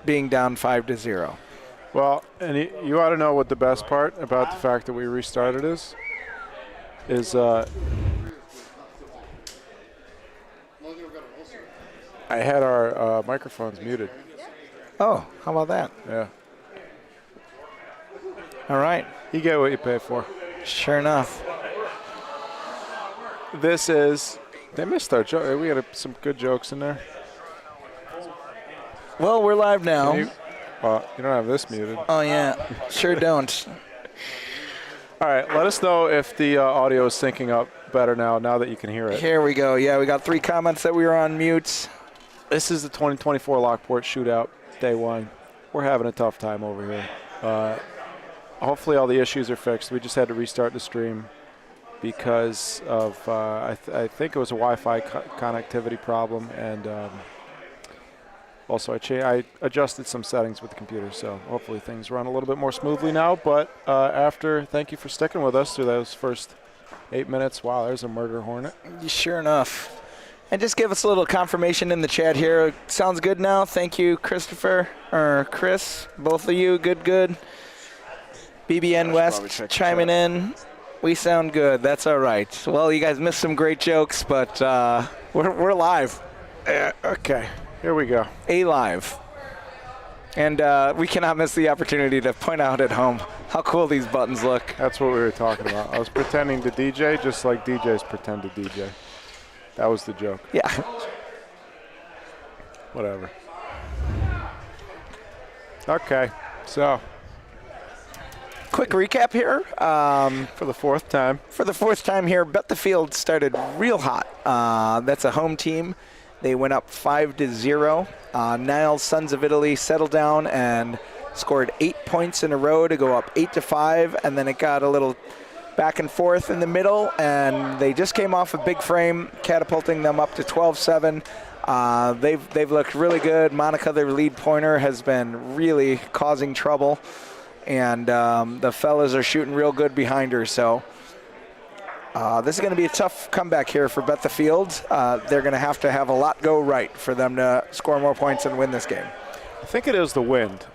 being down 5-0. Well, and you ought to know what the best part about the fact that we restarted is I had our microphones muted. Oh, how about that? Yeah. All right. You get what you pay for. Sure enough. They missed our joke. We had some good jokes in there. Well, we're live now. You don't have this muted. Oh, yeah. Sure don't. All right, let us know if the audio is syncing up better now that you can hear it. Here we go. Yeah, we got 3 comments that we were on mute. This is the 2024 Lockport Shootout, day 1. We're having a tough time over here. Hopefully all the issues are fixed. We just had to restart the stream because of, I think it was a Wi-Fi connectivity problem, and also I adjusted some settings with the computer, so hopefully things run a little bit more smoothly now. But thank you for sticking with us through those first 8 minutes. Wow, there's a murder hornet. Sure enough. And just give us a little confirmation in the chat here. Sounds good now. Thank you, Christopher, or Chris, both of you. Good. BBN West chiming in. We sound good. That's all right. Well, you guys missed some great jokes, but we're live. Okay, here we go. Live. And we cannot miss the opportunity to point out at home how cool these buttons look. That's what we were talking about. I was pretending to DJ just like DJs pretend to DJ. That was the joke. Yeah. Whatever. Okay, so. Quick recap here. For the 4th time. For the 4th time here, Bet the Field started real hot. That's a home team. They went up 5-0. Niles, Sons of Italy, settled down and scored 8 points in a row to go up 8-5, and then it got a little back and forth in the middle, and they just came off a big frame, catapulting them up to 12-7. They've looked really good. Monica, their lead pointer, has been really causing trouble, and the fellas are shooting real good behind her. So this is going to be a tough comeback here for Bet the Field. They're going to have a lot go right for them to score more points and win this game. I think it is the wind,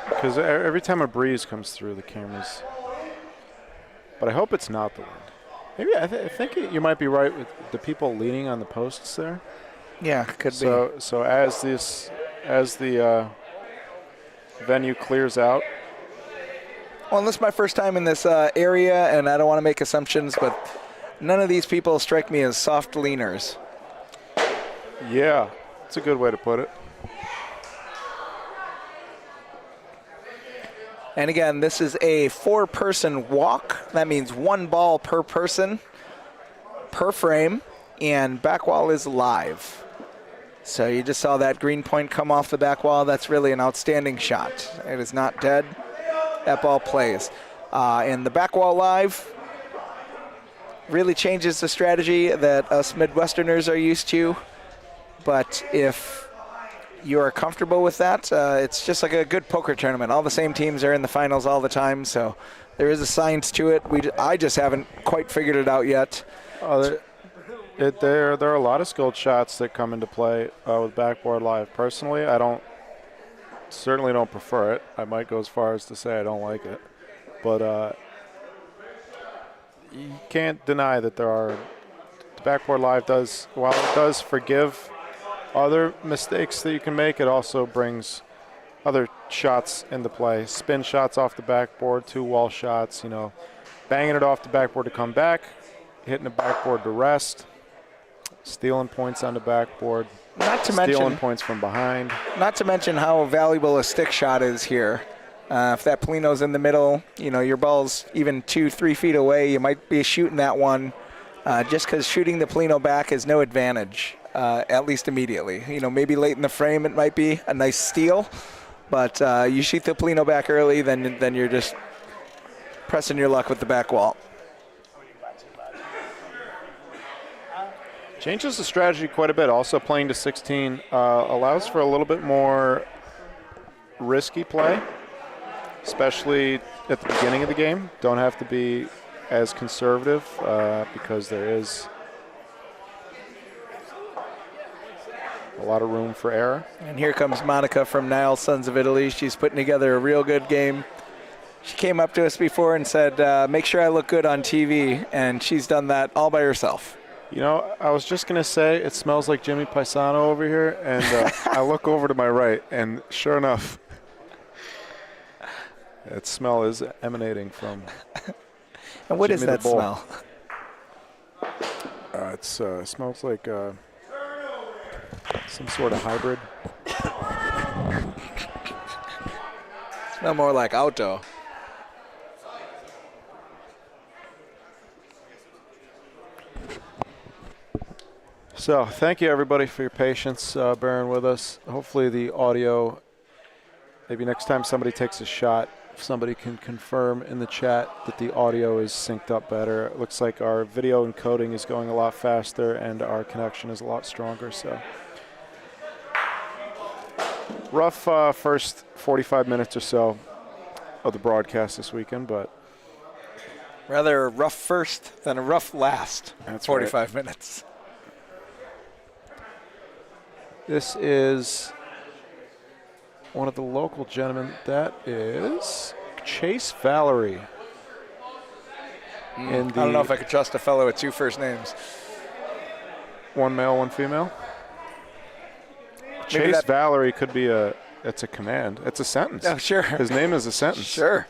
because every time a breeze comes through, the cameras. But I hope it's not the wind. Maybe I think you might be right with the people leaning on the posts there. Yeah, could be. So as the venue clears out. Well, this is my first time in this area, and I don't want to make assumptions, but none of these people strike me as soft leaners. Yeah, that's a good way to put it. And again, this is a 4-person walk. That means 1 ball per person, per frame, and back wall is live. So you just saw that green point come off the back wall. That's really an outstanding shot. It is not dead. That ball plays. And the back wall live really changes the strategy that us Midwesterners are used to. But if you are comfortable with that, it's just like a good poker tournament. All the same teams are in the finals all the time, so there is a science to it. I just haven't quite figured it out yet. There are a lot of skilled shots that come into play with backboard live. Personally, certainly don't prefer it. I might go as far as to say I don't like it. But you can't deny that the backboard live does, while it does forgive other mistakes that you can make, it also brings other shots into play. Spin shots off the backboard, 2 wall shots, banging it off the backboard to come back, hitting the backboard to rest, stealing points on the backboard, stealing points from behind. Not to mention how valuable a stick shot is here. If that Polino's in the middle, your ball's even 2-3 feet away, you might be shooting that one. Just because shooting the Polino back is no advantage, at least immediately. Maybe late in the frame it might be a nice steal, but you shoot the Polino back early, then you're just pressing your luck with the back wall. Changes the strategy quite a bit. Also, playing to 16 allows for a little bit more risky play, especially at the beginning of the game. Don't have to be as conservative because there is a lot of room for error. And here comes Monica from Niles, Sons of Italy. She's putting together a real good game. She came up to us before and said, make sure I look good on TV, and she's done that all by herself. You know, I was just going to say it smells like Jimmy Paisano over here, and I look over to my right, and sure enough, that smell is emanating from And what Jimmy is that the Bull. smell? It smells like some sort of hybrid. Smell more like auto. So thank you, everybody, for your patience, bearing with us. Hopefully the audio, maybe next time somebody takes a shot, somebody can confirm in the chat that the audio is synced up better. It looks like our video encoding is going a lot faster and our connection is a lot stronger. So rough first 45 minutes or so of the broadcast this weekend, but Rather a rough first than a rough last. That's 45 minutes. this is one of the local gentlemen. That is Chase Valerie. I don't know if I could trust a fellow with two first names. One male, one female. Maybe Chase Valerie could be it's a command. It's a sentence. Oh, sure. His name is a sentence. Sure.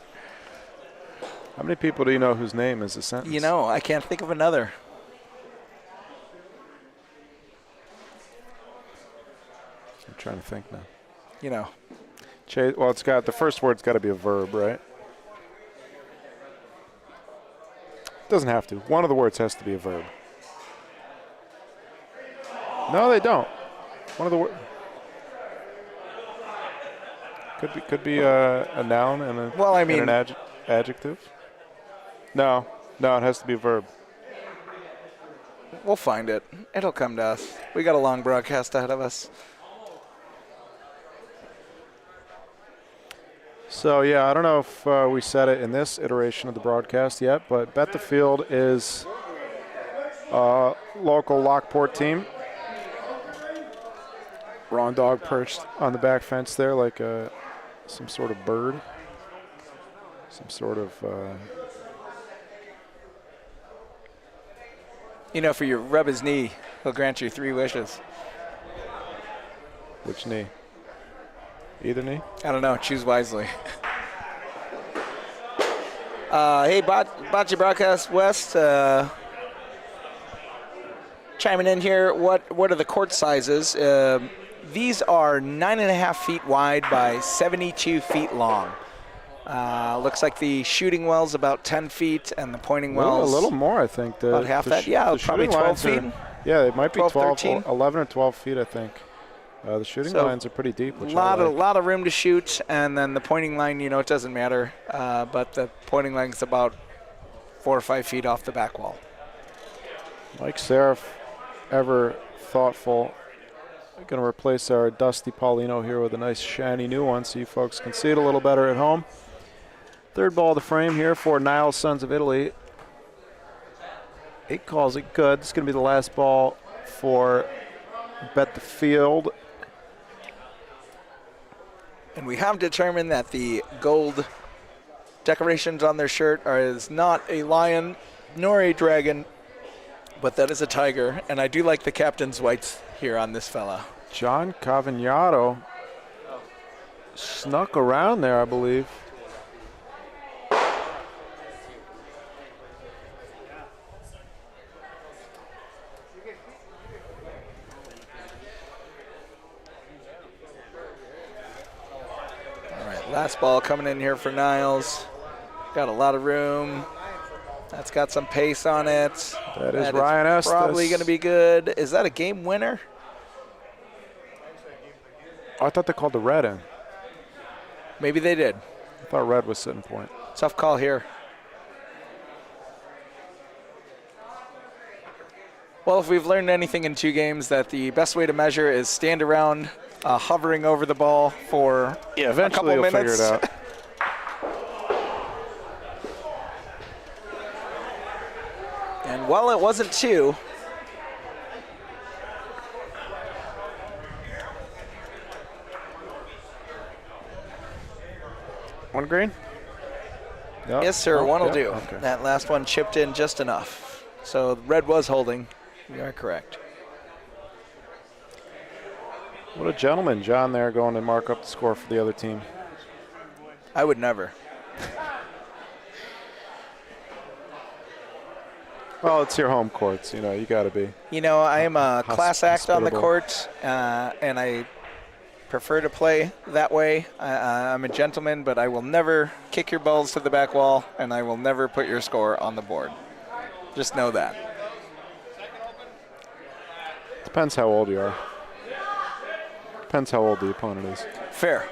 How many people do you know whose name is a sentence? You know, I can't think of another. I'm trying to think now. You know. Chase, well, it's got, the first word's got to be a verb, right? Doesn't have to. One of the words has to be a verb. No, they don't. One of the words. Could be a noun and an adjective. No, it has to be a verb. We'll find it. It'll come to us. We got a long broadcast ahead of us. So, yeah, I don't know if we said it in this iteration of the broadcast yet, but Bet the Field is a local Lockport team. Ron Dog perched on the back fence there like some sort of bird. Some sort of... You know, for you rub his knee, he'll grant you 3 wishes. Which knee? Either knee? I don't know. Choose wisely. Hey, Bocce Broadcast West, chiming in here. What are the court sizes? These are 9.5 feet wide by 72 feet long. Looks like the shooting well's about 10 feet, and the pointing well's a little more, I think. about half that. Yeah, probably 12 feet. Yeah, it might be 12, 12, 13. 11 or 12 feet, I think. The shooting lines are pretty deep, which a lot of room to shoot, and then the pointing line, you know, it doesn't matter, but the pointing line's about 4 or 5 feet off the back wall. Mike Seraph, ever thoughtful. Going to replace our dusty Paulino here with a nice shiny new one so you folks can see it a little better at home. Third ball of the frame here for Niles, Sons of Italy. 8 calls it good. This is going to be the last ball for Bet the Field. And we have determined that the gold decorations on their shirt is not a lion nor a dragon, but that is a tiger. And I do like the captain's whites here on this fella. John Cavagnaro snuck around there, I believe. Last ball coming in here for Niles. Got a lot of room. That's got some pace on it. That is Ryan Estes. Probably going to be good. Is that a game winner? Oh, I thought they called the red in. Maybe they did. I thought red was sitting point. Tough call here. Well, if we've learned anything in 2 games, that the best way to measure is stand around hovering over the ball for eventually a couple you'll minutes. figure it out. And while it wasn't 2, One green? Yep. Yes, sir. One will yep. do. Okay. That last one chipped in just enough. So red was holding. You are correct. What a gentleman, John, there going to mark up the score for the other team. I would never. Well, it's your home courts. You know, you got to be. You know, I am a class act on the hospitable. court, and I prefer to play that way. I'm a gentleman, but I will never kick your balls to the back wall, and I will never put your score on the board. Just know that. Depends how old you are. Depends how old the opponent is. Fair.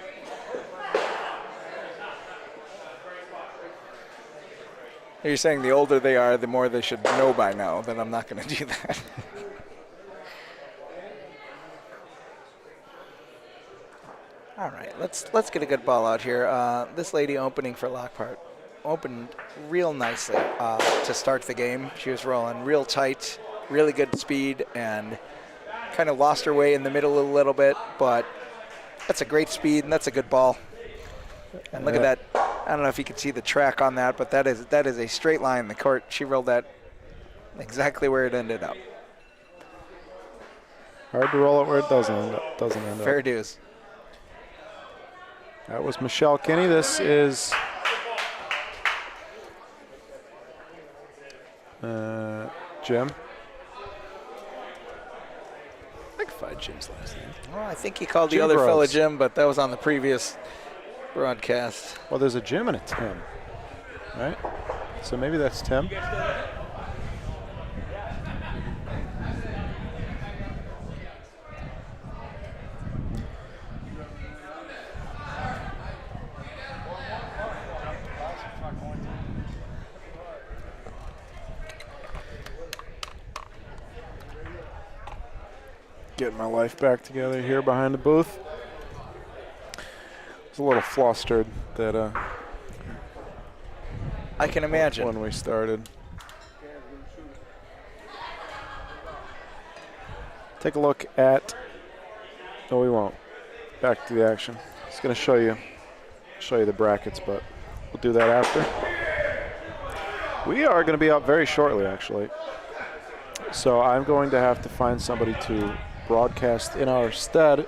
You're saying the older they are, the more they should know by now that I'm not going to do that. All right, let's get a good ball out here. This lady opening for Lockport opened real nicely to start the game. She was rolling real tight, really good speed, and kind of lost her way in the middle a little bit, but that's a great speed and that's a good ball. And look at that. I don't know if you can see the track on that, but that is a straight line in the court. She rolled that exactly where it ended up. Hard to roll it where it doesn't end up. Fair dues. That was Michelle Kinney. This is Jim. I think 5 Jim's last name. Well, I think he called Jim the other Gross. fella Jim, but that was on the previous broadcast. Well, there's a Jim and a Tim, right? So maybe that's Tim. Getting my life back together here behind the booth. I was a little flustered that I can imagine. when we started. Take a look at. No, we won't. Back to the action. It's going to show you the brackets, but we'll do that after. We are going to be up very shortly, actually. So I'm going to have to find somebody to broadcast in our stead. A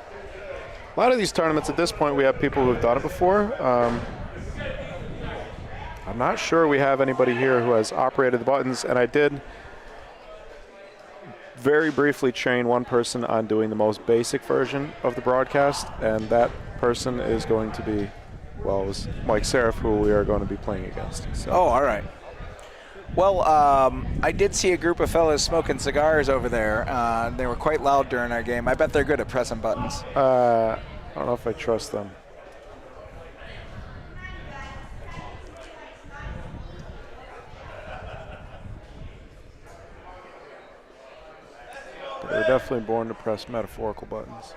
lot of these tournaments at this point, we have people who have done it before. I'm not sure we have anybody here who has operated the buttons, and I did very briefly train one person on doing the most basic version of the broadcast, and that person is going to be, well, it was Mike Seraph, who we are going to be playing against. So. Oh, all right. Well, I did see a group of fellas smoking cigars over there. They were quite loud during our game. I bet they're good at pressing buttons. I don't know if I trust them. But they're definitely born to press metaphorical buttons.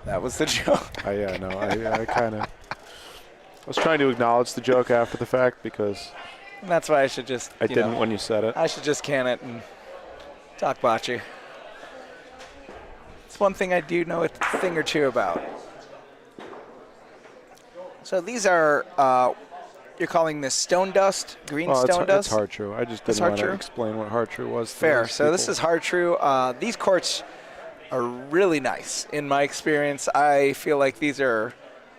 That was the joke. Yeah, no, I kind of was trying to acknowledge the joke after the fact because And that's why I should just. I didn't when you said it. I should just can it and talk bocce. It's one thing I do know a thing or two about. So these are, you're calling this stone dust, green stone dust? It's hard true. I just didn't want to explain what hard true was. Fair. So this is hard true. These courts are really nice. In my experience, I feel like these are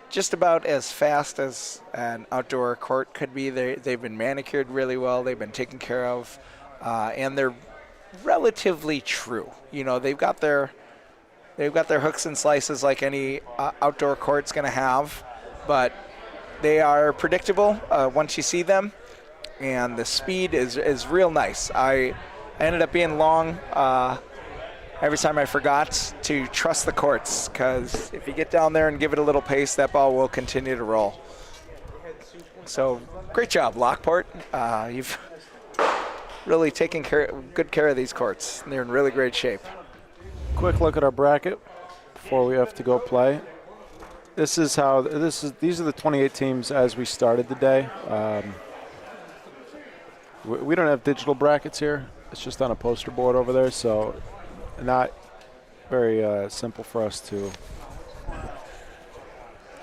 just about as fast as an outdoor court could be. They've been manicured really well. They've been taken care of, and they're relatively true. You know, they've got their hooks and slices like any outdoor court's going to have, but they are predictable once you see them, and the speed is real nice. I ended up being long every time I forgot to trust the courts, because if you get down there and give it a little pace, that ball will continue to roll. So great job, Lockport. You've really taken good care of these courts. They're in really great shape. Quick look at our bracket before we have to go play. These are the 28 teams as we started the day. We don't have digital brackets here. It's just on a poster board over there, so not very simple for us to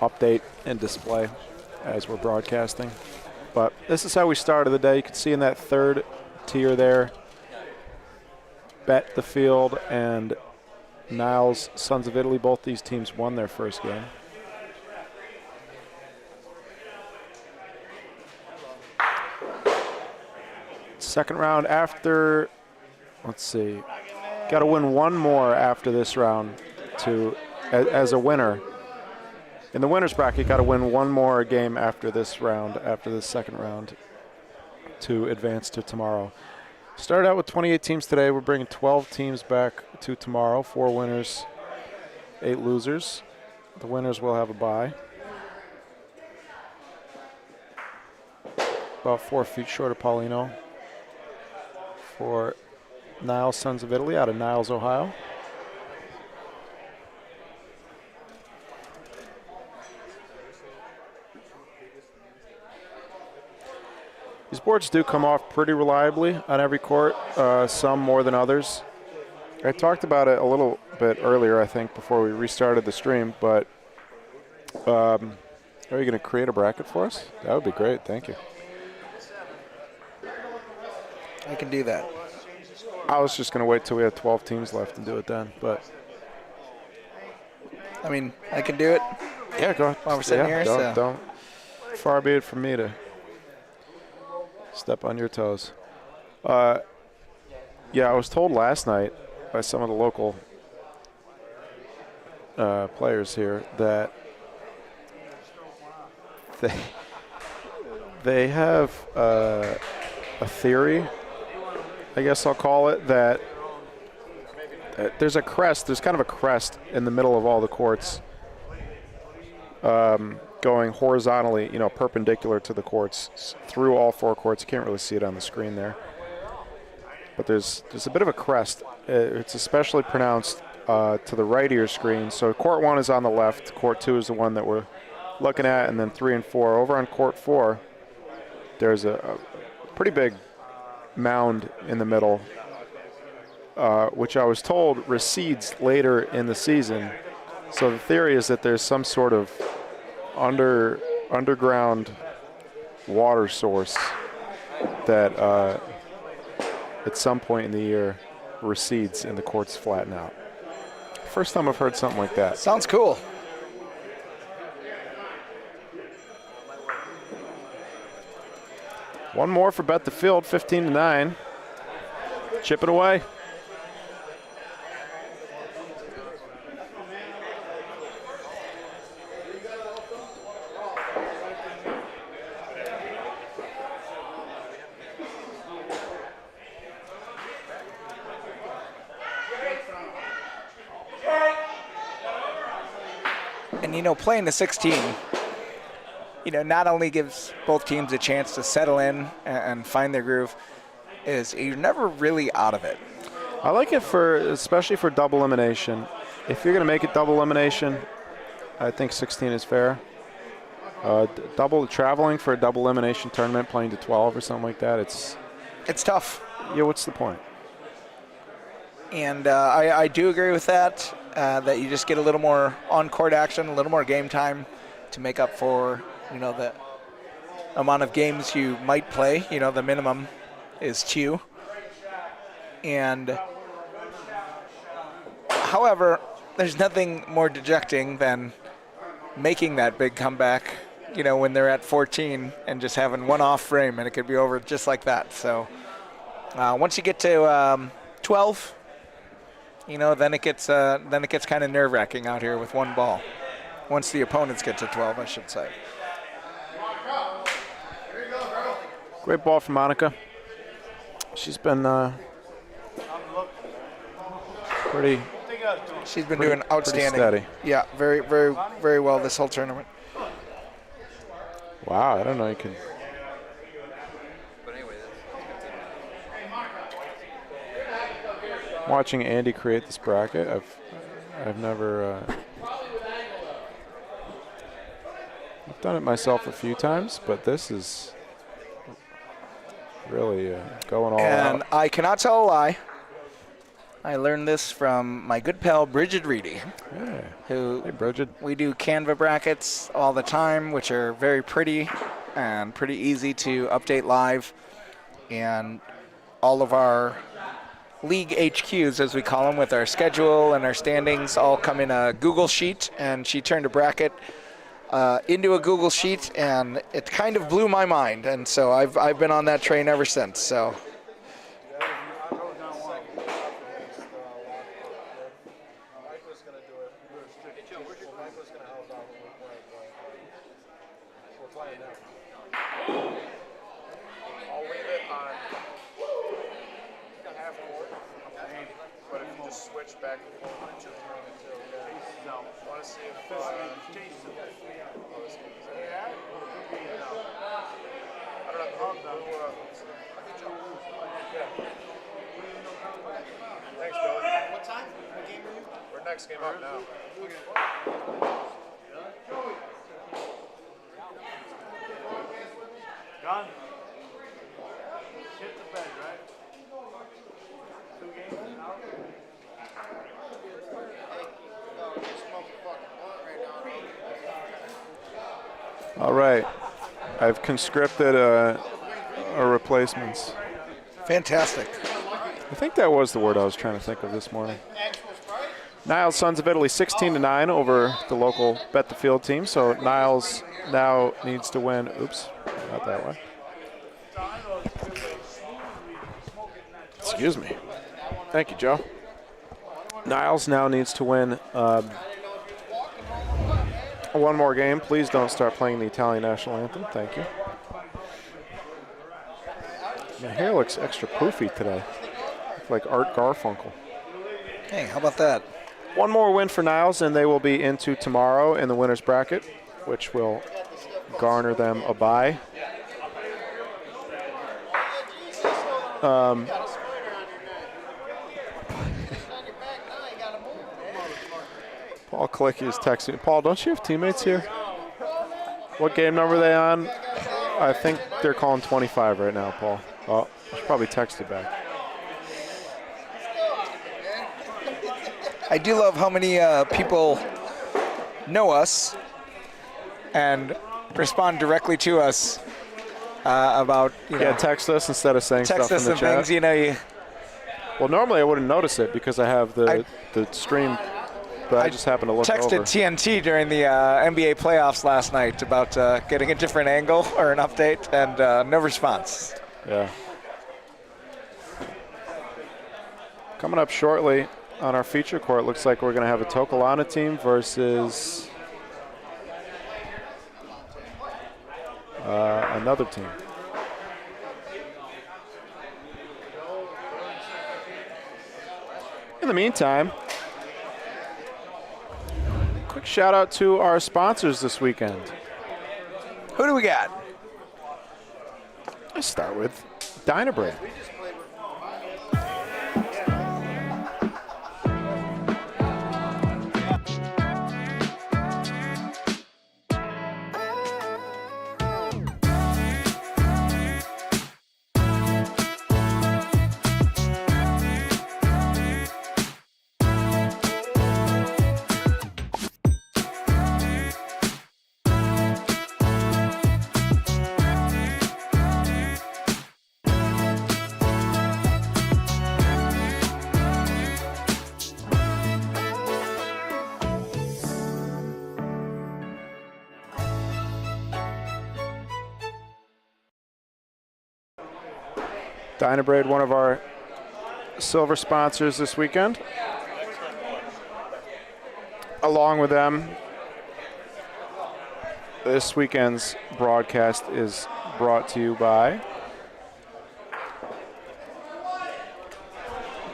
update and display as we're broadcasting. But this is how we started the day. You can see in that third tier there, Bet the Field and Niles, Sons of Italy, both these teams won their first game. Second round after, let's see, got to win one more after this round to as a winner. In the winner's bracket, got to win one more game after this round, after the second round, to advance to tomorrow. Started out with 28 teams today. We're bringing 12 teams back to tomorrow. 4 winners, 8 losers. The winners will have a bye. About 4 feet short of Paulino for Niles, Sons of Italy, out of Niles, Ohio. These boards do come off pretty reliably on every court, some more than others. I talked about it a little bit earlier, I think, before we restarted the stream, but are you going to create a bracket for us? That would be great, thank you. I can do that. I was just going to wait till we had 12 teams left and do it then, but. I mean, I can do it. Yeah, go ahead. While we're sitting here, don't. Far be it from me to step on your toes. Yeah, I was told last night by some of the local players here that they have a theory, I guess I'll call it, that there's a crest, there's kind of a crest in the middle of all the courts going horizontally, you know, perpendicular to the courts, through all 4 courts. You can't really see it on the screen there. But there's a bit of a crest. It's especially pronounced to the right of your screen. So court 1 is on the left, court 2 is the one that we're looking at, and then 3 and 4. Over on court 4, there's a pretty big mound in the middle, which I was told recedes later in the season. So the theory is that there's some sort of underground water source that at some point in the year recedes and the courts flatten out. First time I've heard something like that. Sounds cool. One more for Bet the Field, 15-9. Chip it away. And, you know, playing the 16, you know, not only gives both teams a chance to settle in and find their groove, is you're never really out of it. I like it especially for double elimination. If you're going to make it double elimination, I think 16 is fair. Traveling for a double elimination tournament, playing to 12 or something like that, it's tough. Yeah, what's the point? And I do agree with that, that you just get a little more on-court action, a little more game time to make up for, you know, the amount of games you might play. You know, the minimum is 2. And, however, there's nothing more dejecting than making that big comeback, you know, when they're at 14 and just having one off frame, and it could be over just like that. So once you get to 12, you know, then it gets kind of nerve-wracking out here with one ball. Once the opponents get to 12, I should say. Great ball from Monica. She's been pretty. She's been doing outstanding. Steady. Yeah, very, very, very well this whole tournament. Wow, I don't know you can. Watching Andy create this bracket, I've never. I've done it myself a few times, but this is really going all out. And I cannot tell a lie. I learned this from my good pal Bridget Reedy, Hey, Bridget. we do Canva brackets all the time, which are very pretty and pretty easy to update live. And all of our league HQs, as we call them, with our schedule and our standings, all come in a Google Sheet. And she turned a bracket into a Google Sheet, and it kind of blew my mind. And so I've been on that train ever since. So. Next game up now. Done. Hit the bed, right? 2 games now? All right. I've conscripted our replacements. Fantastic. I think that was the word I was trying to think of this morning. Niles, Sons of Italy, 16-9 over the local Bet the Field team. So Niles now needs to win. Oops, not that way. Excuse me. Thank you, Joe. Niles now needs to win one more game. Please don't start playing the Italian national anthem. Thank you. My hair looks extra poofy today. Like Art Garfunkel. Hey, how about that? One more win for Niles, and they will be into tomorrow in the winner's bracket, which will garner them a bye. Paul Klicky is texting. Paul, don't you have teammates here? What game number are they on? I think they're calling 25 right now, Paul. Oh, I should probably text you back. I do love how many people know us and respond directly to us about, Text us instead of saying text stuff us in the and chat. things, Well, normally I wouldn't notice it because I have the stream, but I just happened to look texted over. TNT during the NBA playoffs last night about getting a different angle or an update, and no response. Yeah. Coming up shortly on our feature court, looks like we're going to have a Tokelana team versus another team. In the meantime, quick shout out to our sponsors this weekend. Who do we got? Let's start with Dynabread. Dynabread, one of our silver sponsors this weekend. Along with them, this weekend's broadcast is brought to you by,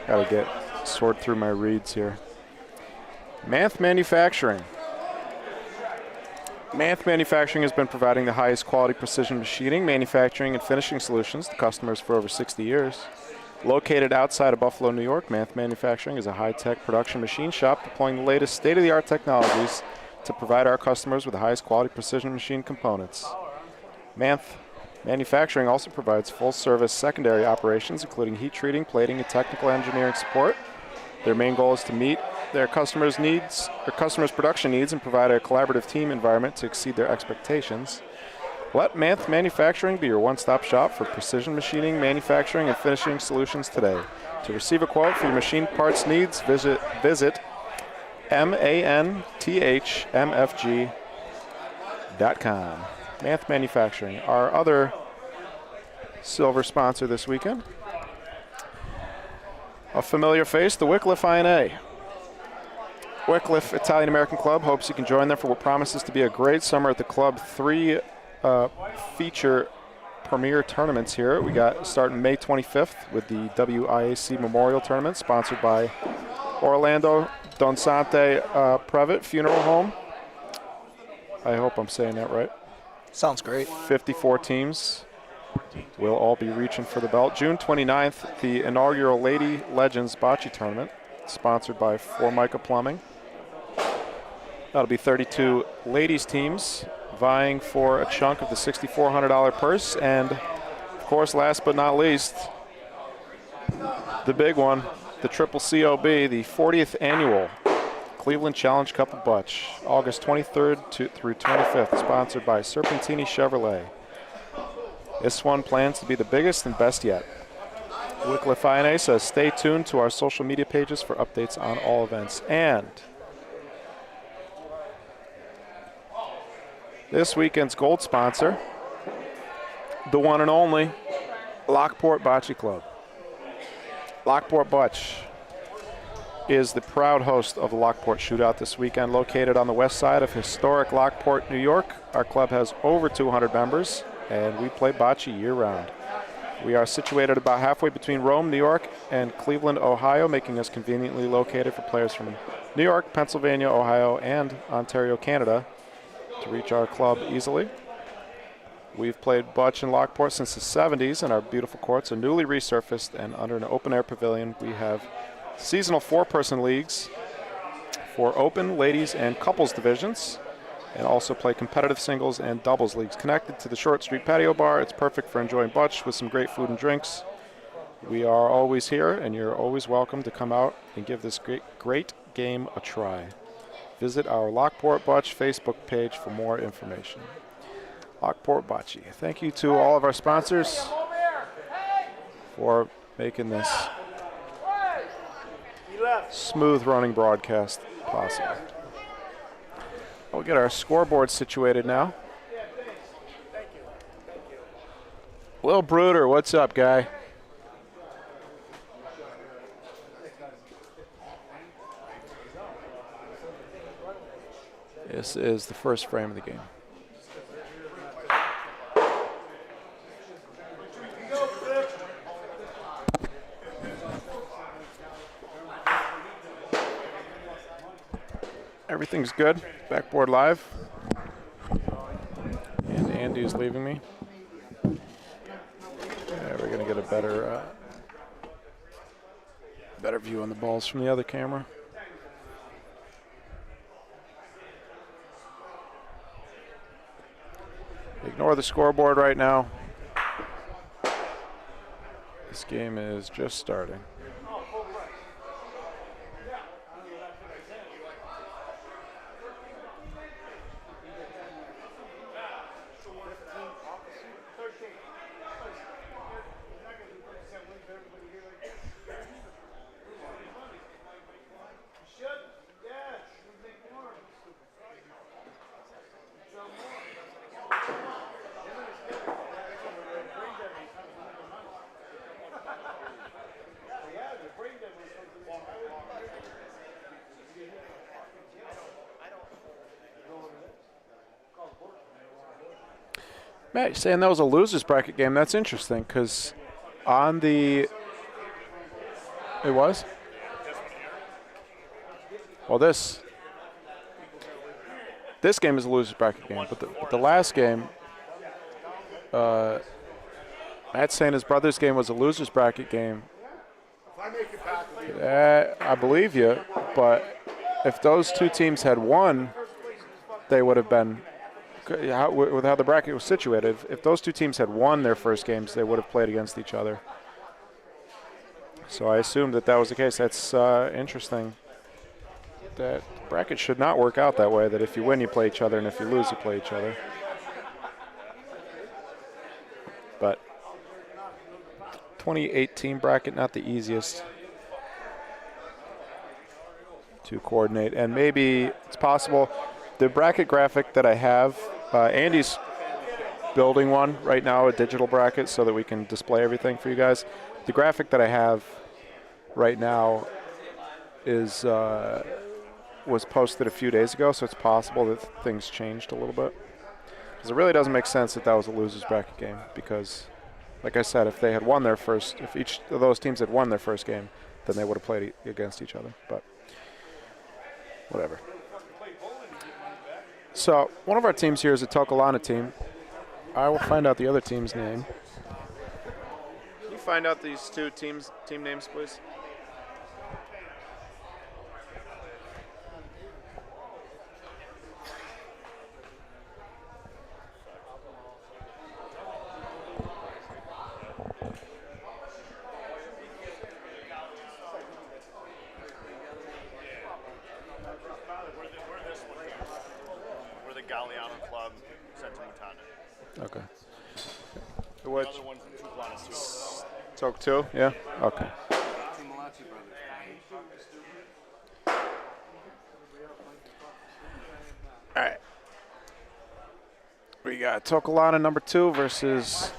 gotta sort through my reads here, Manth Manufacturing. Manth Manufacturing has been providing the highest quality precision machining, manufacturing, and finishing solutions to customers for over 60 years. Located outside of Buffalo, New York, Manth Manufacturing is a high-tech production machine shop deploying the latest state-of-the-art technologies to provide our customers with the highest quality precision machine components. Manth Manufacturing also provides full-service secondary operations, including heat treating, plating, and technical engineering support. Their main goal is to meet their customers' production needs and provide a collaborative team environment to exceed their expectations. Let Manth Manufacturing be your one-stop shop for precision machining, manufacturing, and finishing solutions today. To receive a quote for your machine parts needs, visit manthmfg.com. Manth Manufacturing, our other silver sponsor this weekend. A familiar face, the Wycliffe INA. Wycliffe Italian-American Club hopes you can join them for what promises to be a great summer at the club. 3 feature premier tournaments here. We got starting May 25th with the WIAC Memorial Tournament, sponsored by Orlando Donsante Previtt Funeral Home. I hope I'm saying that right. Sounds great. 54 teams will all be reaching for the belt. June 29th, the inaugural Lady Legends Bocce Tournament, sponsored by Formica Plumbing. That'll be 32 ladies teams vying for a chunk of the $6,400 purse. And, of course, last but not least, the big one, the Triple COB, the 40th annual Cleveland Challenge Cup of Bocce, August 23rd through 25th, sponsored by Serpentini Chevrolet. This one plans to be the biggest and best yet. Wycliffe INA says stay tuned to our social media pages for updates on all events. And this weekend's gold sponsor, the one and only Lockport Bocce Club. Lockport Bocce is the proud host of the Lockport Shootout this weekend, located on the west side of historic Lockport, New York. Our club has over 200 members, and we play bocce year-round. We are situated about halfway between Rome, New York, and Cleveland, Ohio, making us conveniently located for players from New York, Pennsylvania, Ohio, and Ontario, Canada, to reach our club easily. We've played bocce in Lockport since the 70s, and our beautiful courts are newly resurfaced and under an open-air pavilion. We have seasonal 4-person leagues for open, ladies, and couples divisions, and also play competitive singles and doubles leagues. Connected to the Short Street Patio Bar, it's perfect for enjoying bocce with some great food and drinks. We are always here, and you're always welcome to come out and give this great game a try. Visit our Lockport Bocce Facebook page for more information. Lockport Bocce. Thank you to all of our sponsors for making this smooth running broadcast possible. We'll get our scoreboard situated now. Will Bruder, what's up, guy? This is the first frame of the game. Everything's good. Backboard live. And Andy is leaving me. Yeah, we're going to get a better view on the balls from the other camera. Ignore the scoreboard right now. This game is just starting. Matt, you're saying that was a loser's bracket game. That's interesting, because on the – it was? Well, this game is a loser's bracket game, but the last game, Matt's saying his brother's game was a loser's bracket game. I believe you, but if those two teams had won, they would have been – with how the bracket was situated, if those two teams had won their first games, they would have played against each other. So I assumed that was the case. That's interesting. That bracket should not work out that way, that if you win, you play each other, and if you lose, you play each other. But 2018 bracket, not the easiest to coordinate. And maybe it's possible the bracket graphic that I have, Andy's building one right now, a digital bracket, so that we can display everything for you guys. The graphic that I have right now is was posted a few days ago, so it's possible that things changed a little bit. Because it really doesn't make sense that was a losers bracket game, because, like I said, if they had won their first, if each of those teams had won their first game, then they would have played against each other. But whatever. So one of our teams here is a Tokelana team. I will find out the other team's name. Can you find out these two team names, please? Okay. Which? Tok 2? Yeah? Okay. All right. We got Tokelana number 2 versus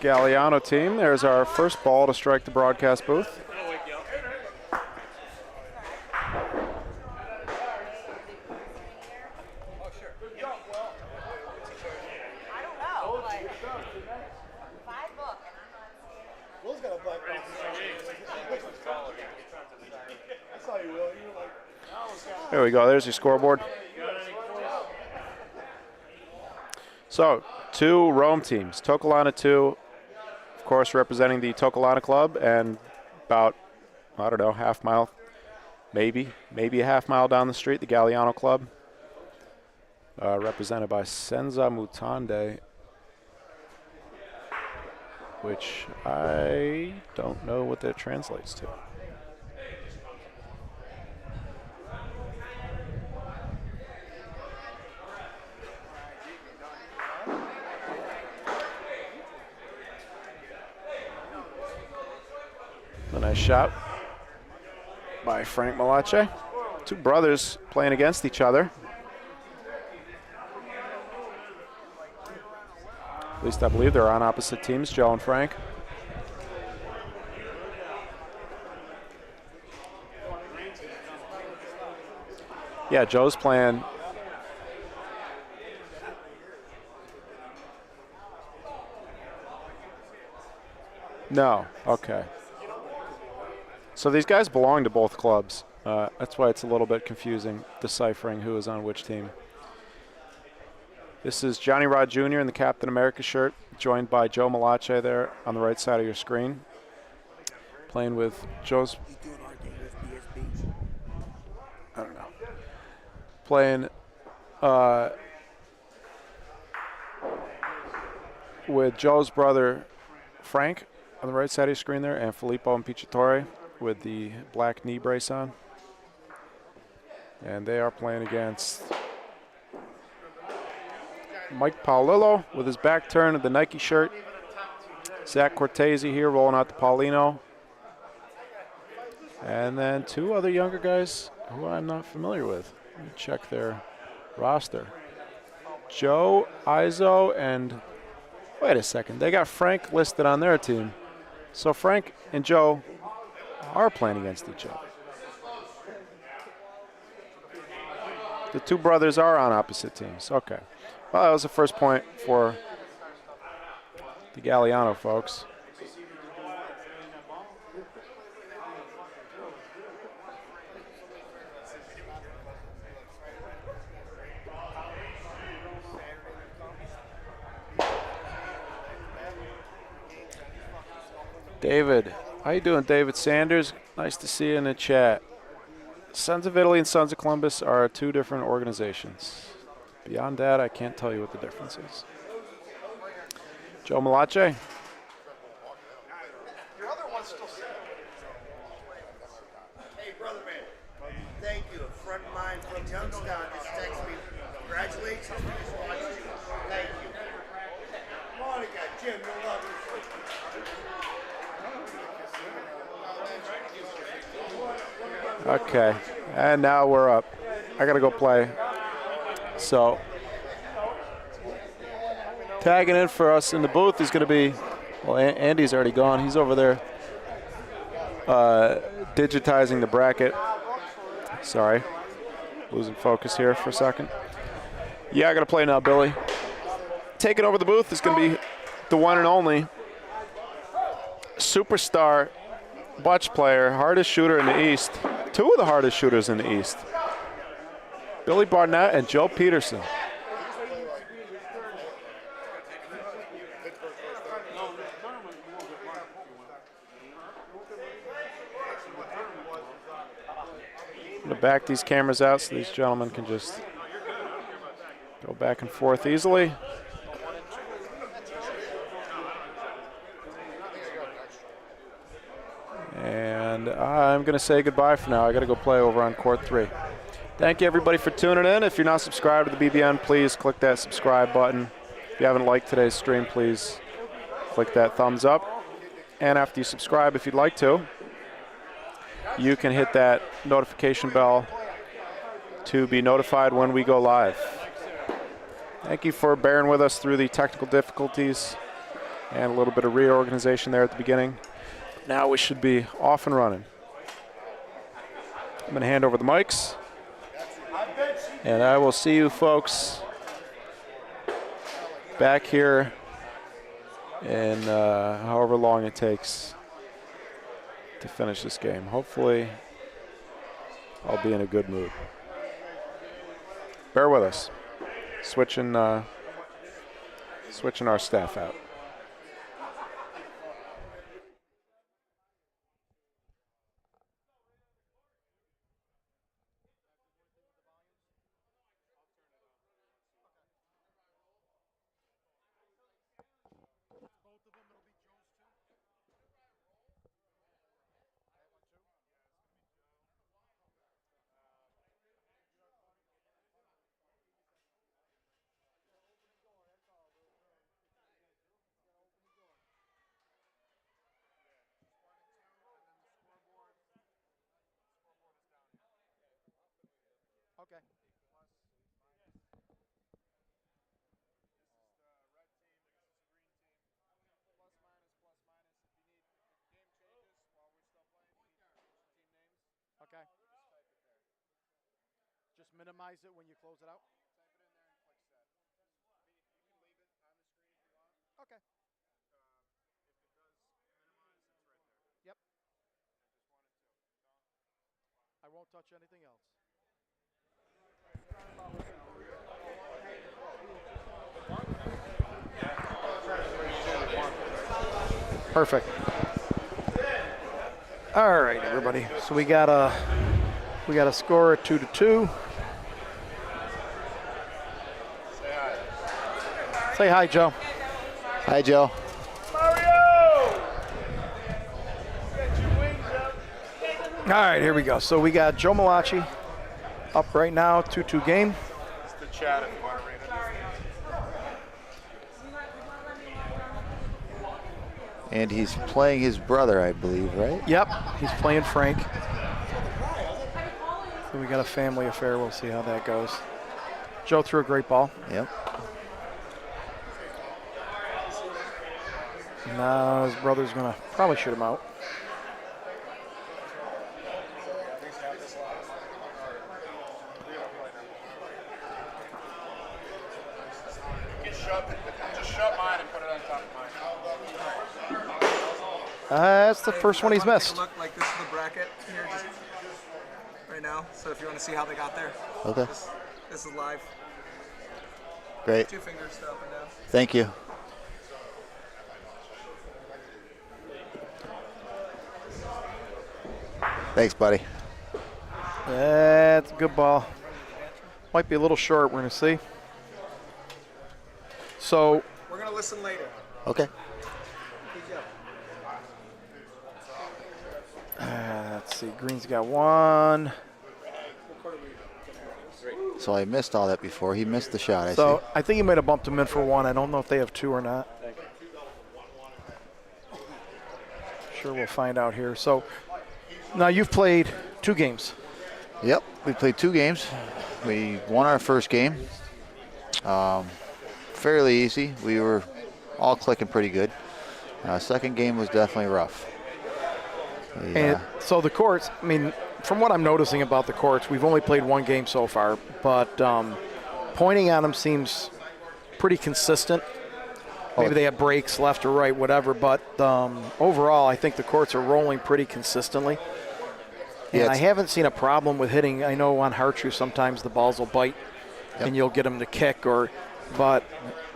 Galliano team. There's our first ball to strike the broadcast booth. There we go. There's your scoreboard. So, 2 Rome teams. Tokelana 2, of course, representing the Tokelana Club, and about, I don't know, half mile, maybe a half mile down the street, the Galliano Club, represented by Senza Mutande, which I don't know what that translates to. A nice shot by Frank Malache. 2 brothers playing against each other. At least I believe they're on opposite teams, Joe and Frank. Yeah, Joe's playing. No, okay. So these guys belong to both clubs. That's why it's a little bit confusing deciphering who is on which team. This is Johnny Rod Jr. in the Captain America shirt, joined by Joe Malache there on the right side of your screen. Playing with Joe's... I don't know. Playing with Joe's brother Frank on the right side of your screen there, and Filippo Impicciatore with the black knee brace on. And they are playing against Mike Paolillo with his back turned of the Nike shirt. Zach Cortese here rolling out the Paulino. And then 2 other younger guys who I'm not familiar with. Let me check their roster. Joe, Izo, and wait a second, they got Frank listed on their team. So Frank and Joe are playing against each other. The 2 brothers are on opposite teams. Okay. Well, that was the first point for the Galliano folks. David. How you doing, David Sanders? Nice to see you in the chat. Sons of Italy and Sons of Columbus are 2 different organizations. Beyond that, I can't tell you what the difference is. Joe Malache. Brother man, thank you. A friend of mine from Youngstown just texted me. Congratulations. We just watched you. Thank you. Monica, Jim, you'll love this. Okay, and now we're up. I gotta go play. So, tagging in for us in the booth is gonna be, well, Andy's already gone. He's over there digitizing the bracket. Sorry, losing focus here for a second. Yeah, I gotta play now, Billy. Taking over the booth is gonna be the one and only superstar Bocce player, hardest shooter in the East. Two of the hardest shooters in the East. Billy Barnett and Joe Peterson. I'm gonna back these cameras out so these gentlemen can just go back and forth easily. And I'm going to say goodbye for now. I got to go play over on court 3. Thank you, everybody, for tuning in. If you're not subscribed to the BBN, please click that subscribe button. If you haven't liked today's stream, please click that thumbs up. And after you subscribe, if you'd like to, you can hit that notification bell to be notified when we go live. Thank you for bearing with us through the technical difficulties and a little bit of reorganization there at the beginning. Now we should be off and running. I'm going to hand over the mics, and I will see you folks back here in however long it takes to finish this game. Hopefully, I'll be in a good mood. Bear with us. Switching our staff out. Okay. Okay. Just minimize it when you close it out. Okay. Yep. I won't touch anything else. Perfect. All right, everybody. So we got a score of 2-2. Say hi, Joe. Hi, Joe. All right, here we go. So we got Joe Malachi up right now, 2-2 game. It's the chat if you want to read it. And he's playing his brother, I believe, right? Yep, he's playing Frank. So we got a family affair. We'll see how that goes. Joe threw a great ball. Yep. Now his brother's going to probably shoot him out. Just shut mine and put it on top of mine. That's the first one he's missed. Look like this is the bracket here just right now. So if you want to see how they got there, Okay. this is live. Great. 2 fingers to up and down. Thank you. Thanks, buddy. That's a good ball. Might be a little short. We're going to see. So We're gonna listen later. Okay. let's see. Green's got 1. So I missed all that before. He missed the shot, I So see. I think he might have bumped him in for 1. I don't know if they have 2 or not. Sure, we'll find out here. So now you've played 2 games. Yep, we played 2 games. We won our first game. Fairly easy. We were all clicking pretty good. Second game was definitely rough. And so the courts, I mean, from what I'm noticing about the courts, we've only played 1 game so far, but pointing on them seems pretty consistent. Maybe they have breaks left or right, whatever, but overall, I think the courts are rolling pretty consistently. And I haven't seen a problem with hitting. I know on Hartrue sometimes the balls will bite and you'll get them to kick, but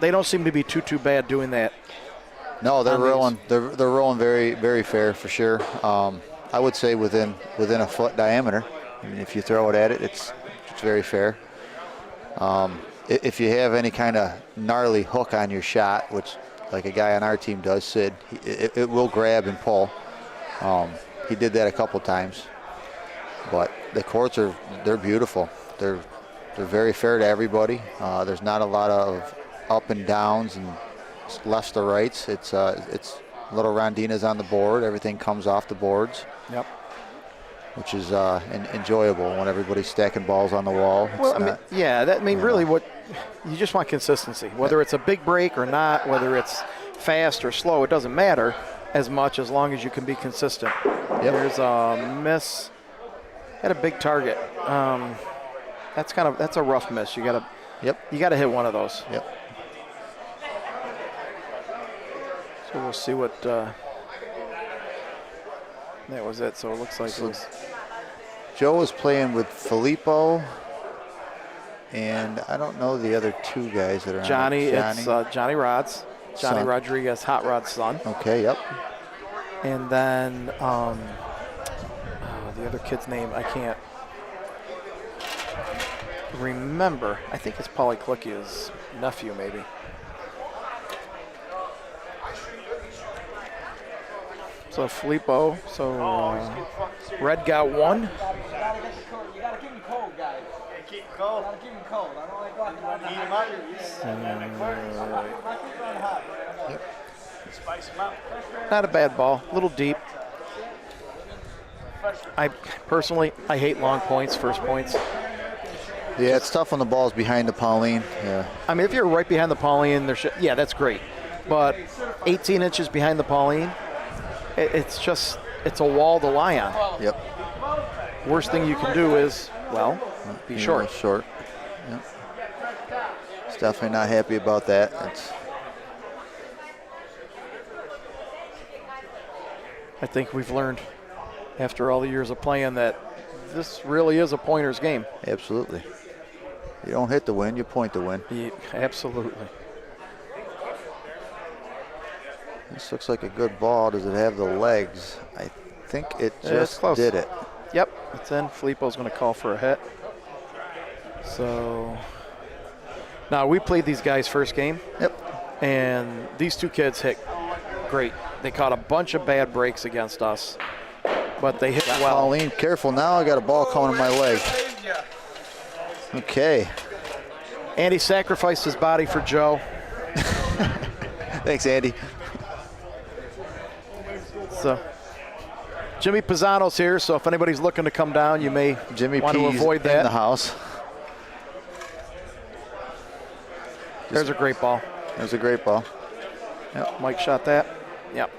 they don't seem to be too bad doing that. No, they're rolling. They're rolling very, very fair for sure. I would say within a foot diameter. I mean, if you throw it at it, it's very fair. If you have any kind of gnarly hook on your shot, which like a guy on our team does, Sid, it will grab and pull. He did that a couple times. But the courts they're beautiful. They're very fair to everybody. There's not a lot of up and downs and lefts to rights. It's little rondinas on the board. Everything comes off the boards. Yep. Which is enjoyable when everybody's stacking balls on the wall. Really what you just want consistency. Whether it's a big break or not, whether it's fast or slow, it doesn't matter as much as long as you can be consistent. Yep. There's a miss. Had a big target. That's a rough miss. You gotta hit one of those. Yep. So we'll see what that was it. So it looks like it was. Joe was playing with Filippo, and I don't know the other 2 guys that are Johnny. on it. It's Johnny Rod's. Johnny Son. Rodriguez, Hot Rod's son. Okay, yep. And then the other kid's name I can't remember. I think it's Paulie Klickia's nephew, maybe. So Filippo. So Red got 1. You gotta keep him cold, guys. Keep him cold. Gotta keep him cold. I don't like walking Heat him up. Yep. Spice him up. Not a bad ball. A little deep. I hate long points, first points. Yeah, it's tough when the ball's behind the Pauline. Yeah. I mean, if you're right behind the Pauline, that's great. But 18 inches behind the Pauline, it's a wall to lie on. Yep. Worst thing you can do is, be short. Short. Yep. He's definitely not happy about that. I think we've learned after all the years of playing that this really is a pointer's game. Absolutely. You don't hit to win, you point to win. Yeah, absolutely. This looks like a good ball. Does it have the legs? I think it It's just close. did it. Yep, it's in. Filippo's going to call for a hit. So now we played these guys first game. Yep. And these 2 kids hit great. They caught a bunch of bad breaks against us, but they hit well. Pauline, careful now. I got a ball coming to my leg. Okay. Andy sacrificed his body for Joe. Thanks, Andy. So Jimmy Pisano's here, so if anybody's looking to come down, you may Jimmy want to P's avoid that. in the house. There's a great ball. There's a great ball. Yep, Mike shot that. Yep.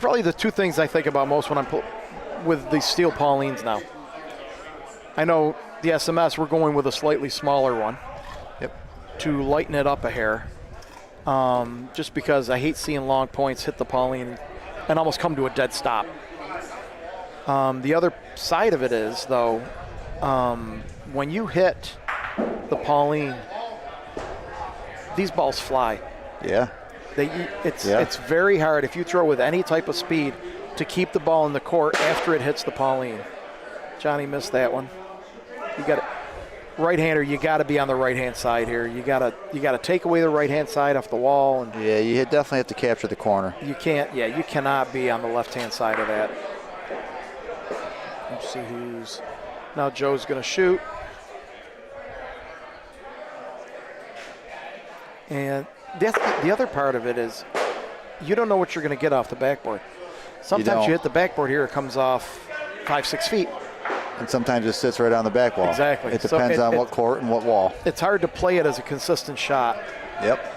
Probably the 2 things I think about most when I'm with these steel Paulines now. I know the SMS, we're going with a slightly smaller one. Yep. To lighten it up a hair. Just because I hate seeing long points hit the Pauline and almost come to a dead stop. The other side of it is, though, when you hit the Pauline, these balls fly. Yeah. It's very hard if you throw with any type of speed to keep the ball in the court after it hits the Pauline. Johnny missed that one. You got it. right-hander, you got to be on the right-hand side here. You got to take away the right-hand side off the wall, and Yeah, you definitely have to capture the corner. you can't. Yeah, you cannot be on the left-hand side of that. Let's see who's now. Joe's going to shoot, and that's the other part of it is you don't know what you're going to get off the backboard. Sometimes you hit the backboard here, it comes off 5-6 feet. And sometimes it sits right on the back wall. Exactly. It depends on what court and what wall. It's hard to play it as a consistent shot. Yep.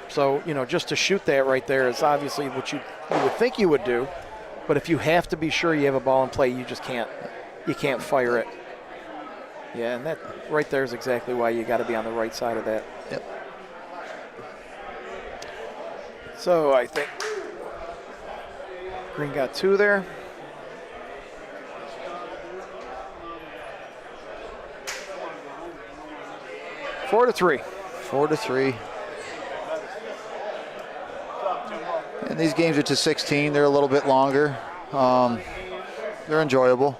So, just to shoot that right there is obviously what you would think you would do. But if you have to be sure you have a ball in play, you just can't. You can't fire it. Yeah, and that right there is exactly why you got to be on the right side of that. Yep. So I think Green got 2 there. Four to three. 4-3. And these games are to 16. They're a little bit longer. They're enjoyable.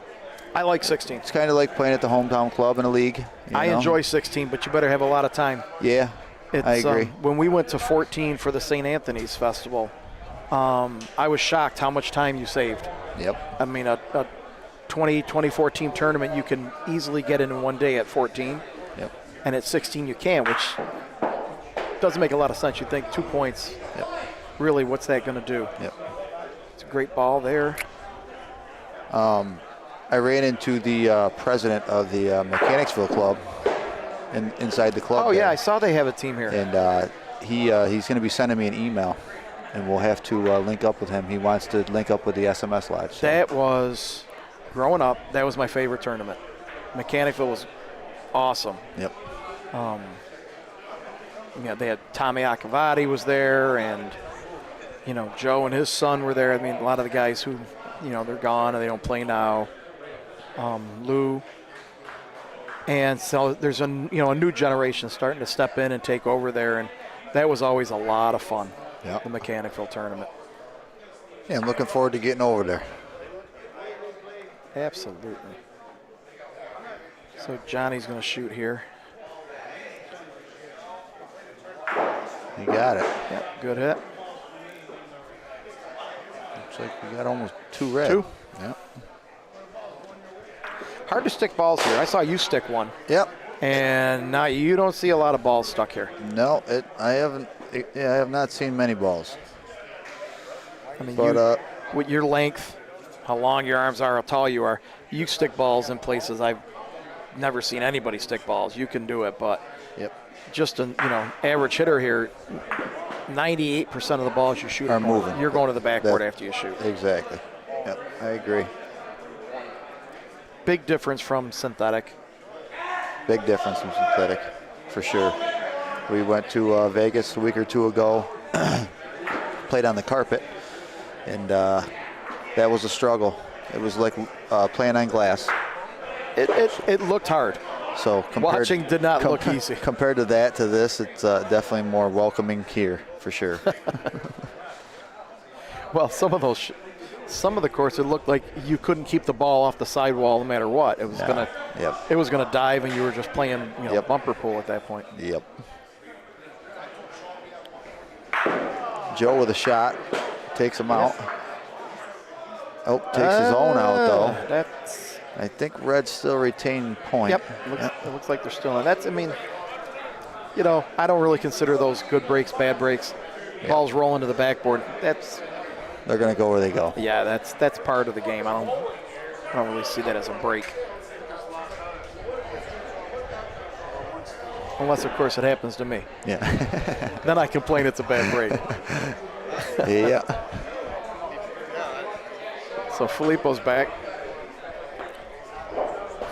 I like 16. It's kind of like playing at the hometown club in a league. I enjoy 16, but you better have a lot of time. Yeah, I agree. When we went to 14 for the St. Anthony's Festival, I was shocked how much time you saved. Yep. I mean, a 24 team tournament you can easily get in one day at 14. Yep. And at 16 you can, which doesn't make a lot of sense. You think 2 points. Yep. Really, what's that going to do? Yep. It's a great ball there. I ran into the president of the Mechanicsville Club inside the club. Oh, there. yeah, I saw they have a team here. And he's going to be sending me an email, and we'll have to link up with him. He wants to link up with the SMS Lodge. So. That was, growing up, that was my favorite tournament. Mechanicville was awesome. Yep. They had Tommy Akavati was there, and Joe and his son were there. I mean, a lot of the guys who they're gone and they don't play now. Lou, and so there's a new generation starting to step in and take over there, and that was always a lot of fun. Yep. The Mechanicville tournament. Yeah, I'm looking forward to getting over there. Absolutely. So Johnny's going to shoot here. You got it. Yep, good hit. Looks like we got almost 2 red. 2. Yep. Hard to stick balls here. I saw you stick one. Yep. And now you don't see a lot of balls stuck here. No, I have not seen many balls. I mean, But with your length, how long your arms are, how tall you are, you stick balls in places I've never seen anybody stick balls. You can do it, but yep. just an average hitter here, 98% of the balls you shoot are moving. You're going to the backboard after you shoot. Exactly. Yep, I agree. Big difference from synthetic. Big difference from synthetic, for sure. We went to Vegas a week or 2 ago, played on the carpet, and that was a struggle. It was like playing on glass. It looked hard. So watching did not look easy. Compared to this, it's definitely more welcoming here, for sure. Well, some of the courts, it looked like you couldn't keep the ball off the sidewall no matter what. It was gonna dive, and you were just playing bumper pool at that point. Yep. Joe with a shot, takes him out. Oh, takes his own out though. I think Red's still retaining point. Yep. It looks like they're still in. I don't really consider those good breaks, bad breaks. Yep. Balls rolling to the backboard. They're going to go where they go. Yeah, that's part of the game. I don't really see that as a break. Unless, of course, it happens to me. Yeah. Then I complain it's a bad break. Yeah. So Filippo's back.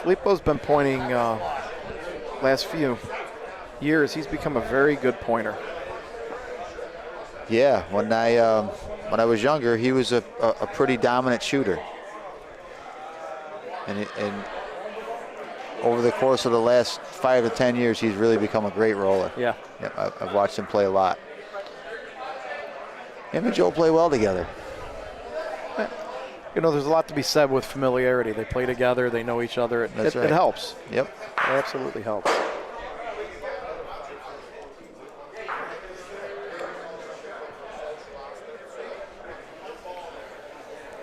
Filippo's been pointing last few years. He's become a very good pointer. Yeah, when I was younger, he was a pretty dominant shooter. And over the course of the last 5 to 10 years, he's really become a great roller. Yeah. I've watched him play a lot. Him and Joe play well together. you know, there's a lot to be said with familiarity. They play together, they know each other. That's right. It helps. Yep. It absolutely helps.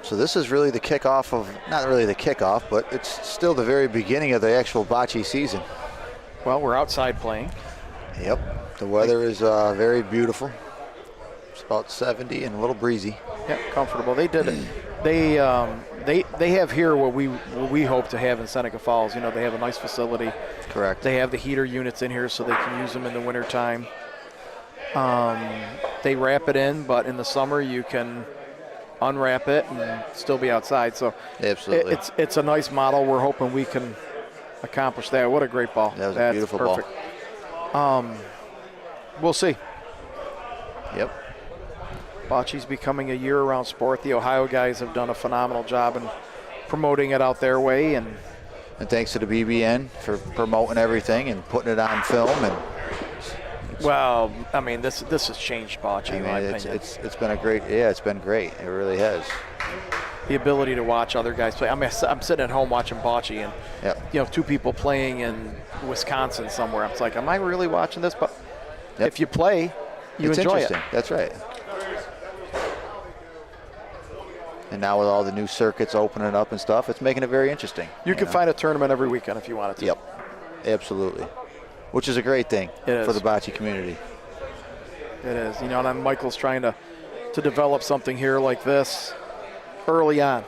So this is really the kickoff of, not really the kickoff, but it's still the very beginning of the actual bocce season. Well, we're outside playing. Yep. The weather is very beautiful. It's about 70 and a little breezy. Yeah, comfortable. They did it. They have here what we hope to have in Seneca Falls. You know, they have a nice facility. Correct. They have the heater units in here so they can use them in the wintertime. They wrap it in, but in the summer you can unwrap it and still be outside. So Absolutely. it's a nice model. We're hoping we can accomplish that. What a great ball. That was That's a beautiful perfect. ball. We'll see. Yep. Bocce's becoming a year-round sport. The Ohio guys have done a phenomenal job in promoting it out their way, and thanks to the BBN for promoting everything and putting it on film. And well, I mean, this has changed bocce, in my opinion. it's been a great, it's been great. It really has. The ability to watch other guys play. I mean, I'm sitting at home watching bocce, and Yep. you know, two people playing in Wisconsin somewhere. I'm like, am I really watching this? But if you play, you It's enjoy interesting. it. That's right. And now with all the new circuits opening up and stuff, it's making it very interesting. You can find a tournament every weekend if you wanted to. Yep. Absolutely. Which is a great thing It for is. the bocce community. It is. You know, and then Michael's trying to develop something here like this early on.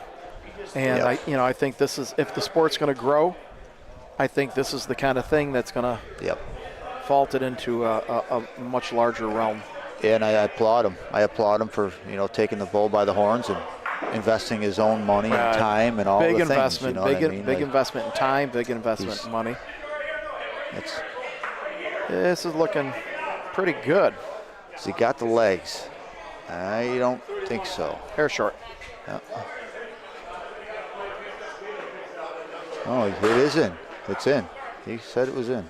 And Yep. I think this is, if the sport's going to grow, I think this is the kind of thing that's going to Yep. vault it into a much larger realm. And I applaud him. I applaud him for, taking the bull by the horns and investing his own money and time and all big the things. investment, You know what I mean? big Like, investment in time, big investment in money. it's- This is looking pretty good. Has he got the legs? I don't think so. Hair short. Yeah. Oh, it is in. It's in. He said it was in.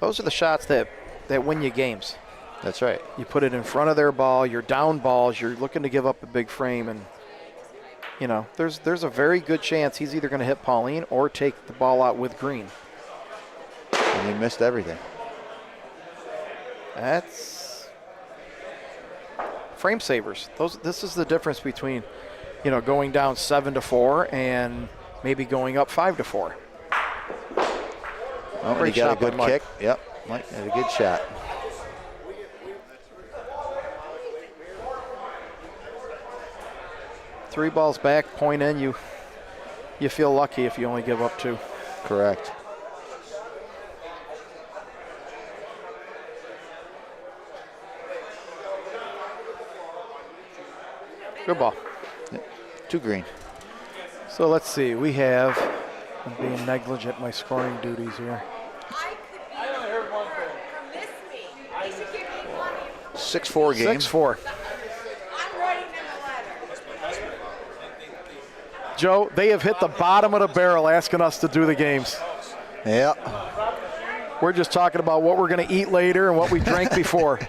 Those are the shots that win you games. That's right. You put it in front of their ball, you're down balls, you're looking to give up a big frame, and there's a very good chance he's either going to hit Pauline or take the ball out with Green. And he missed everything. That's frame savers. This is the difference between, going down 7-4 and maybe going up 5-4. Oh, Great he got shot a by good Mike. kick. Yep, Mike had a good shot. Three balls back, point in. You feel lucky if you only give up two. Correct. Good ball. Two green. So let's see. We have, I'm being negligent in my scoring duties here. I only heard one thing. Miss me. They should give me money. 6-4 game. 6-4. I'm writing them a letter. Joe, they have hit the bottom of the barrel asking us to do the games. Yeah. We're just talking about what we're going to eat later and what we drank before.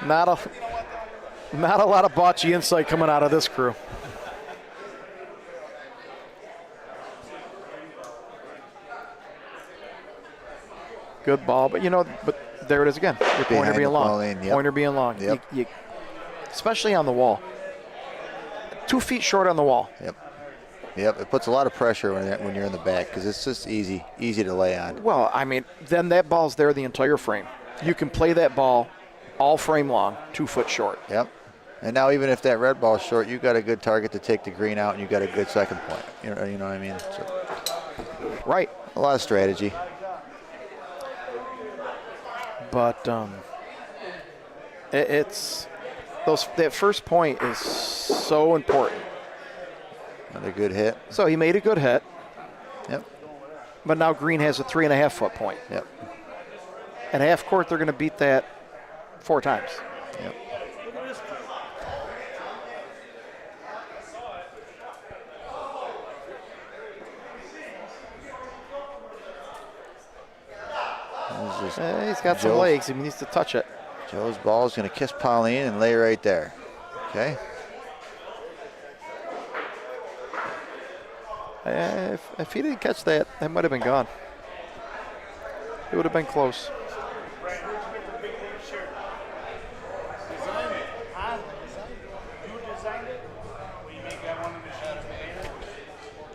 Not a lot of bocce insight coming out of this crew. Good ball, but there it is again. Your pointer Behind being the long. Pauline, yep. Pointer being long. Yep. Especially on the wall. 2 feet short on the wall. Yep. It puts a lot of pressure when you're in the back because it's just easy to lay on. Well, I mean, then that ball's there the entire frame. You can play that ball all frame long, 2 foot short. Yep. And now even if that red ball's short, you've got a good target to take the green out and you've got a good second point. You know what I mean? So, Right. a lot of strategy. But that first point is so important. Another good hit. So he made a good hit, Yep. but now Green has a 3.5 foot point. Yep. At half court, they're going to beat that 4 times. Yep. He's got some Joe's- legs. He needs to touch it. Joe's ball is going to kiss Pauline and lay right there. Okay. If he didn't catch that, that might have been gone. It would have been close.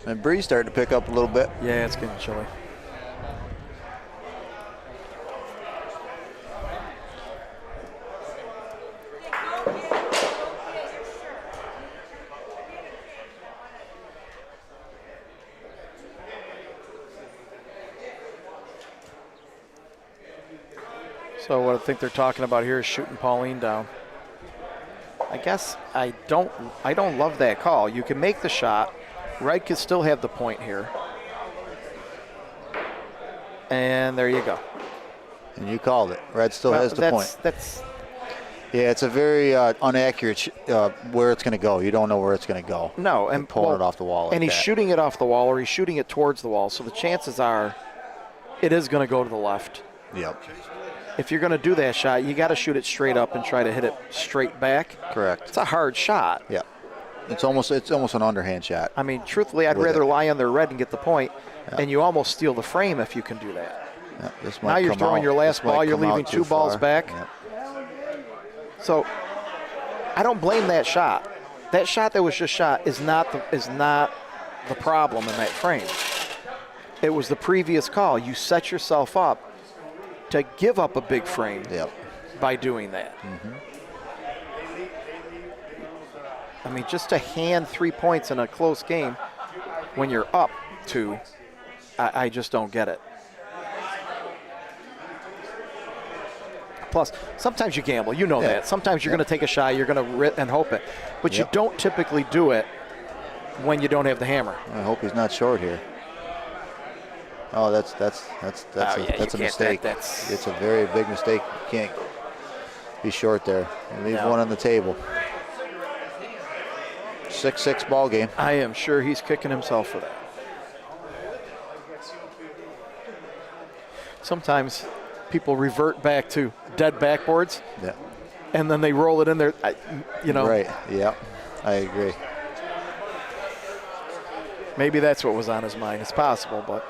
And breeze starting to pick up a little bit. Yeah, it's getting chilly. So what I think they're talking about here is shooting Pauline down. I guess I don't love that call. You can make the shot. Red could still have the point here. And there you go. And you called it. Red still has the point. Yeah, it's a very inaccurate where it's going to go. You don't know where it's going to go. No, and pulling it off the wall. And he's shooting it off the wall, or he's shooting it towards the wall. So the chances are, it is going to go to the left. Yep. If you're going to do that shot, you got to shoot it straight up and try to hit it straight back. Correct. It's a hard shot. Yeah. It's almost an underhand shot. I mean, truthfully, I'd rather lie on their red and get the point, and you almost steal the frame if you can do that. Yeah, this might now you're come throwing out. your last This might ball. You're come leaving out too 2 balls far. back. Yep. So I don't blame that shot. That shot that was just shot is not the problem in that frame. It was the previous call. You set yourself up to give up a big frame by doing that. Mm-hmm. I mean, just to hand 3 points in a close game when you're up 2, I just don't get it. Plus, sometimes you gamble. You know that. Sometimes you're going to take a shot, you're going to rip and hope it. But you don't typically do it when you don't have the hammer. I hope he's not short here. Oh, that's a mistake. It's a very big mistake. You can't be short there. And leave one on the table. 6-6 ball game. I am sure he's kicking himself for that. Sometimes people revert back to dead backboards. Yeah. And then they roll it in there, Right, yeah, I agree. Maybe that's what was on his mind. It's possible, but.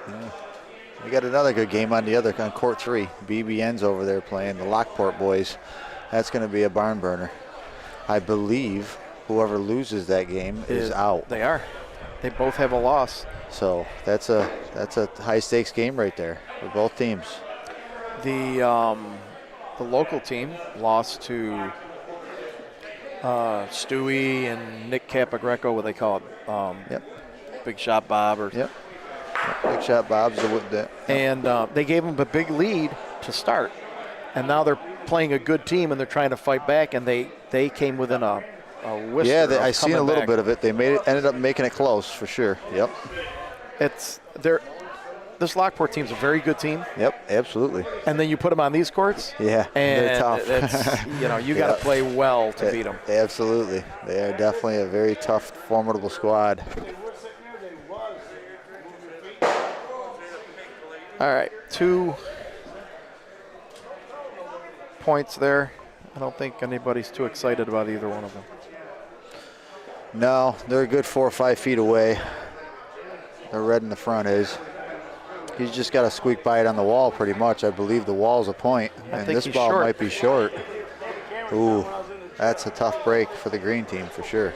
Yeah. We got another good game on court 3. BBN's over there playing the Lockport boys. That's going to be a barn burner. I believe whoever loses that game is out. They are. They both have a loss. So that's a high stakes game right there for both teams. The local team lost to Stewie and Nick Capagreco, what they call it. Big Shot Bob or. Yep. Big Shot Bob's And they gave them a big lead to start, and now they're playing a good team and they're trying to fight back, and they came within a whisper. Yeah, I seen a little bit of it. They ended up making it close for sure. Yep. This Lockport team's a very good team. Yep, absolutely. And then you put them on these courts. Yeah, and they're tough. You got to play well to beat them. Absolutely, they are definitely a very tough, formidable squad. All right, 2 points there. I don't think anybody's too excited about either one of them. No, they're a good 4 or 5 feet away. The red in the front is. He's just got to squeak by it on the wall pretty much. I believe the wall's a point, and this ball might be short. Ooh, that's a tough break for the green team for sure.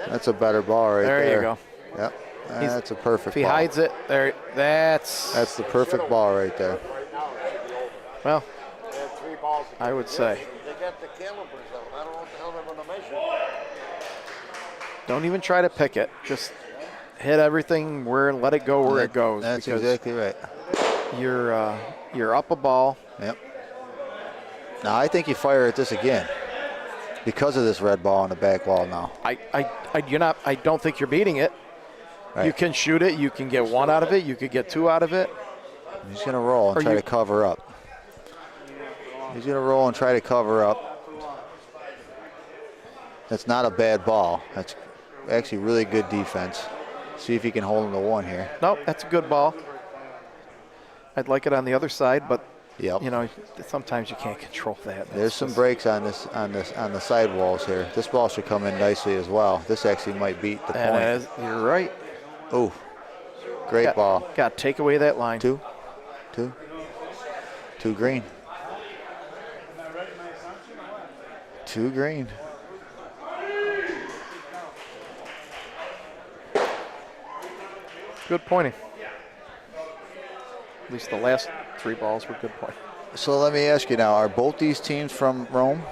That's a better ball right there. There you go. Yep. That's a perfect ball. If he hides it, that's the perfect ball right there. Well, I would say. Don't even try to pick it. Just hit everything and let it go where it goes. That's exactly right. You're up a ball. Yep. Now I think you fire at this again because of this red ball on the back wall now. I don't think you're beating it. Right. You can shoot it. You can get 1 out of it. You could get 2 out of it. He's going to roll and try to cover up. He's going to roll and try to cover up. That's not a bad ball. That's actually really good defense. See if he can hold him to 1 here. Nope, that's a good ball. I'd like it on the other side, but Yep. you know, sometimes you can't control that. There's some breaks on the side walls here. This ball should come in nicely as well. This actually might beat the point. You're right. Oh, great ball. Got to take away that line. 2 green. 2 green. Good pointing. At least the last 3 balls were good pointing. So let me ask you now: are both these teams from Rome?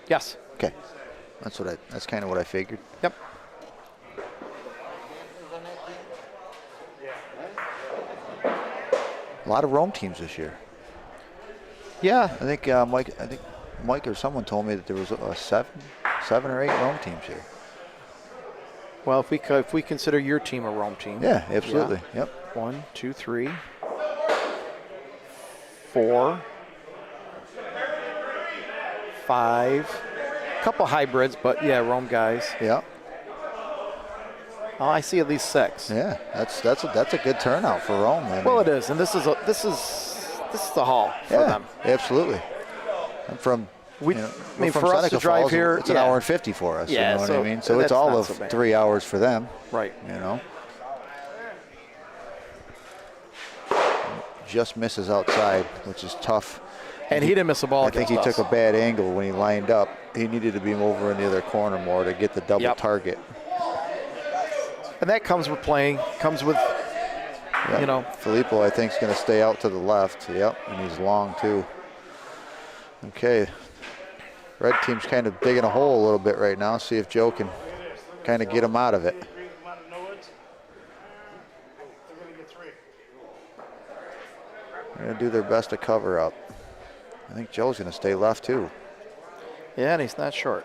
Yes. Okay, that's kind of what I figured. Yep. A lot of Rome teams this year. Yeah. I think Mike or someone told me that there was 7 or 8 Rome teams here. Well, if we consider your team a Rome team. Yeah, absolutely. Yeah. Yep. 1, 2, 3, 4, 5. Couple hybrids, but yeah, Rome guys. Yep. Oh, I see at least 6. Yeah, that's a good turnout for Rome. Well, it is, and this is the hall for them. Absolutely. I'm from. We, you know, I mean, from for us Seneca to drive Falls, here, it's an hour and 50 for us. Yeah, you know so what I mean? So that's it's all not of so bad. 3 hours for them. Right. You know. Just misses outside, which is tough. And he didn't miss a ball. I think he took a bad angle when he lined up. He needed to be over in the other corner more to get the double target. And that comes with playing. Comes with, you know. Filippo, I think, is going to stay out to the left. Yep, and he's long too. Okay. Red team's kind of digging a hole a little bit right now. See if Joe can kind of get him out of it. They're going to do their best to cover up. I think Joe's going to stay left too. Yeah, and he's not short.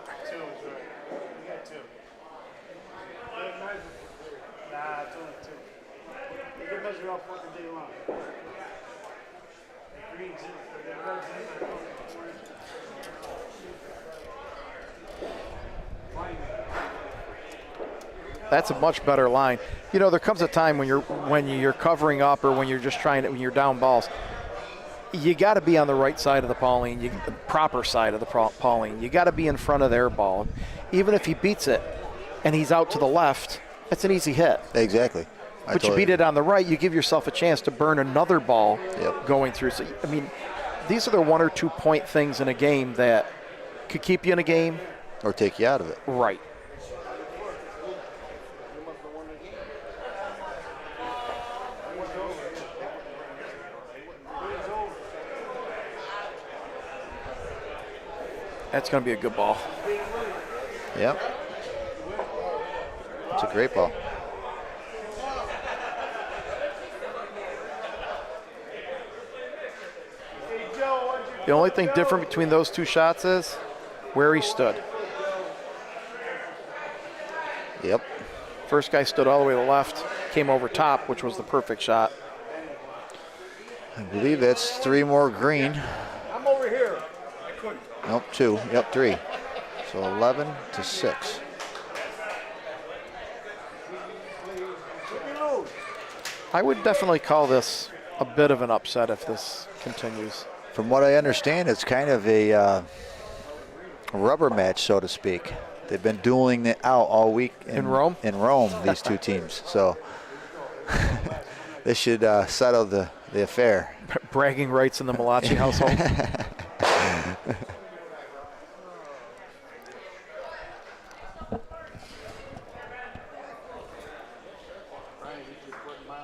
That's a much better line. You know, there comes a time when you're covering up or when you're just when you're down balls. You got to be on the right side of the Pauline, the proper side of the Pauline. You got to be in front of their ball. Even if he beats it and he's out to the left, that's an easy hit. Exactly. But you beat it on the right, you give yourself a chance to burn another ball going through. So, I mean, these are the 1 or 2 point things in a game that could keep you in a game. Or take you out of it. Right. That's going to be a good ball. Yep. It's a great ball. The only thing different between those 2 shots is where he stood. Yep. First guy stood all the way to the left, came over top, which was the perfect shot. I believe that's 3 more green. I'm over here. I couldn't. Nope, 2. Yep, 3. So 11 to 6. I would definitely call this a bit of an upset if this continues. From what I understand, it's kind of a rubber match, so to speak. They've been dueling it out all week in Rome. In Rome, these 2 teams. So this should settle the affair. Bragging rights in the Malachi household.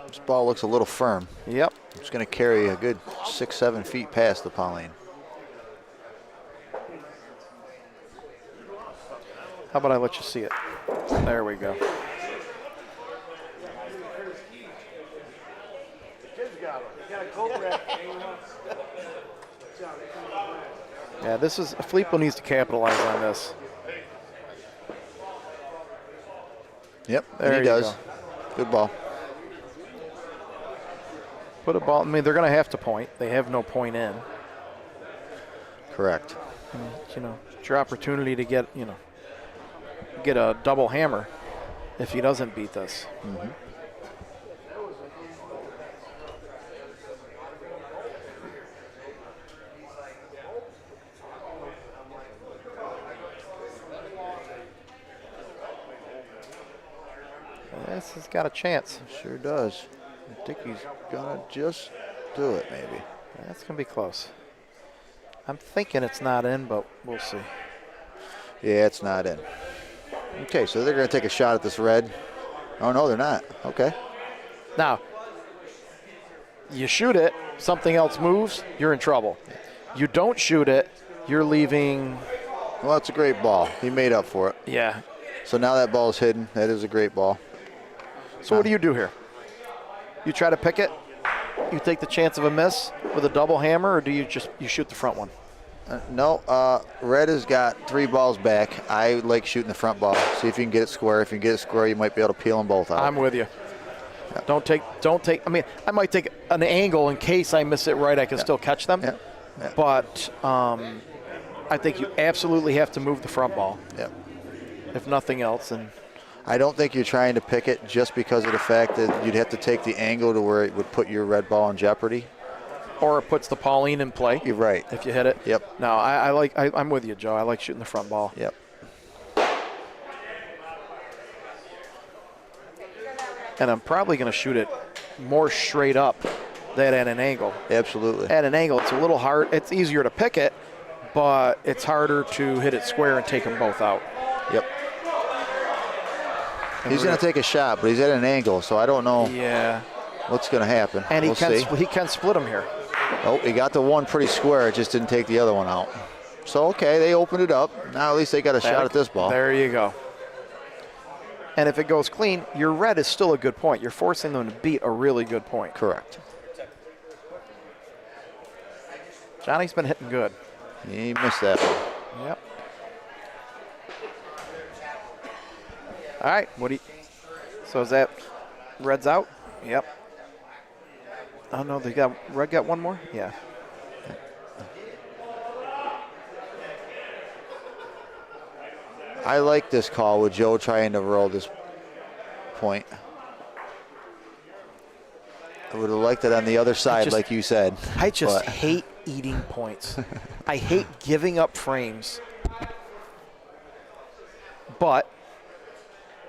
This ball looks a little firm. Yep. It's going to carry a good 6-7 feet past the Pauline. How about I let you see it? There we go. Yeah, this is Filippo needs to capitalize on this. Yep, There he does. Good ball. Put a ball. I mean, they're going to have to point. They have no point in. Correct. It's your opportunity to get a double hammer if he doesn't beat this. Mm-hmm. This has got a chance. Sure does. I think he's gonna just do it, maybe. That's going to be close. I'm thinking it's not in, but we'll see. Yeah, it's not in. Okay, so they're gonna take a shot at this red. Oh no, they're not. Okay. Now, you shoot it, something else moves, you're in trouble. You don't shoot it, you're leaving. Well, it's a great ball. He made up for it. Yeah. So now that ball is hidden. That is a great ball. So what do you do here? You try to pick it? You take the chance of a miss with a double hammer, or do you shoot the front one? No, red has got 3 balls back. I like shooting the front ball. See if you can get it square. If you can get it square, you might be able to peel them both out. I'm with you. Yeah. Don't take. I mean, I might take an angle in case I miss it right. I can still catch them. Yeah. Yeah. But I think you absolutely have to move the front ball. Yeah. If nothing else, and I don't think you're trying to pick it just because of the fact that you'd have to take the angle to where it would put your red ball in jeopardy. Or it puts the Pauline in play. You're right. If you hit it. Yep. No, I'm with you, Joe. I like shooting the front ball. Yep. And I'm probably going to shoot it more straight up than at an angle. Absolutely. At an angle, it's a little hard. It's easier to pick it, but it's harder to hit it square and take them both out. Yep. He's going to take a shot, but he's at an angle, so I don't know what's going to happen. And we'll see. He can split them here. Oh, he got the one pretty square. It just didn't take the other one out. So, okay, they opened it up. Now at least they got a shot at this ball. There you go. And if it goes clean, your red is still a good point. You're forcing them to beat a really good point. Correct. Johnny's been hitting good. He missed that one. Yep. All right. So is that red's out? Yep. Oh no, red got one more? Yeah. I like this call with Joe trying to roll this point. I would have liked it on the other side, like you said. I just hate eating points. I hate giving up frames. But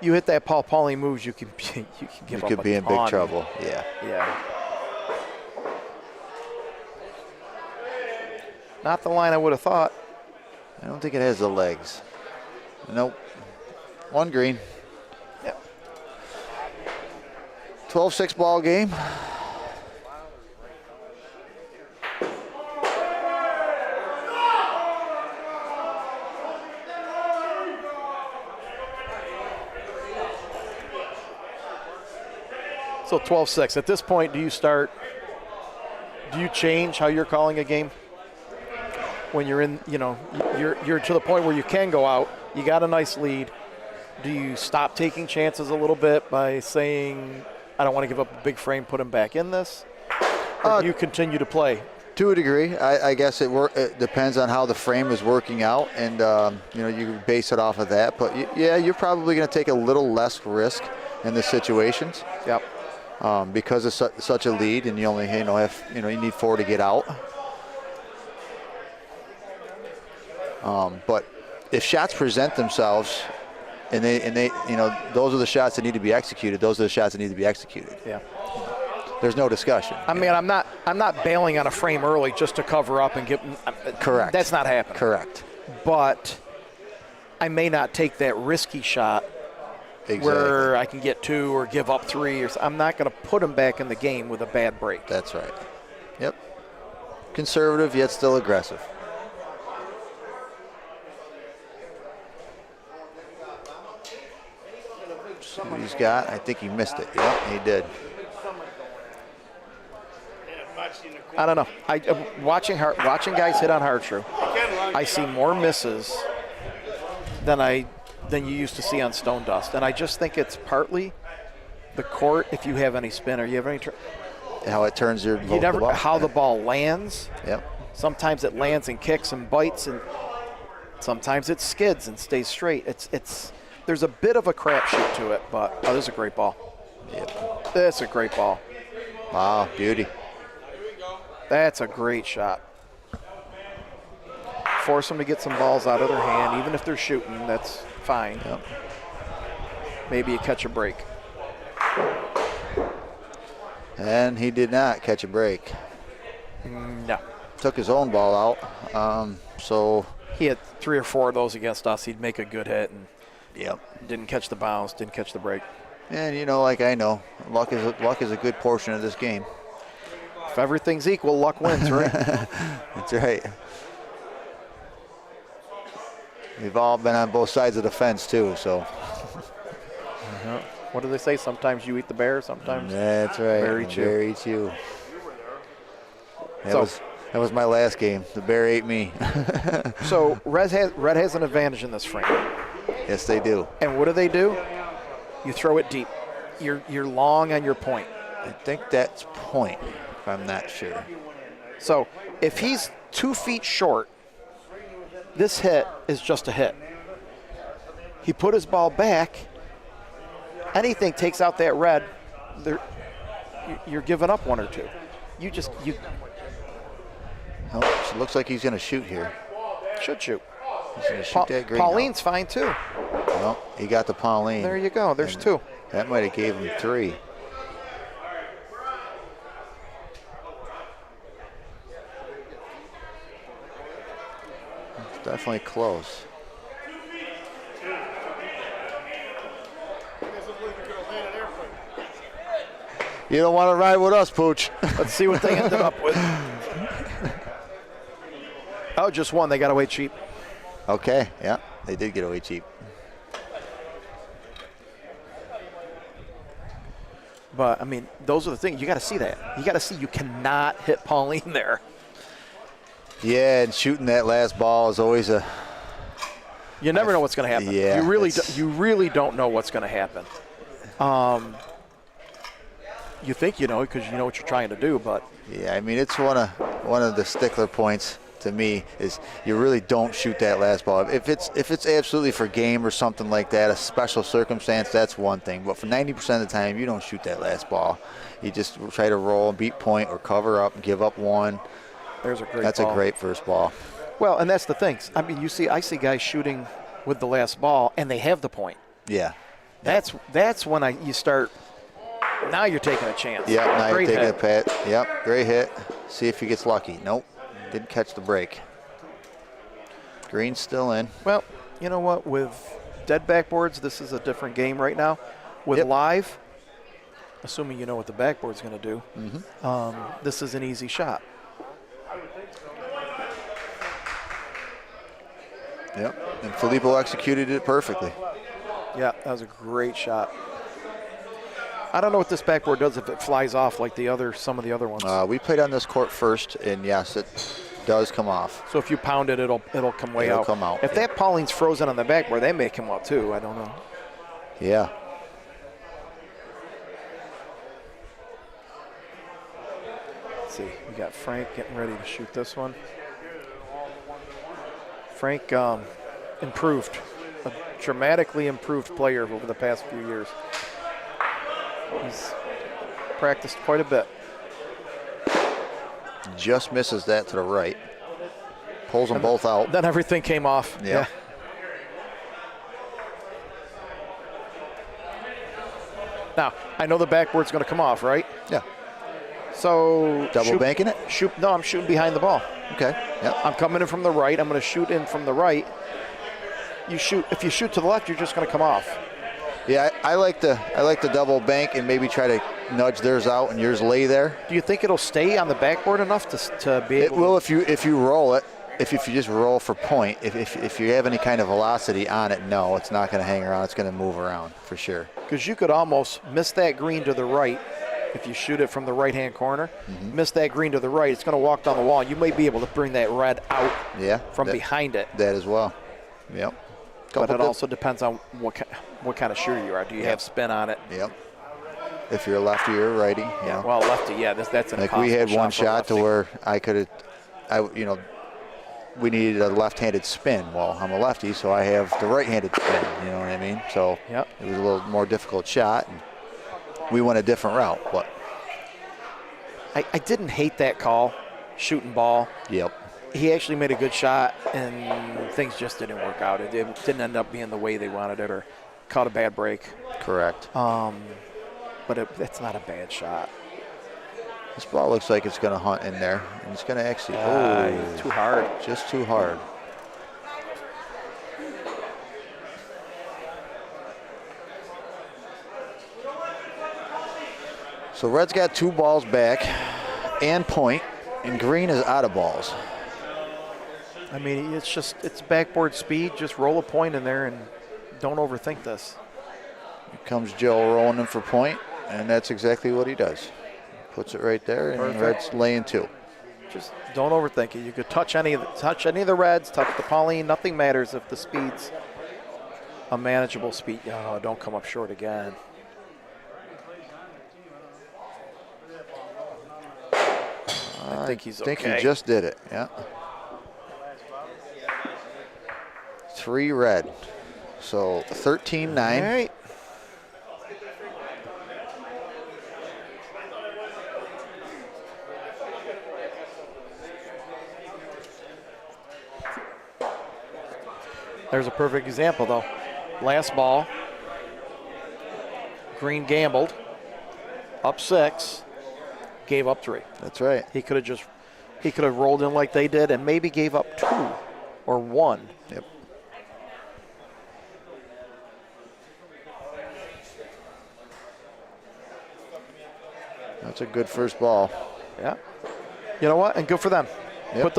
you hit that Pauline moves, you can give up. You could be in big trouble. Yeah. Yeah. Not the line I would have thought. I don't think it has the legs. Nope. One green. Yep. 12-6 ball game. So 12-6. At this point, do you change how you're calling a game? When you're in, you're to the point where you can go out, you got a nice lead. Do you stop taking chances a little bit by saying, I don't want to give up a big frame, put him back in this? Or do you continue to play? To a degree. I guess it depends on how the frame is working out, and you base it off of that. But yeah, you're probably going to take a little less risk in the situations. Yep. Because of such a lead, and you only you need 4 to get out. But if shots present themselves, and they those are the shots that need to be executed. Those are the shots that need to be executed. Yeah. There's no discussion. I mean, I'm not bailing on a frame early just to cover up and get. Correct. That's not happening. Correct. But I may not take that risky shot. Exactly. Where I can get 2 or give up 3, or I'm not going to put him back in the game with a bad break. That's right. Yep. Conservative yet still aggressive. See what he's got. I think he missed it. Yep, he did. I don't know. Watching guys hit on hard true, I see more misses than you used to see on stone dust, and I just think it's partly the court. If you have any spin or you have any, how it turns your how the ball lands. Yep. Sometimes it lands and kicks and bites, and sometimes it skids and stays straight. There's a bit of a crapshoot to it, but this is a great ball. Yep. That's a great ball. Wow, beauty. That's a great shot. Force them to get some balls out of their hand, even if they're shooting. That's fine. Yep. Maybe you catch a break. And he did not catch a break. No. Took his own ball out. So. He had 3 or 4 of those against us. He'd make a good hit and Yep. didn't catch the bounce, didn't catch the break. And like I know, luck is a good portion of this game. If everything's equal, luck wins, right? That's right. We've all been on both sides of the fence too, so. What do they say? Sometimes you eat the bear, sometimes. That's right. Bear eats you. Bear eats you. That was my last game. The bear ate me. So Red has an advantage in this frame. Yes, they do. And what do? You throw it deep. You're long on your point. I think that's point, if I'm not sure. So if he's 2 feet short, this hit is just a hit. He put his ball back. Anything takes out that red, you're giving up 1 or 2. Oh, it looks like he's going to shoot here. Should shoot. He's going to shoot that green. Pauline's fine too. Well, he got the Pauline. There you go. There's 2. That might have gave him 3. It's definitely close. You don't want to ride with us, Pooch. Let's see what they ended up with. Oh, just 1. They got away cheap. Okay, yeah, they did get away cheap. But, I mean, those are the things. You got to see that. You got to see you cannot hit Pauline there. Yeah, and shooting that last ball is always a. You never know what's going to happen. Yeah, you really don't know what's going to happen. You think you know because you know what you're trying to do, but yeah, I mean it's one of the stickler points to me is you really don't shoot that last ball. If it's absolutely for game or something like that, a special circumstance, that's one thing. But for 90% of the time, you don't shoot that last ball. You just try to roll and beat point or cover up and give up 1. there's a great That's ball. a great first ball. Well, and that's the thing. I mean, I see guys shooting with the last ball, and they have the point. Yeah. That's when you start. Now you're taking a chance. Yep, now Great you're taking hit. a pat. Yep, great hit. See if he gets lucky. Nope, didn't catch the break. Green's still in. Well, you know what? With dead backboards, this is a different game right now. With live, assuming you know what the backboard's going to do, this is an easy shot. Yep, and Filippo executed it perfectly. Yeah, that was a great shot. I don't know what this backboard does if it flies off like some of the other ones. We played on this court first, and yes, it does come off. So if you pound it, it'll come way out. It'll come out. If that Pauline's frozen on the backboard, that may come out too. I don't know. Yeah. Let's see, we got Frank getting ready to shoot this one. Frank improved, a dramatically improved player over the past few years. He's practiced quite a bit. Just misses that to the right. Pulls them both out. Then everything came off. Yeah. Now, I know the backboard's going to come off, right? Yeah. So Double banking it? No, I'm shooting behind the ball. Okay. Yep. I'm coming in from the right. I'm going to shoot in from the right. If you shoot to the left, you're just going to come off. Yeah, I like the double bank and maybe try to nudge theirs out and yours lay there. Do you think it'll stay on the backboard enough to be able? It will if you roll it. If you just roll for point. If you have any kind of velocity on it, no, it's not going to hang around. It's going to move around for sure. Because you could almost miss that green to the right if you shoot it from the right-hand corner. Miss that green to the right, it's going to walk down the wall. You may be able to bring that red out from behind it. That as well. Yep. But it also depends on what kind of shooter you are. Do you have spin on it? Yep. If you're a lefty or a righty. Yeah. Well, lefty. Yeah. That's an like we had one shot to where I could have we needed a left-handed spin. Well, I'm a lefty, so I have the right-handed spin. You know what I mean? So Yep. it was a little more difficult shot. And we went a different route. But I didn't hate that call, shooting ball. yep. He actually made a good shot, and things just didn't work out. It didn't end up being the way they wanted it, or caught a bad break. Correct. But it's not a bad shot. This ball looks like it's going to hunt in there, and it's going to actually. Too hard. Just too hard. So Red's got 2 balls back and point, and Green is out of balls. I mean, it's backboard speed. Just roll a point in there and don't overthink this. Here comes Joe rolling in for point, and that's exactly what he does. Puts it right there, and Perfect. Red's laying 2. Just don't overthink it. You could touch any of the reds, touch the Pauline. Nothing matters if the speed's a manageable speed. Oh, don't come up short again. I think he's okay. I think he just did it, yeah. 3 red. So 13-9. All right. There's a perfect example, though. Last ball, Green gambled, up 6, gave up 3. That's right. He could have rolled in like they did and maybe gave up 2 or 1. Yep. That's a good first ball. Yeah. You know what? And good for them. Yep.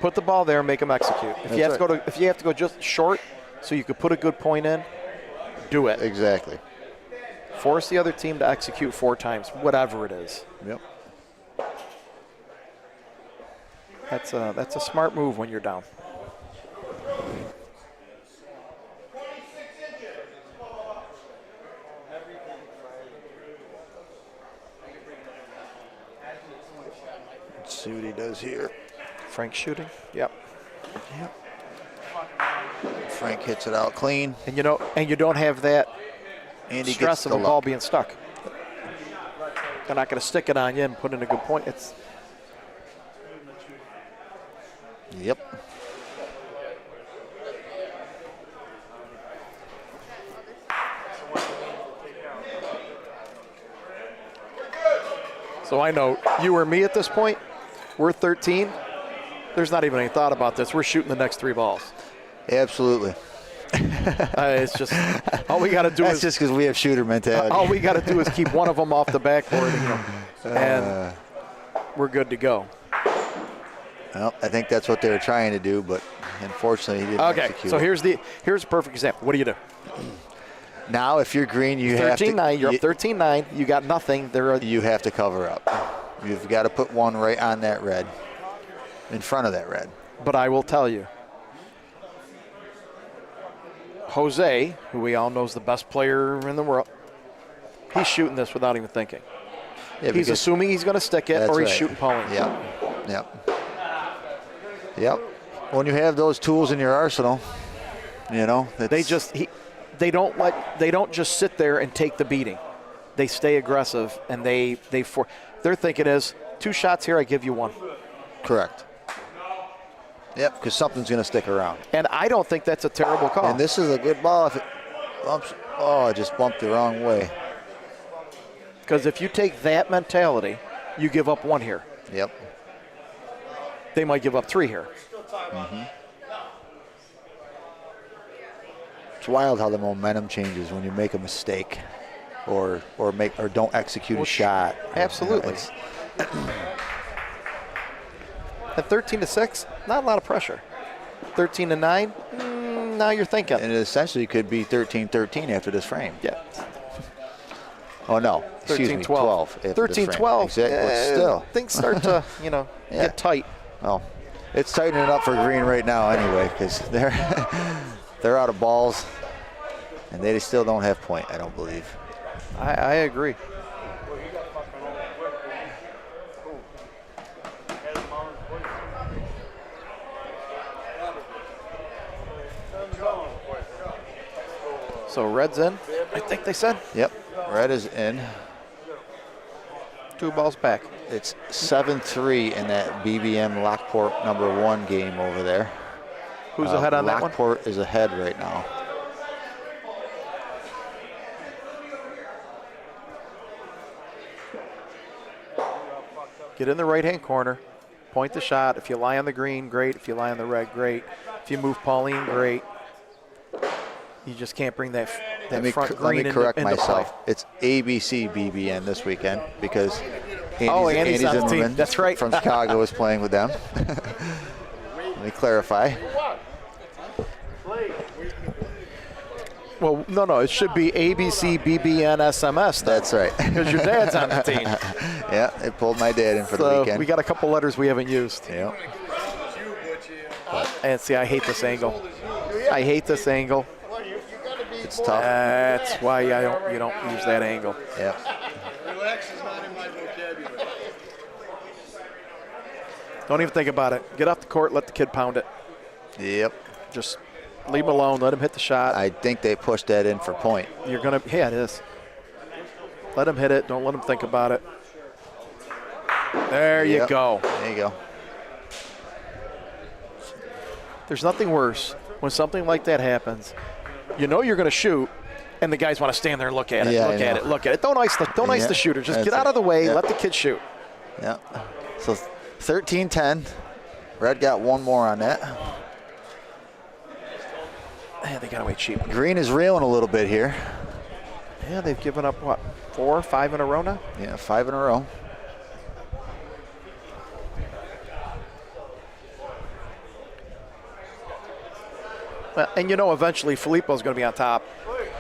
Put the ball there and make them execute. If That's you have right. to if you have to go just short so you could put a good point in, do it. Exactly. Force the other team to execute 4 times, whatever it is. Yep. That's a smart move when you're down. Let's see what he does here. Frank shooting. Yep. Frank hits it out clean. And you don't have that And he stress gets of the a ball luck. being stuck. They're not going to stick it on you and put in a good point. Yep. So I know you or me at this point, we're 13. There's not even any thought about this. We're shooting the next 3 balls. Absolutely. It's just all we got to do That's is just because we have shooter mentality. all we got to do is keep one of them off the backboard, and we're good to go. Well, I think that's what they were trying to do, but unfortunately he didn't Okay, execute so it. here's a perfect example. What do you do? Now, if you're Green, you have to 13-9. You're up 13-9. You got nothing. you have to cover up. You've got to put one right on that red, in front of that red. But I will tell you, Jose, who we all know is the best player in the world, he's shooting this without even thinking. Yeah, He's because assuming he's going to stick it, that's or he's right. shooting Pauline. Yep. When you have those tools in your arsenal, They don't just sit there and take the beating. They stay aggressive, and their thinking is 2 shots here, I give you 1. Correct. Yep, because something's going to stick around. And I don't think that's a terrible call. And this is a good ball. If it bumps, it just bumped the wrong way. Because if you take that mentality, you give up 1 here. Yep. They might give up 3 here. Mm-hmm. It's wild how the momentum changes when you make a mistake, or don't execute a shot. Absolutely. At 13-6, not a lot of pressure. 13-9, now you're thinking. And it essentially could be 13-13 after this frame. Yeah. Oh no, excuse me, 12. 13-12. Exactly. But still, things start to get tight. Well, it's tightening up for Green right now anyway, because they're out of balls, and they still don't have point. I don't believe. I agree. So red's in, I think they said. Yep, red is in. 2 balls back. It's 7-3 in that BBM Lockport #1 game over there. Who's ahead on that one? Lockport is ahead right now. Get in the right-hand corner, point the shot. If you lie on the green, great. If you lie on the red, great. If you move Pauline, great. You just can't bring that front green let me correct into myself. play. It's ABC BBN this weekend because Andy's on the team. Zimmerman That's right. from Chicago is playing with them. Let me clarify. Well, no, it should be ABC BBN SMS. That's right. Because your dad's on the team. Yeah, they pulled my dad in for the weekend. We got a couple letters we haven't used. Yeah. And see, I hate this angle. I hate this angle. It's tough. That's why you don't use that angle. Yeah. Relax is not in my vocabulary. Don't even think about it. Get off the court, let the kid pound it. Yep. Just leave him alone, let him hit the shot. I think they pushed that in for point. Yeah, it is. Let him hit it. Don't let him think about it. There you Yep. go. There you go. There's nothing worse when something like that happens. You know you're going to shoot, and the guys want to stand there and look at it, Yeah, look I at know. it, look at it. Don't ice the shooter. Just That's get out it. of the way. Yeah. Let the kid shoot. Yeah. So 13-10. Red got one more on that. Man, they got away cheap. Green is reeling a little bit here. Yeah, they've given up, 4 or 5 in a row now? Yeah, 5 in a row. Well, and eventually Filippo's going to be on top.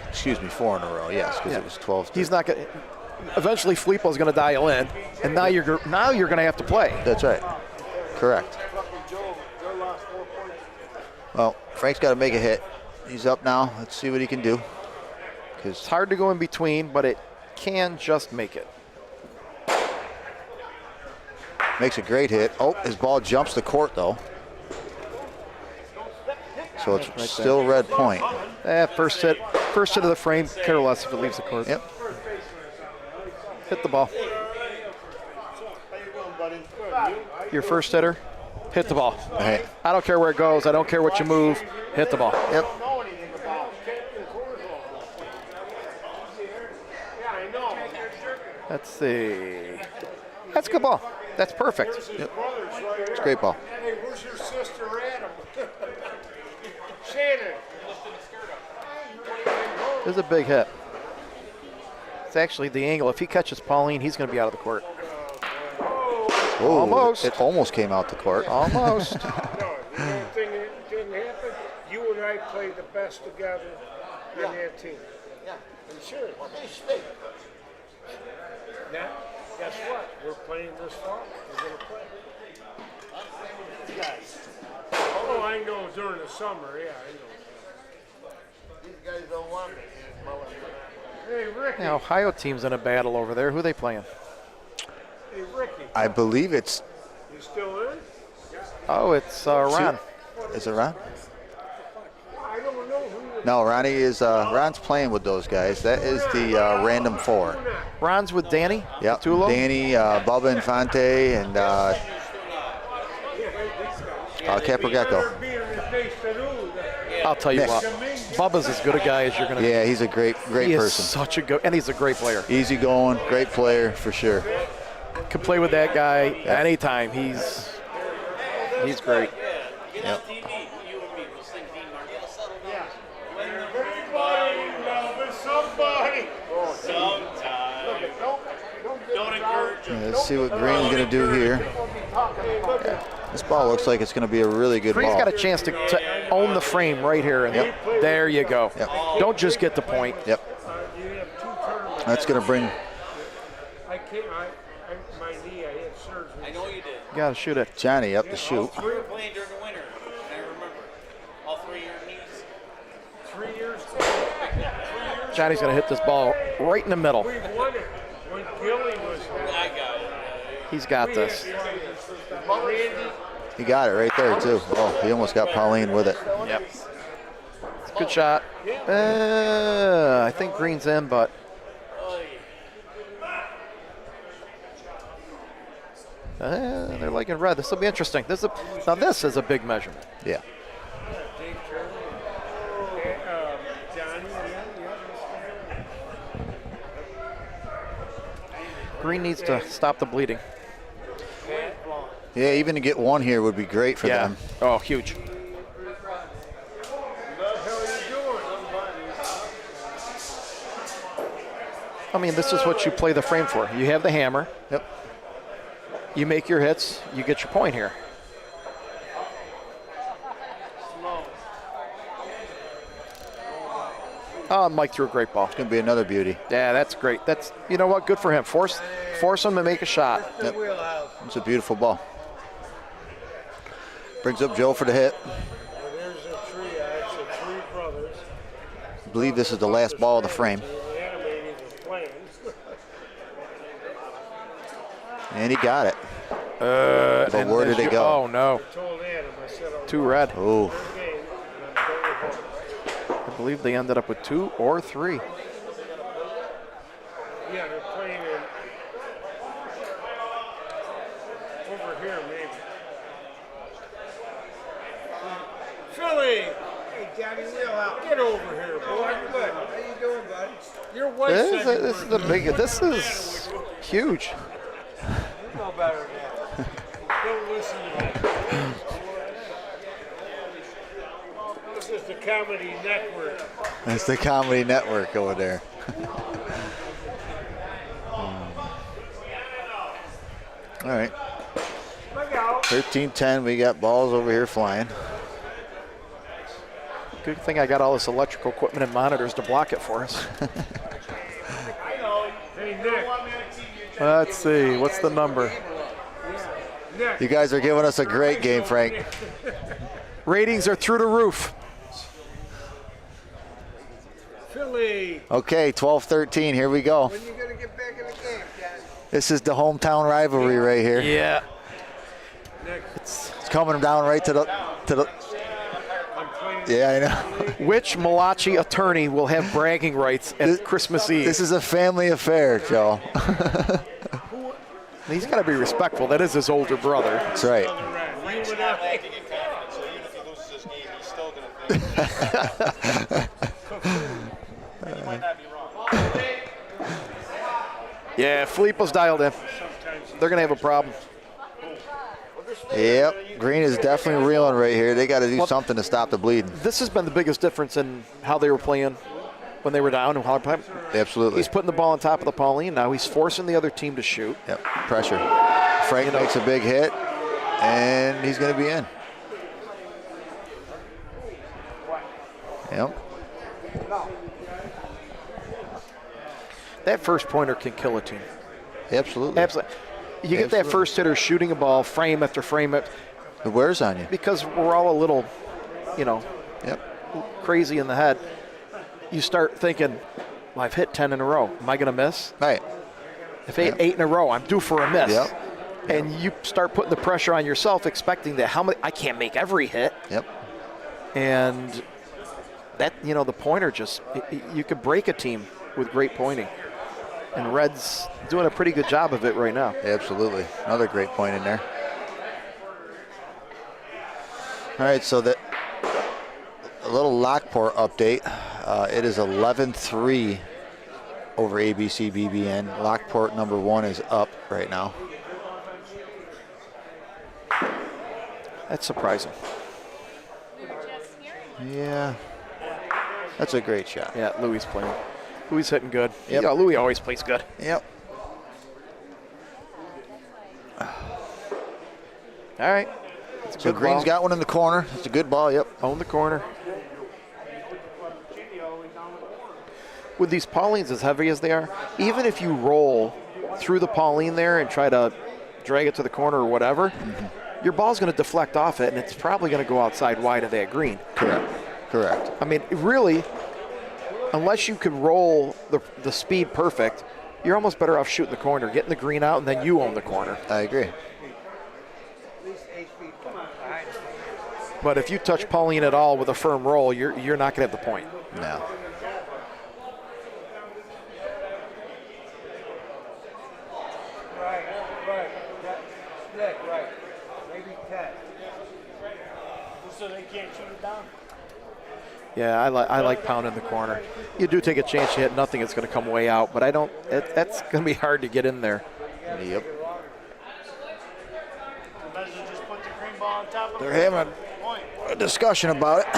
Excuse me, 4 in a row. Yes, because Yeah. it was 12. He's not going. Eventually Filippo's going to dial in, and now you're going to have to play. That's right. Correct. Well, Frank's got to make a hit. He's up now. Let's see what he can do. It's hard to go in between, but it can just make it. Makes a great hit. Oh, his ball jumps the court, though. So it's still red point. First hit of the frame. Care less if it leaves the court. Yep. Hit the ball. Your first hitter, hit the ball. Hey. I don't care where it goes. I don't care what you move. Hit the ball. Yep. Let's see. That's a good ball. That's perfect. Yep. It's a great ball. Hey, where's your sister Adam? Shannon. This is a big hit. It's actually the angle. If he catches Pauline, he's going to be out of the court. Ooh, Almost. It almost came out the court. Almost. No, the only thing that didn't happen, you and I played the best together on that team. Yeah. I'm serious. Now, guess what? We're playing this fall. We're going to play. Oh, I know during the summer. Yeah, I know. These guys don't want me. Hey, Ricky. Now, Ohio team's in a battle over there. Who are they playing? Hey, Ricky. I believe it's. You still in? Oh, it's Ron. Is it Ron? I don't know who. No, Ronnie is. Ron's playing with those guys. That is the random 4. Ron's with Danny. Yep. Tulo. Danny, Bubba Infante, and Caprogecco. I'll tell you Nick. what. Bubba's as good a guy as you're going to Yeah, he's a great He is person. such a good, and he's a great player. Easy going, great player for sure. Could play with that guy anytime. He's great. Yep. Let's see what Green's going to do here. This ball looks like it's going to be a really good Green's ball. got a chance to own the frame right here. And there you go. Yep. Don't just get the point. Yep. That's going to bring. I can't. My knee. I had surgery. I know you did. You got to shoot it. Johnny up to shoot. We were playing during the winter, and I remember. All 3 year knees. 3 years. Johnny's going to hit this ball right in the middle. We won it when Gilly was there. I got it. He's got this. He got it right there too. Oh, he almost got Pauline with it. Yep. Good shot. I think green's in, but they're liking red. This will be interesting. Now this is a big measurement. Yeah. Green needs to stop the bleeding. Yeah, even to get one here would be great for them. Oh, huge. I mean, this is what you play the frame for. You have the hammer. Yep. You make your hits. You get your point here. Oh, Mike threw a great ball. It's going to be another beauty. Yeah, that's great. That's, you know what, good for him. Force him to make a shot. Yep. It's a beautiful ball. Brings up Joe for the hit. There's a triage of 3 brothers. I believe this is the last ball of the frame. Animating the plans. And he got it. But where did it go? Oh, no. I told Adam, I said, oh, 2 red. Oh, game, and I'm going home. I believe they ended up with 2 or 3. Yeah, they're playing in over here, maybe. Philly! Hey, Johnny Wheelhouse. Get over here, boy. Good. How you doing, bud? Your wife's This is a big. This is huge. You know better than that. Don't listen to that. This is the Comedy Network. that's the Comedy Network over there. All right. Look out. 13-10, we got balls over here flying. Good thing I got all this electrical equipment and monitors to block it for us. Hey, Nick. Let's see. What's the number? Nick. You guys are giving us a great game, Frank. Ratings are through the roof. Philly. Okay, 12-13, here we go. When you gonna get back in the game, Johnny? This is the hometown rivalry right here. Yeah. It's coming down right to the yeah, I know. Which Malachi attorney will have bragging rights at Christmas Eve? This is a family affair, Joe. He's got to be respectful. That is his older brother. That's right. Frank's not acting in confidence, so even if he loses this game, he's still going to think. He might not be wrong. Yeah, Filippo's dialed in. They're going to have a problem. Yep, Green is definitely reeling right here. They got to do something to stop the bleeding. This has been the biggest difference in how they were playing when they were down and how they're playing. Absolutely. He's putting the ball on top of the Pauline. Now he's forcing the other team to shoot. Yep, pressure. Frank makes a big hit, and he's going to be in. Yep. That first pointer can kill a team. Absolutely. Absolutely. You get that first hitter shooting a ball frame after frame It wears on you. because we're all a little, Yep. crazy in the head. You start thinking, well, I've hit 10 in a row. Am I going to miss? Right. If I hit 8 in a row, I'm due for a miss. Yep. And you start putting the pressure on yourself, expecting that I can't make every hit. Yep. And that, the pointer you could break a team with great pointing. And Red's doing a pretty good job of it right now. Absolutely. Another great point in there. All right, so a little Lockport update. It is 11-3 over ABC BBN. Lockport number 1 is up right now. That's surprising. Yeah. That's a great shot. Yeah, Louis playing. Louis hitting good. Yep. Yeah, Louis always plays good. Yep. All right. So Green's got one in the corner. It's a good ball, yep. Own the corner. With these Paulines as heavy as they are, even if you roll through the Pauline there and try to drag it to the corner or whatever, your ball's going to deflect off it, and it's probably going to go outside wide of that green. Correct. I mean, really, unless you can roll the speed perfect, you're almost better off shooting the corner, getting the green out, and then you own the corner. I agree. least 8 feet behind. But if you touch Pauline at all with a firm roll, you're not going to have the point. No. Right. Nick, right. Maybe 10. So they can't shoot it down? Yeah, I like pounding the corner. You do take a chance you hit nothing, it's going to come way out, but that's going to be hard to get in there. Yep. Just put the green ball on top of They're having a discussion about it.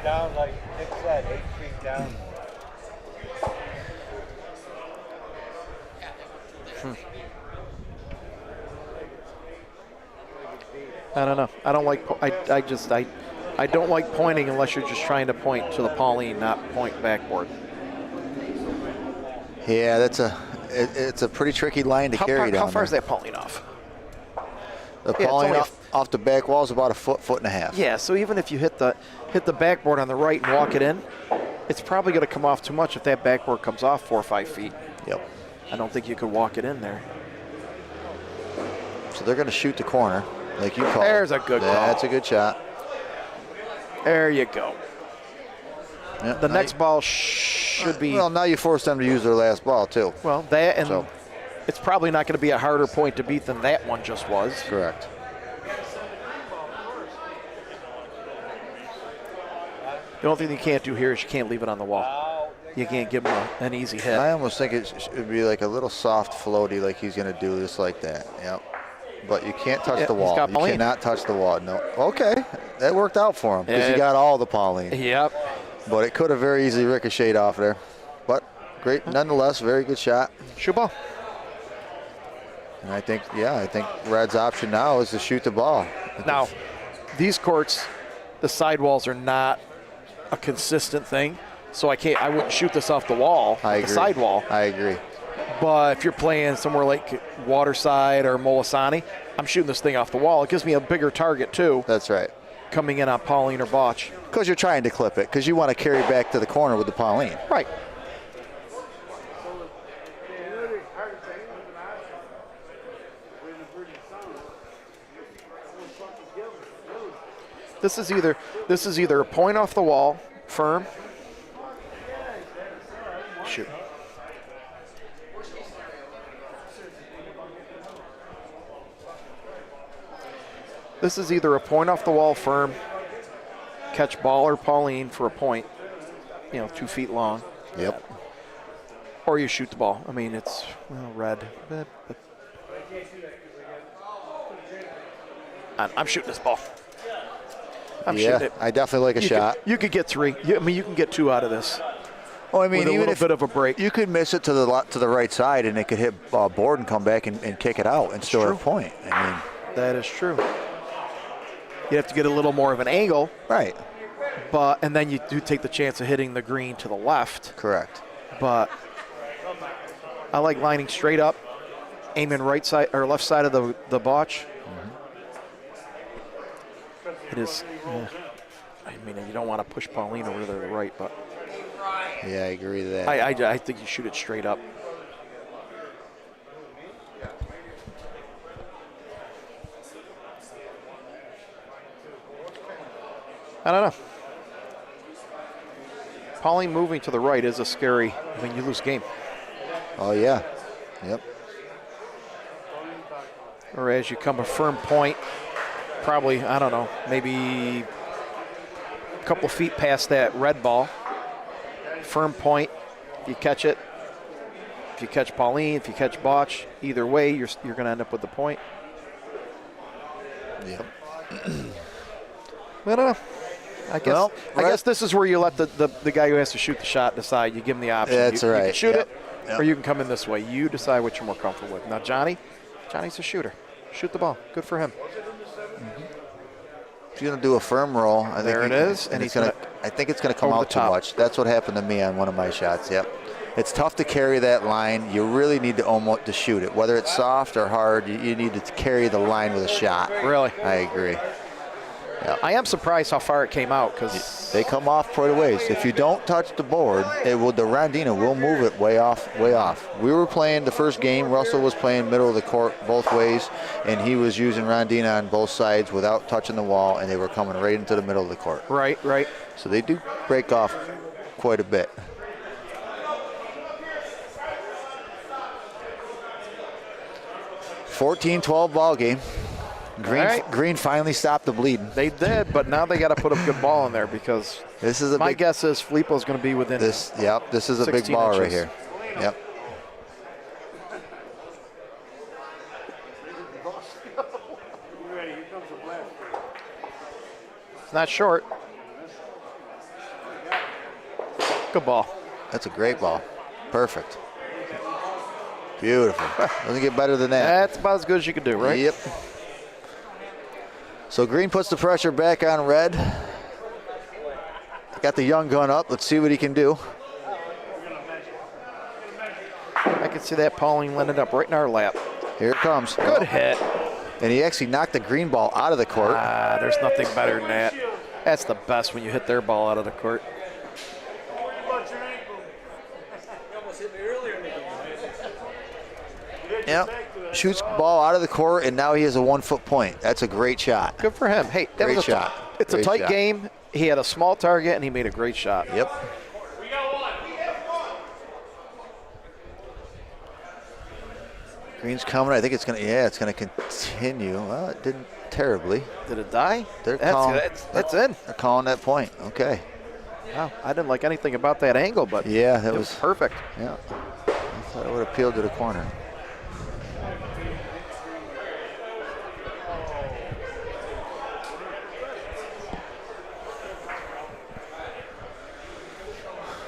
down, like Nick said, 8 feet down. I don't know. I don't like. I don't like pointing unless you're just trying to point to the Pauline, not point backboard. Yeah, it's a pretty tricky line to carry down. How far is there. that Pauline off? The Yeah, Pauline it's off the back wall is about a foot and a half. Yeah. So even if you hit the backboard on the right and walk it in, it's probably going to come off too much if that backboard comes off 4 or 5 feet. Yep. I don't think you could walk it in there. So they're going to shoot the corner, like you call. There's a good call. That's a good shot. There you go. Yep, The now next ball should be. Well, now you force them to use their last ball too. Well, that and So- it's probably not going to be a harder point to beat than that one just was. Correct. The only thing you can't do here is you can't leave it on the wall. You can't give him an easy hit. I almost think it should be like a little soft floaty, like he's going to do, just like that. Yep. But you can't touch Yeah, the he's wall. got You Pauline. cannot touch the wall. No. Okay, that worked out for him because Yeah. he got all the Pauline. Yep. But it could have very easily ricocheted off there. But great, nonetheless, very good shot. Shoot ball. And I think Red's option now is to shoot the ball. Now, these courts, the sidewalls are not a consistent thing, so I wouldn't shoot this off the wall, I the agree. sidewall. I agree. But if you're playing somewhere like Waterside or Molisani, I'm shooting this thing off the wall. It gives me a bigger target too, That's right. coming in on Pauline or Bocce. Because you're trying to clip it, because you want to carry back to the corner with the Pauline. Right. This is either a point off the wall, firm. Shoot. This is either a point off the wall, firm, catch ball or Pauline for a point, 2 feet long, Yep. or you shoot the ball. I mean, it's red. I'm shooting this ball. I'm Yeah, shooting it. I definitely like a shot. You could get 3. You can get 2 out of this. Well, I mean, with a even little if bit of a break. you could miss it to the right side, and it could hit board and come back and kick it out and still have a point. I mean, That is true. You have to get a little more of an angle, right? and then you do take the chance of hitting the green to the left. Correct. But I like lining straight up, aiming right side or left side of the botch. It is. I mean, you don't want to push Pauline over to the right, but Yeah, I agree with that. I think you shoot it straight up. I don't know. Pauline moving to the right is a scary. I mean, you lose game. Oh yeah. Yep. Or as you come a firm point, probably, I don't know, maybe a couple feet past that red ball. Firm point, if you catch it. If you catch Pauline, if you catch Botch, either way, you're going to end up with the point. Yep. I don't know. I Well, guess this is where you let the guy who has to shoot the shot decide. You give him the option. That's You right. can shoot Yep. it, Yep. or you can come in this way. You decide what you're more comfortable with. Now, Johnny's a shooter. Shoot the ball. Good for him. If you're gonna do a firm roll, I think There it is, and it's he's gonna. I think it's gonna come over out the too top. much. That's what happened to me on one of my shots. Yep. It's tough to carry that line. You really need to almost to shoot it, whether it's soft or hard. You need to carry the line with a shot. Really? I agree. Yeah. I am surprised how far it came out because They come off quite a ways. If you don't touch the board, the Rondina will move it way off, way off. We were playing the first game. Russell was playing middle of the court both ways, and he was using Rondina on both sides without touching the wall, and they were coming right into the middle of the court. Right. So they do break off quite a bit. 14-12 ball game. Green finally stopped the bleeding. They did, but now they got to put a good ball in there because This is my guess is Filippo's going to be within this. Yep, this is a big 16 ball right inches. here. Yep. It's not short. Good ball. That's a great ball. Perfect. Beautiful. Doesn't get better than that. That's about as good as you could do, right? Yep. So Green puts the pressure back on Red. Got the young gun up. Let's see what he can do. I can see that Pauling landed up right in our lap. Here it comes. Good hit. And he actually knocked the green ball out of the court. There's nothing better than that. That's the best when you hit their ball out of the court. Yep. Shoots ball out of the court, and now he has a 1 foot point. That's a great shot. Good for him. Hey, that Great was shot. It's a Great tight shot. game. He had a small target, and he made a great shot. Yep. Green's coming. I think it's gonna. Yeah, it's gonna continue. Well, it didn't terribly. Did it die? They're calling. That's in. They're calling that point. Okay. Wow, I didn't like anything about that angle, but Yeah, that it was. was perfect. Yeah. I thought it would appeal to the corner.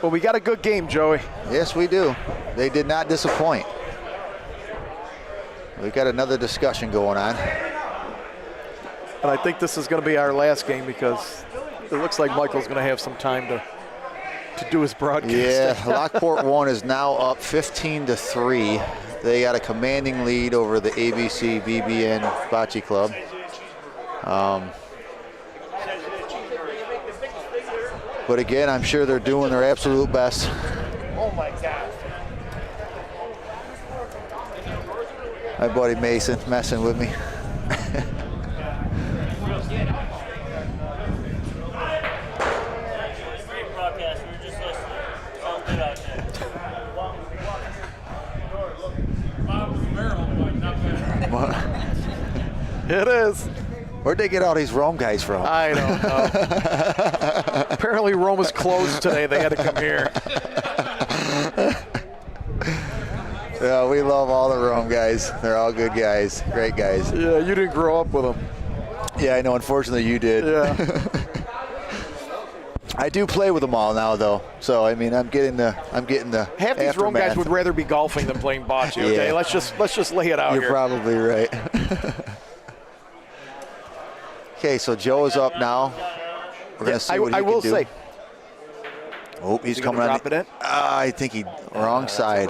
Well, we got a good game, Joey. Yes, we do. They did not disappoint. We've got another discussion going on. And I think this is going to be our last game because it looks like Michael's going to have some time to do his broadcast. Yeah, Lockport 1 is now up 15-3. They got a commanding lead over the ABC BBN Bocce Club. But again, I'm sure they're doing their absolute best. Oh my God. My buddy Mason messing with me. Great broadcast. We were just listening. Sounds good out there. It is. Where'd they get all these Rome guys from? I don't know. Apparently Rome was closed today. They had to come here. Yeah, we love all the Rome guys. They're all good guys, great guys. Yeah, you didn't grow up with them. Yeah, I know. Unfortunately, you did. Yeah. I do play with them all now, though. So I mean, I'm getting the Half these Rome guys aftermath. would rather be golfing than playing bocce. Okay, Yeah. let's just lay it out You're here. probably right. Okay, so Joe is up now. We're gonna see what he I will can do. say. Oh, he's He coming gonna on. drop it in? I think he wrong side.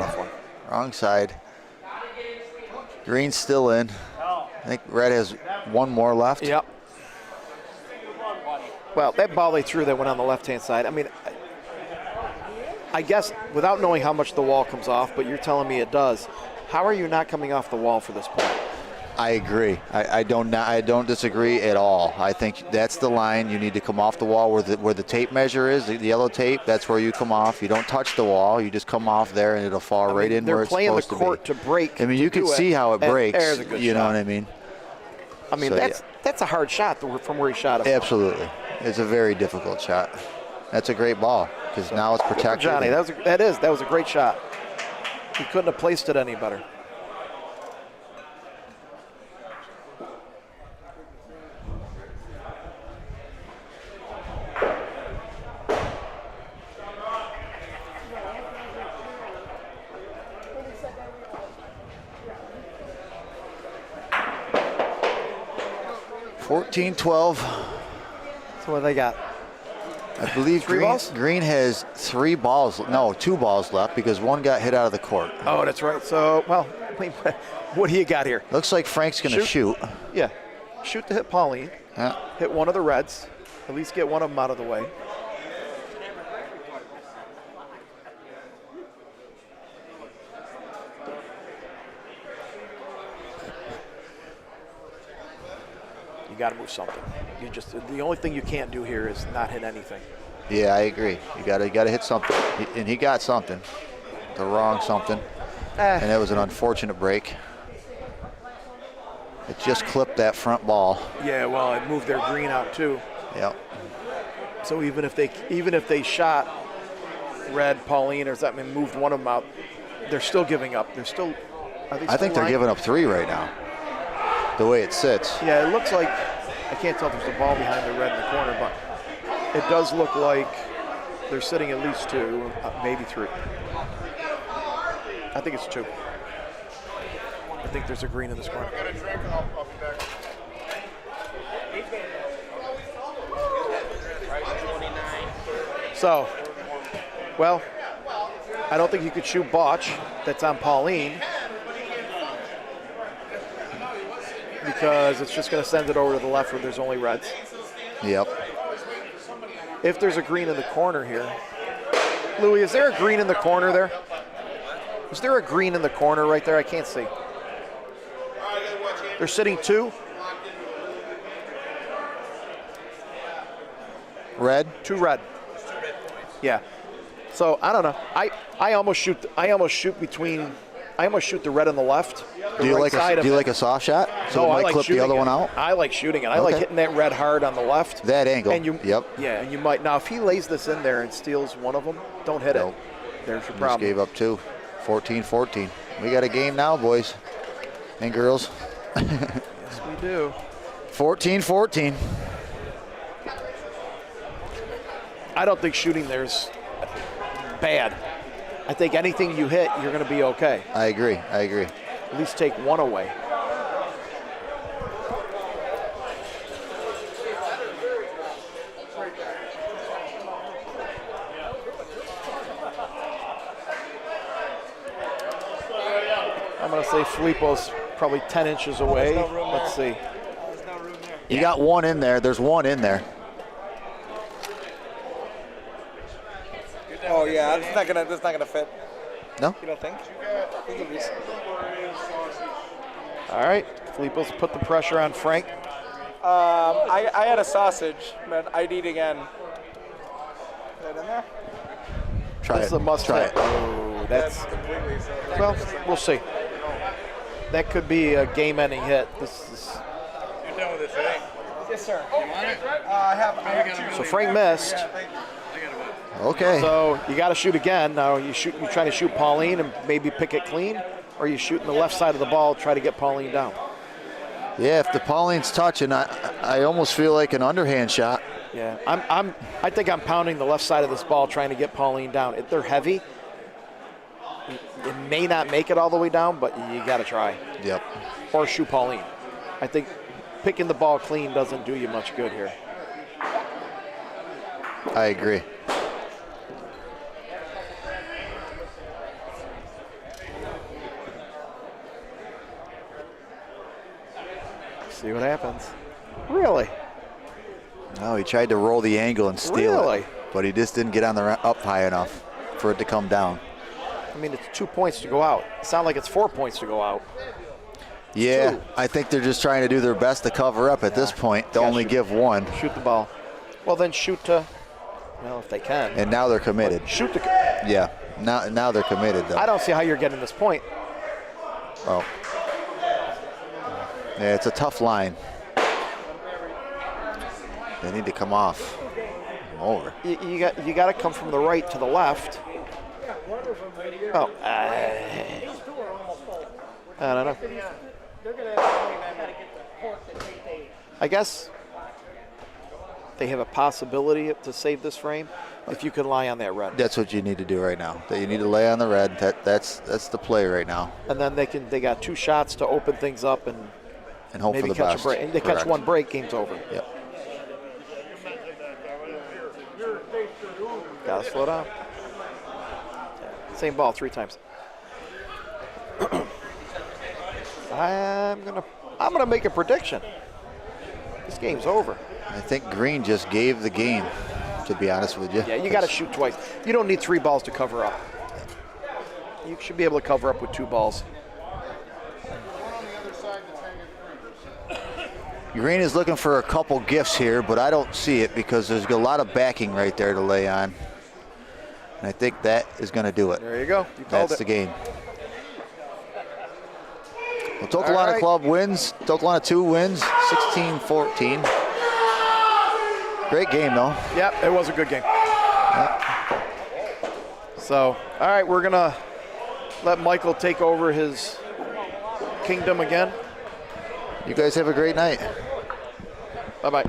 Wrong side. Green's still in. I think Red has one more left. Yep. Well, that ball they threw that went on the left-hand side. I mean, I guess without knowing how much the wall comes off, but you're telling me it does. How are you not coming off the wall for this point? I agree. I don't disagree at all. I think that's the line. You need to come off the wall where the tape measure is, the yellow tape. That's where you come off. You don't touch the wall. You just come off there, and it'll fall right in where it's supposed to be. They're playing the court to break. I mean, you can see how it breaks. There's a good you know shot. what I mean? I mean, So, that's a hard shot from where he shot it. Absolutely. It's a very difficult shot. That's a great ball because now it's protected. Johnny, that was a great shot. He couldn't have placed it any better. $14-12. So what they got? I believe Three balls? Green has 2 balls left because one got hit out of the court. Oh, that's right. So, well, what do you got here? Looks like Frank's going to shoot. Yeah. shoot to hit Pauline. Yeah. Hit one of the reds. At least get one of them out of the way. You got to move something. The only thing you can't do here is not hit anything. Yeah, I agree. You gotta hit something, and he got something, the wrong something, and that was an unfortunate break. It just clipped that front ball. Yeah, well, it moved their green out too. Yep. So even if they shot red, Pauline, or something, and moved one of them out, they're still giving up. They're still. I think they're giving up 3 right now. The way it sits. Yeah, it looks like I can't tell if there's a ball behind the red in the corner, but it does look like they're sitting at least 2, maybe 3. I think it's 2. I think there's a green in this corner. So, well, I don't think you could shoot Bocce. That's on Pauline. Because it's just going to send it over to the left where there's only reds. Yep. If there's a green in the corner here. Louis, is there a green in the corner there? Is there a green in the corner right there? I can't see. They're sitting 2. Red? 2 red. Yeah. So I don't know. I almost shoot the red on the left. Do you like a soft shot? So it might clip the other one out? I like shooting it. I like hitting that red hard on the left. That angle. Yep. Yeah, and you might now if he lays this in there and steals one of them, don't hit it. There's your problem. Just gave up 2. 14-14. We got a game now, boys and girls. Yes, we do. 14-14. I don't think shooting there's bad. I think anything you hit, you're going to be okay. I agree. At least take one away. I'm going to say Filippo's probably 10 inches away. Let's see. You got one in there. There's one in there. Oh yeah, that's not gonna fit. No? You don't think? All right, Filippo's put the pressure on Frank. I had a sausage, but I'd eat again. Is that in there? Try That's it. a must Try hit. it. Oh, that's completely. well, we'll see. That could be a game-ending hit. This is. You're done with this, right? Yes, sir. I have 2. So Frank missed. Okay. So you got to shoot again. Now you try to shoot Pauline and maybe pick it clean, or you shoot in the left side of the ball, try to get Pauline down. Yeah, if the Pauline's touching, I almost feel like an underhand shot. Yeah, I think I'm pounding the left side of this ball, trying to get Pauline down. If they're heavy, it may not make it all the way down, but you got to try. Yep. Or shoot Pauline. I think picking the ball clean doesn't do you much good here. I agree. See what happens. Really? No, he tried to roll the angle and steal Really? it, but he just didn't get on the up high enough for it to come down. I mean, it's 2 points to go out. It sounds like it's 4 points to go out. Yeah, 2. I think they're just trying to do their best to cover up at this point. They only give 1. Shoot the ball. Well, then shoot to, well, if they can. And now they're committed. Shoot the. Yeah, now they're committed, though. I don't see how you're getting this point. Oh. Yeah, it's a tough line. They need to come off. Over. You got to come from the right to the left. Oh, I don't know. I guess they have a possibility to save this frame if you can lie on that red. That's what you need to do right now. That you need to lay on the red. That's the play right now. And then they got 2 shots to open things up and hope maybe for the catch best. a break. And they catch one break, game's over. Yep. Gotta slow down. Same ball 3 times. I'm gonna make a prediction. This game's over. I think green just gave the game, to be honest with you. Yeah, you got to shoot twice. You don't need 3 balls to cover up. You should be able to cover up with 2 balls. Green is looking for a couple gifts here, but I don't see it because there's a lot of backing right there to lay on. And I think that is going to do it. There you go. You called That's it. the game. Well, Tokalana Club wins. Tokalana 2 wins, 16-14. Great game, though. Yep, it was a good game. So, all right, we're going to let Michael take over his kingdom again. You guys have a great night. Bye-bye.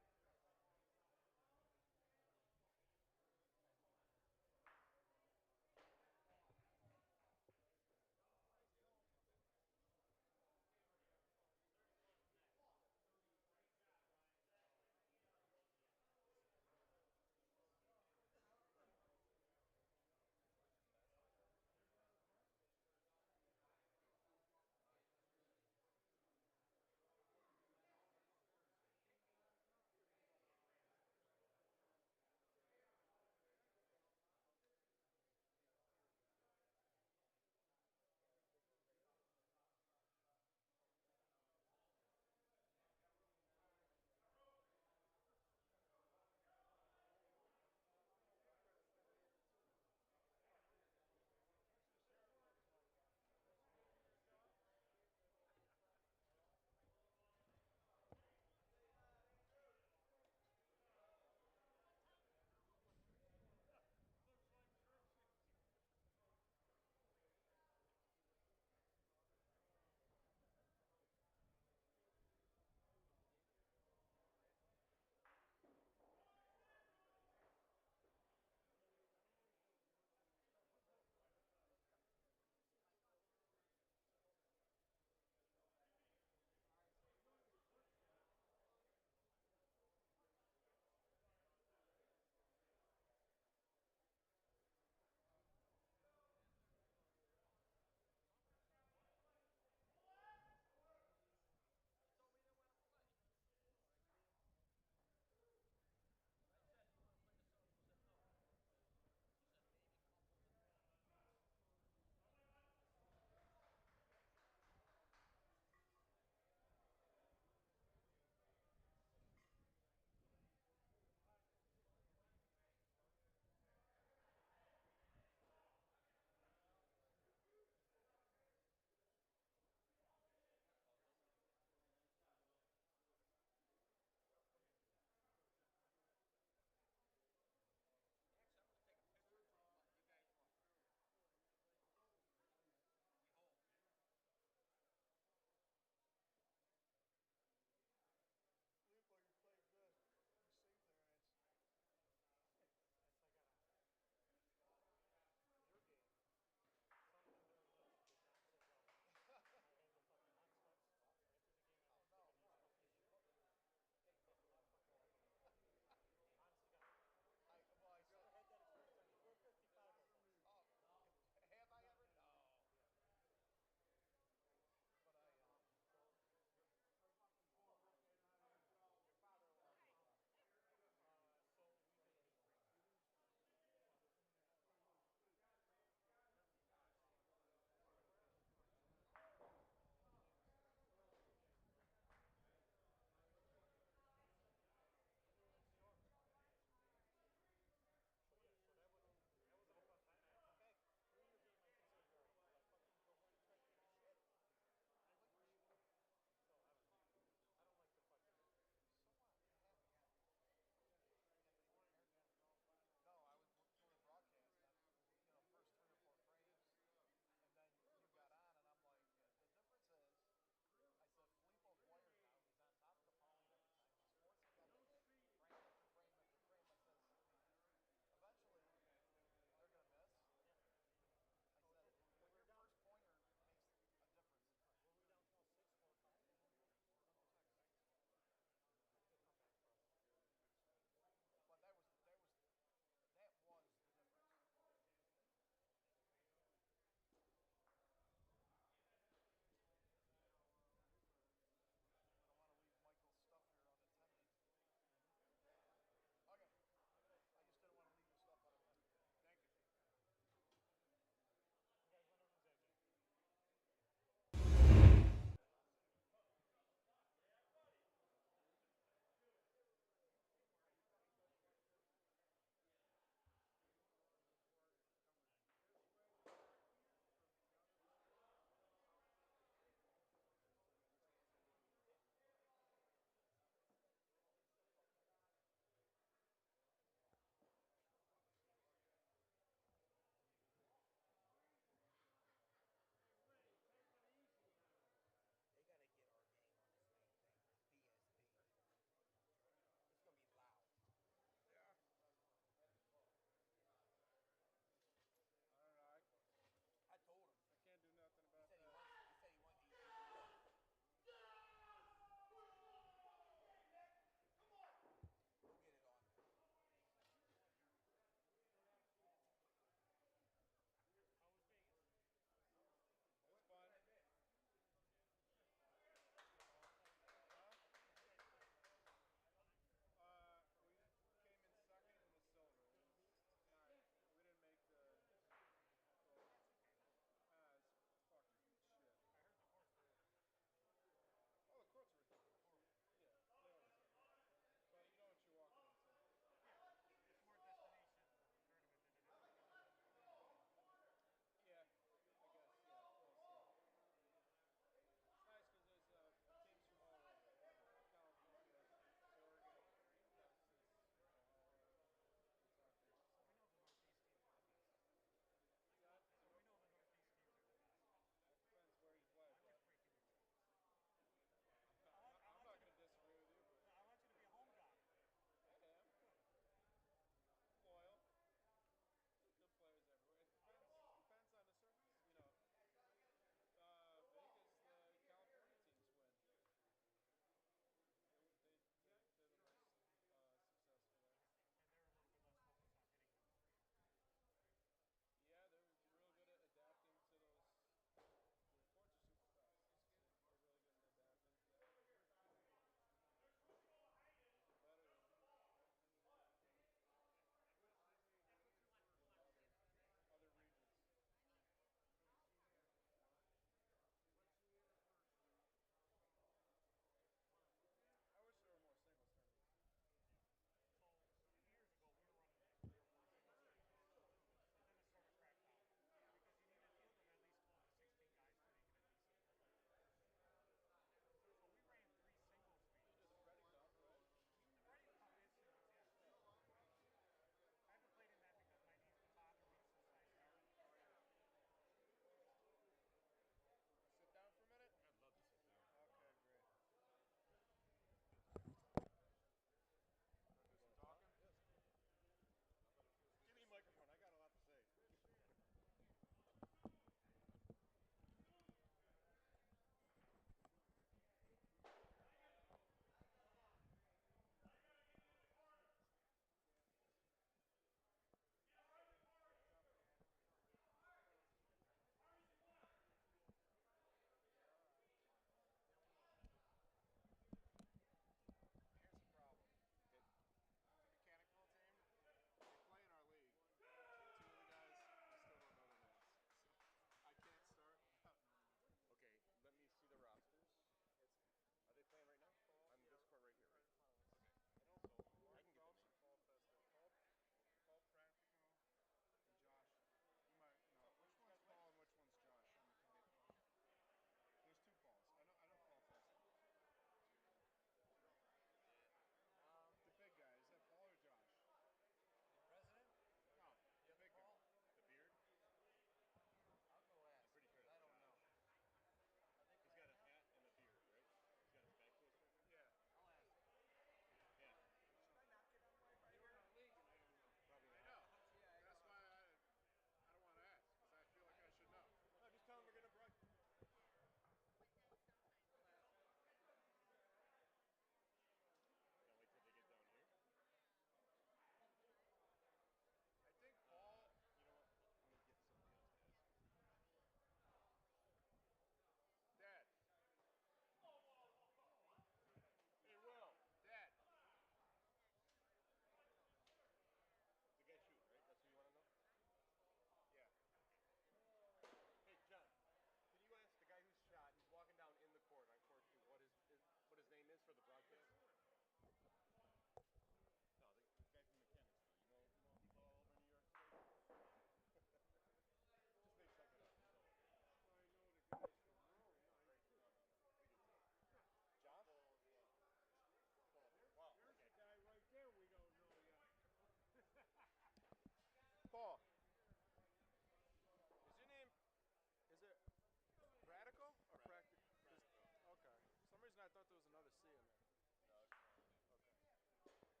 thought there was another C in there.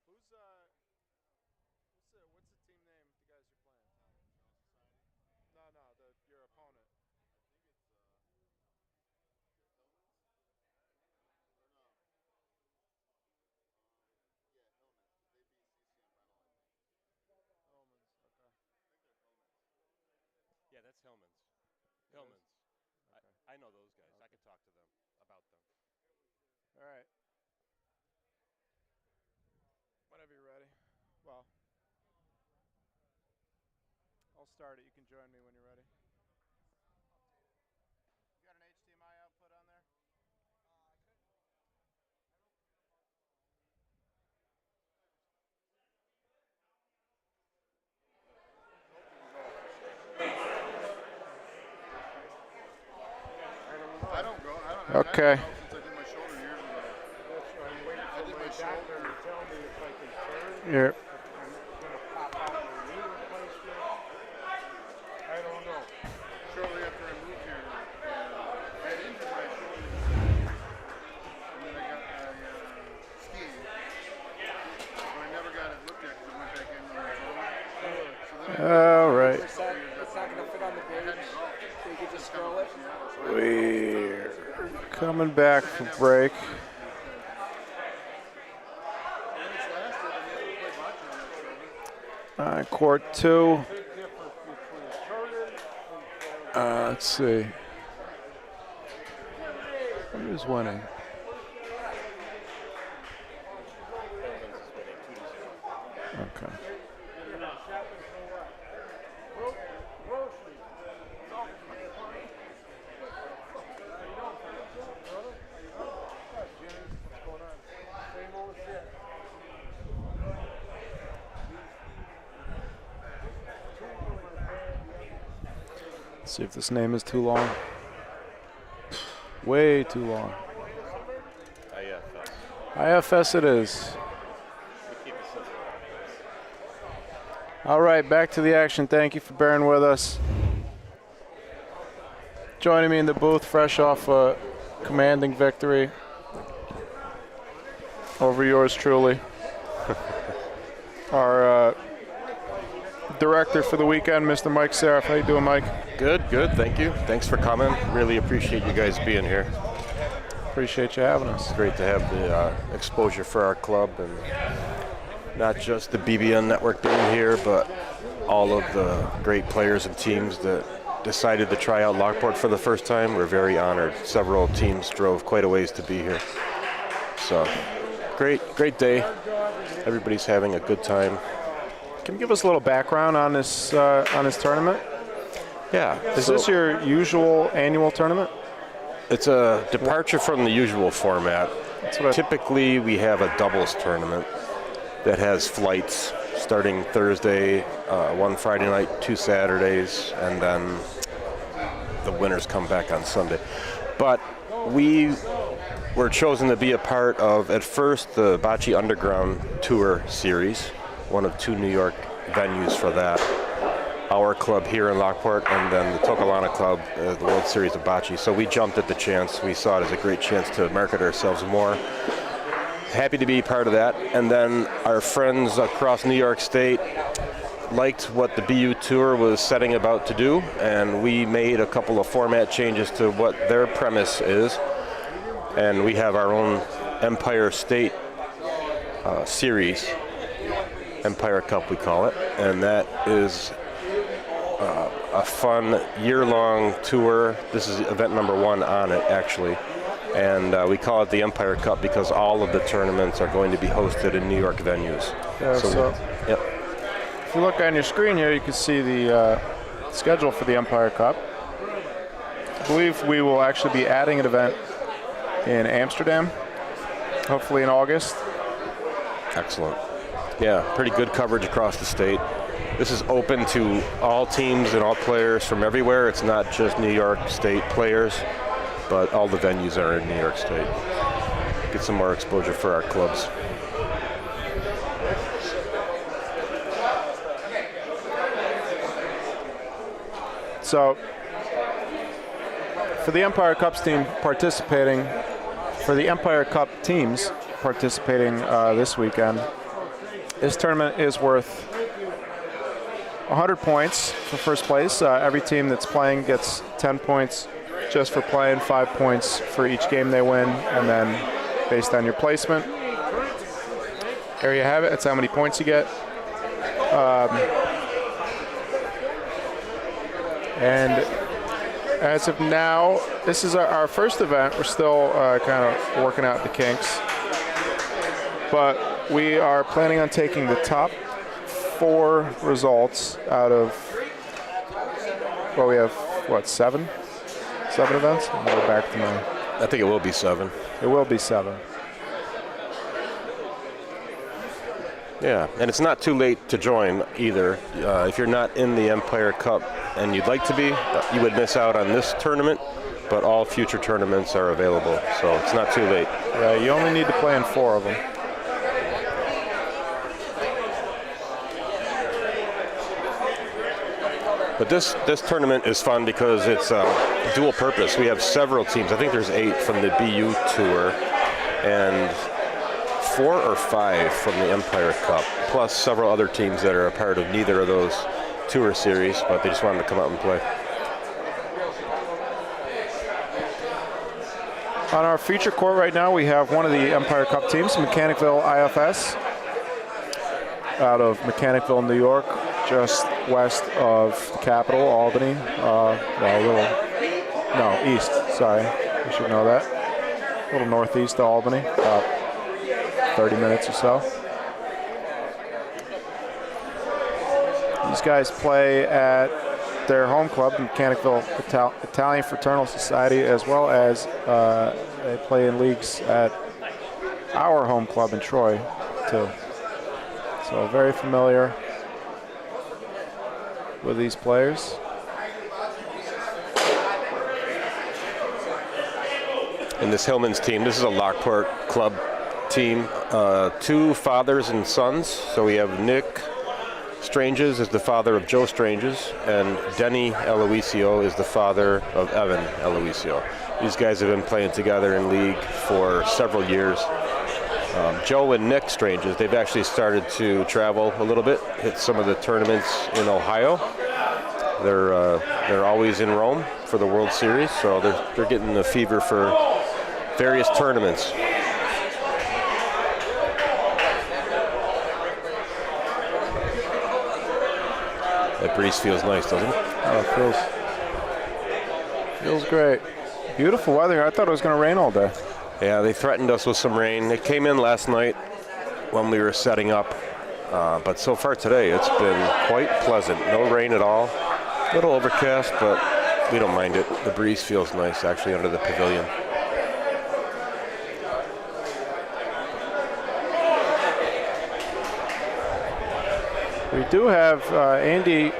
Who's what's the team name? The guys you're playing? No, your opponent. Hillman's. Okay. Yeah, that's Hillman's. It Hillman's. is? Okay. I know those guys. I could talk to them about them. All right. Whenever you're ready. Well, I'll start it. You can join me when you're ready. You got an HDMI output on there? I don't go. Okay. Since I did my shoulder years ago. I'm waiting for my doctor to tell me if I can turn. Here. If I'm going to pop out my knee replacement. I don't know. Shortly after I moved here, I had injured my shoulder. And then I got skiing. So I never got it looked at because I went back in when I was older. So then All right. It's not going to fit on the page, so you can just scroll it. We're coming back from break. Court 2. Let's see. Who's winning? Okay. Let's see if this name is too long. Way too long. IFS it is. All right, back to the action. Thank you for bearing with us. Joining me in the booth, fresh off a commanding victory over yours truly. Our director for the weekend, Mr. Mike Seraph. How you doing, Mike? Good, thank you. Thanks for coming. Really appreciate you guys being here. Appreciate you having us. It's great to have the exposure for our club, and not just the BBN network being here, but all of the great players and teams that decided to try out Lockport for the first time. We're very honored. Several teams drove quite a ways to be here. So, great day. Everybody's having a good time. Can you give us a little background on this tournament? Yeah. Is this your usual annual tournament? It's a departure from the usual format. Typically, we have a doubles tournament that has flights starting Thursday, one Friday night, 2 Saturdays, and then the winners come back on Sunday. But we were chosen to be a part of, at first, the Bocce Underground Tour series, one of 2 New York venues for that. Our club here in Lockport, and then the Tokalana Club, the World Series of Bocce. So we jumped at the chance. We saw it as a great chance to market ourselves more. Happy to be part of that. And then our friends across New York State liked what the BU Tour was setting about to do, and we made a couple of format changes to what their premise is. And we have our own Empire State series, Empire Cup we call it, and that is a fun year-long tour. This is event number 1 on it, actually. And we call it the Empire Cup because all of the tournaments are going to be hosted in New York venues. Yeah, so yep. If you look on your screen here, you can see the schedule for the Empire Cup. I believe we will actually be adding an event in Amsterdam, hopefully in August. Excellent. Yeah, pretty good coverage across the state. This is open to all teams and all players from everywhere. It's not just New York State players, but all the venues are in New York State. Get some more exposure for our clubs. So For the Empire Cup teams participating this weekend, this tournament is worth 100 points for first place. Every team that's playing gets 10 points just for playing, 5 points for each game they win, and then based on your placement. There you have it. That's how many points you get. And as of now, this is our first event. We're still kind of working out the kinks. But we are planning on taking the top 4 results out of, well, we have, what, 7? 7 events? I'll go back to mine. I think it will be 7. It will be 7. Yeah, and it's not too late to join either. If you're not in the Empire Cup and you'd like to be, you would miss out on this tournament, but all future tournaments are available, so it's not too late. Yeah, you only need to play in 4 of them. But this tournament is fun because it's dual purpose. We have several teams. I think there's 8 from the BU Tour and 4 or 5 from the Empire Cup, plus several other teams that are a part of neither of those tour series, but they just wanted to come out and play. On our feature court right now, we have one of the Empire Cup teams, Mechanicville IFS, out of Mechanicville, New York, just west of the capital, Albany. East, sorry. You should know that. A little northeast of Albany, about 30 minutes or so. These guys play at their home club, Mechanicville Italian Fraternal Society, as well as they play in leagues at our home club in Troy, too. So very familiar with these players. And this Hillman's team, this is a Lockport club team, 2 fathers and sons. So we have Nick Stranges is the father of Joe Stranges, and Denny Eloisio is the father of Evan Eloisio. These guys have been playing together in league for several years. Joe and Nick Stranges, they've actually started to travel a little bit, hit some of the tournaments in Ohio. They're always in Rome for the World Series, so they're getting the fever for various tournaments. That breeze feels nice, doesn't it? Oh, it feels great. Beautiful weather. I thought it was going to rain all day. Yeah, they threatened us with some rain. It came in last night when we were setting up, but so far today it's been quite pleasant. No rain at all. A little overcast, but we don't mind it. The breeze feels nice actually under the pavilion. We do have, Andy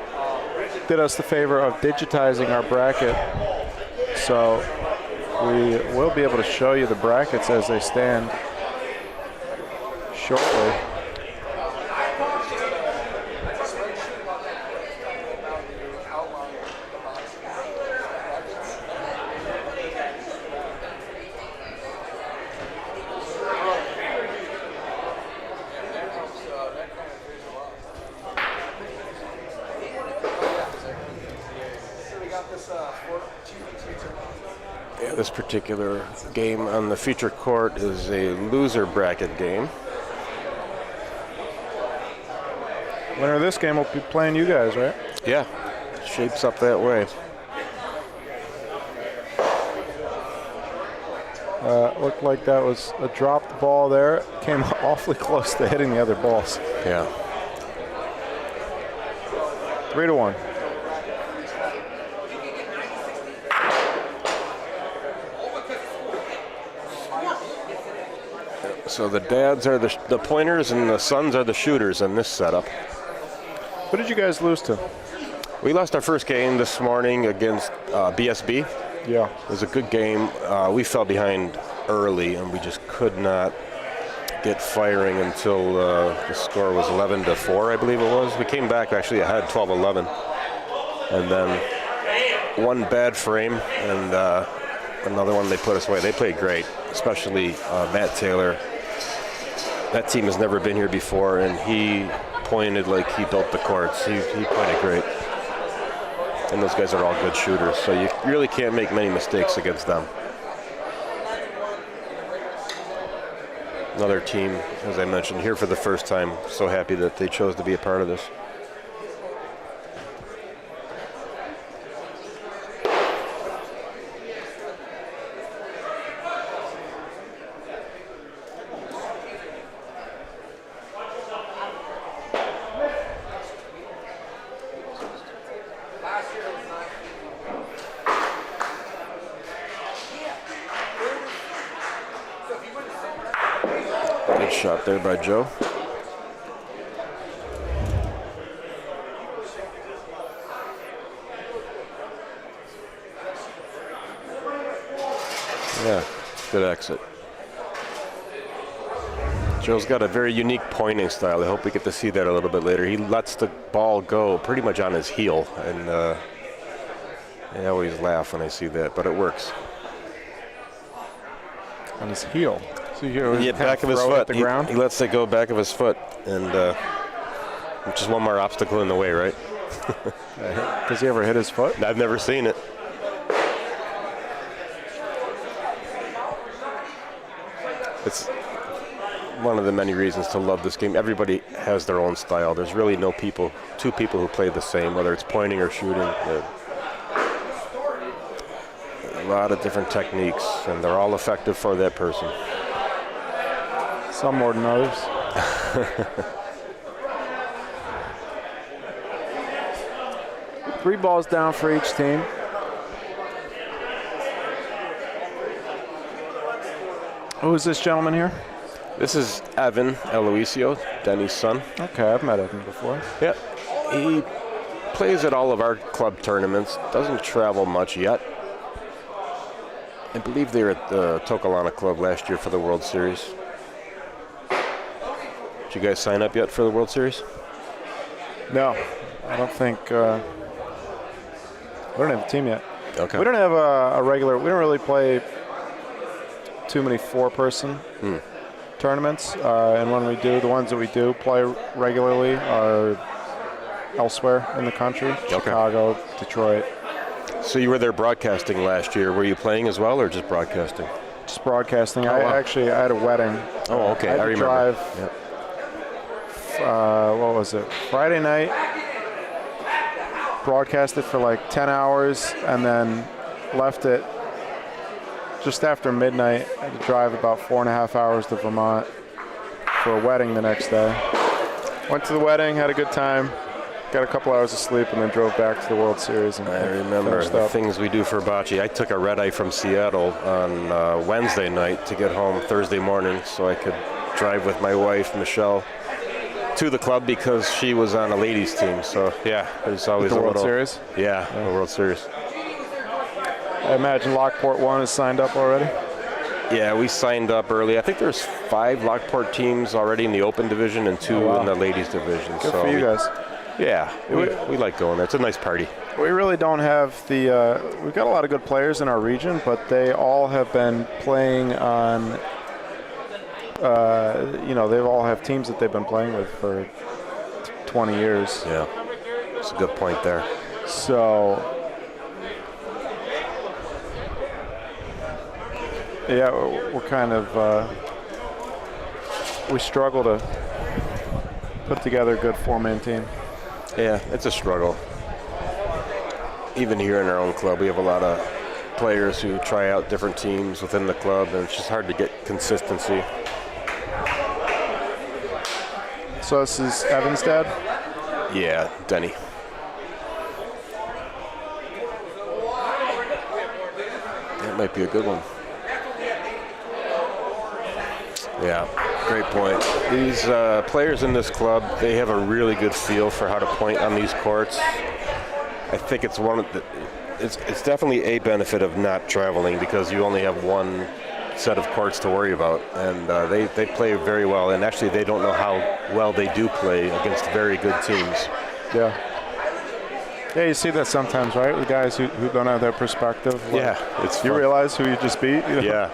did us the favor of digitizing our bracket, so we will be able to show you the brackets as they stand shortly. This particular game on the feature court is a loser bracket game. Winner of this game will be playing you guys, right? Yeah, shapes up that way. Looked like that was a dropped ball there. Came awfully close to hitting the other balls. Yeah. 3-1. So the dads are the pointers and the sons are the shooters in this setup. What did you guys lose to? We lost our first game this morning against BSB. Yeah. It was a good game. We fell behind early and we just could not get firing until the score was 11-4, I believe it was. We came back actually ahead 12-11. And then one bad frame and another one they put us away. They played great, especially Matt Taylor. That team has never been here before, and he pointed like he built the courts. He pointed great. And those guys are all good shooters, so you really can't make many mistakes against them. Another team, as I mentioned, here for the first time. So happy that they chose to be a part of this. Good shot there by Joe. Yeah, good exit. Joe's got a very unique pointing style. I hope we get to see that a little bit later. He lets the ball go pretty much on his heel, and I always laugh when I see that, but it works. On his heel. So you Yeah, back of his foot. He lets it go back of his foot, and just one more obstacle in the way, right? Does he ever hit his foot? I've never seen it. It's one of the many reasons to love this game. Everybody has their own style. There's really two people who play the same, whether it's pointing or shooting. A lot of different techniques, and they're all effective for that person. Some more than others. Three balls down for each team. Who is this gentleman here? This is Evan Aloisio, Denny's son. Okay, I've met Evan before. Yeah, he plays at all of our club tournaments. Doesn't travel much yet. I believe they were at the Tokalana Club last year for the World Series. Did you guys sign up yet for the World Series? No, I don't think. We don't have a team yet. Okay. We don't have a regular. We don't really play too many four-person tournaments, and when we do, the ones that we do play regularly are elsewhere in the country, Chicago, Detroit. So you were there broadcasting last year. Were you playing as well, or just broadcasting? Just broadcasting. Oh, wow. I had a wedding. Oh, okay. I had to remember. drive. Yep. What was it? Friday night. Broadcasted for like 10 hours, and then left it just after midnight. I had to drive about 4.5 hours to Vermont for a wedding the next day. Went to the wedding, had a good time, got a couple hours of sleep, and then drove back to the World Series. And I remember the things we do for Bocce. I took a red-eye from Seattle on Wednesday night to get home Thursday morning so I could drive with my wife, Michelle, to the club because she was on a ladies team. So, yeah, there's always the a World little... Series? Yeah, the World Series. I imagine Lockport 1 is signed up already? Yeah, we signed up early. I think there's 5 Lockport teams already in the open division and 2 in the ladies division. Good for you guys. Yeah, we like going there. It's a nice party. We really don't have the we've got a lot of good players in our region, but they all have been playing on they all have teams that they've been playing with for 20 years. Yeah, it's a good point there. So yeah, we're kind of we struggle to put together a good 4-man team. Yeah, it's a struggle. Even here in our own club, we have a lot of players who try out different teams within the club, and it's just hard to get consistency. So this is Evan's dad? Yeah, Denny. That might be a good one. Yeah, great point. These players in this club, they have a really good feel for how to point on these courts. I think it's it's definitely a benefit of not traveling because you only have one set of courts to worry about, and they play very well, and actually they don't know how well they do play against very good teams. Yeah. Yeah, you see that sometimes, right? With guys who don't have that perspective. Like, Yeah, it's you fun. realize who you just beat. You know? Yeah.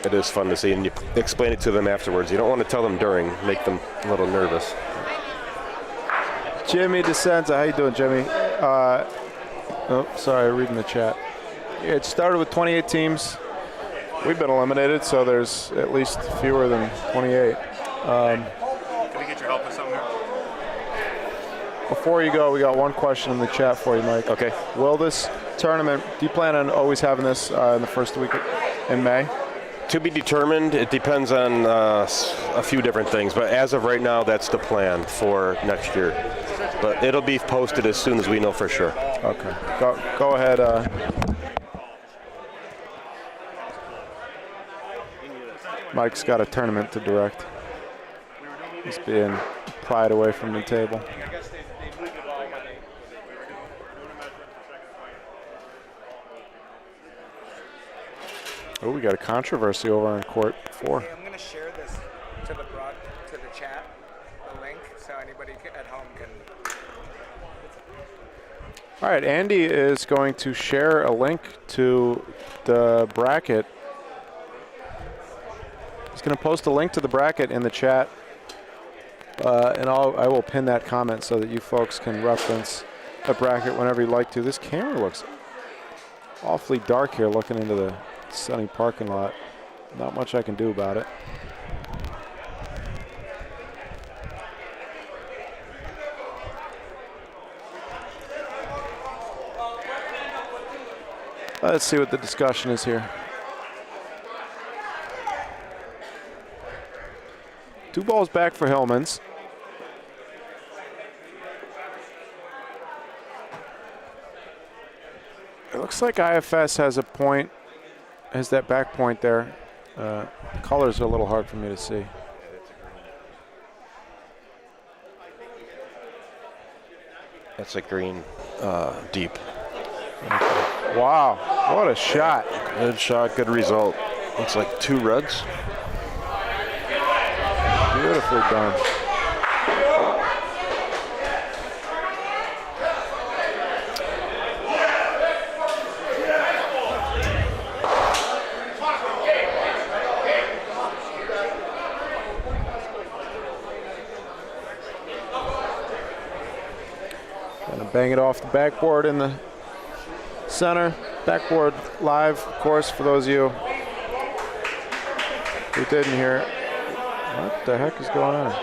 It is fun to see, and you explain it to them afterwards. You don't want to tell them during, make them a little nervous. Jimmy DeSenza, how you doing, Jimmy? Oh, sorry, reading the chat. Yeah, it started with 28 teams. We've been eliminated, so there's at least fewer than 28. Can we get your help with something here? Before you go, we got one question in the chat for you, Mike. Okay. Will this tournament, do you plan on always having this in the first week in May? To be determined. It depends on a few different things, but as of right now, that's the plan for next year. But it'll be posted as soon as we know for sure. Okay. Go ahead. Mike's got a tournament to direct. He's being pried away from the table. Oh, we got a controversy over on court 4. I'm going to share this to the chat, the link, so anybody at home can. All right, Andy is going to share a link to the bracket. He's going to post a link to the bracket in the chat, and I will pin that comment so that you folks can reference the bracket whenever you'd like to. This camera looks awfully dark here looking into the sunny parking lot. Not much I can do about it. Let's see what the discussion is here. 2 balls back for Hillmans. It looks like IFS has a point, has that back point there. Colors are a little hard for me to see. That's a green, deep. Wow, what a shot. Good shot, good result. Looks like 2 reds. Beautifully done. Gonna bang it off the backboard in the center. Backboard live, of course, for those of you who didn't hear it. What the heck is going on?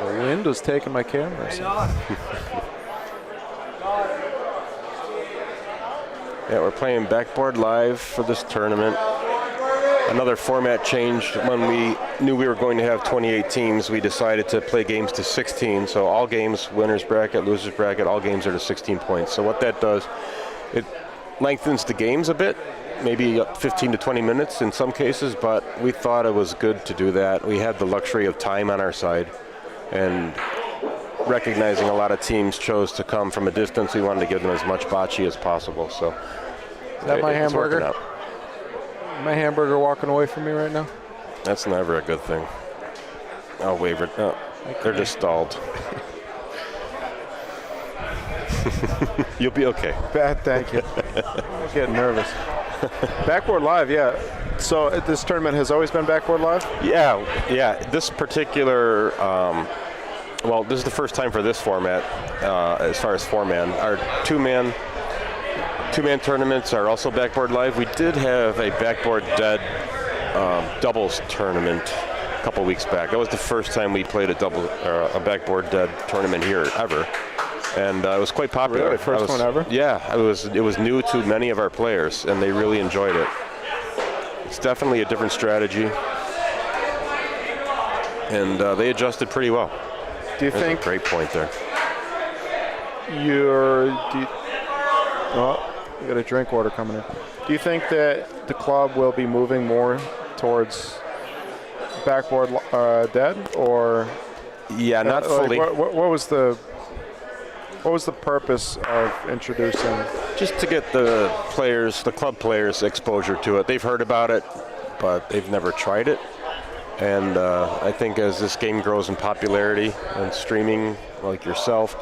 The wind was taking my camera. Yeah, we're playing backboard live for this tournament. Another format changed when we knew we were going to have 28 teams. We decided to play games to 16. So all games, winners bracket, losers bracket, all games are to 16 points. So what that does, it lengthens the games a bit, maybe up 15 to 20 minutes in some cases, but we thought it was good to do that. We had the luxury of time on our side, and recognizing a lot of teams chose to come from a distance, we wanted to give them as much bocce as possible. So is that my hamburger? My hamburger walking away from me right now? That's never a good thing. Oh, wavered. Oh, they're just stalled. You'll be okay. Bad, thank you. I'm getting nervous. Backboard live, yeah. So this tournament has always been backboard live? Yeah. This particular, well, this is the first time for this format as far as 4-man. Our 2-man tournaments are also backboard live. We did have a backboard dead doubles tournament a couple weeks back. That was the first time we played a backboard dead tournament here ever. And it was quite popular. Really? First one ever? Yeah, it was new to many of our players, and they really enjoyed it. It's definitely a different strategy, and they adjusted pretty well. Do you There's think? A great point there. Oh, we got a drink order coming in. Do you think that the club will be moving more towards backboard dead, or? Yeah, not fully. What was the purpose of introducing? Just to get the club players, exposure to it. They've heard about it, but they've never tried it. And I think as this game grows in popularity and streaming, like yourself,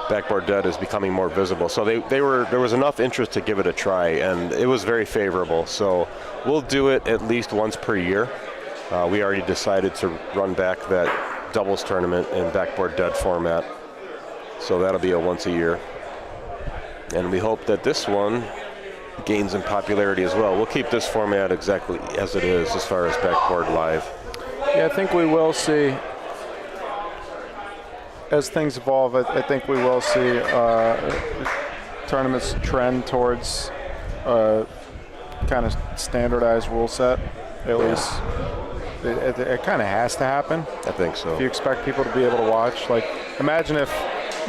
Backboard Dead is becoming more visible. So there was enough interest to give it a try, and it was very favorable. So we'll do it at least once per year. We already decided to run back that doubles tournament in Backboard Dead format. So that'll be a once a year. And we hope that this one gains in popularity as well. We'll keep this format exactly as it is as far as Backboard Live. Yeah, I think we will see, as things evolve, I think we will see tournaments trend towards kind of standardized rule set, at least. It kind of has to happen. I think so. If you expect people to be able to watch, like, imagine if,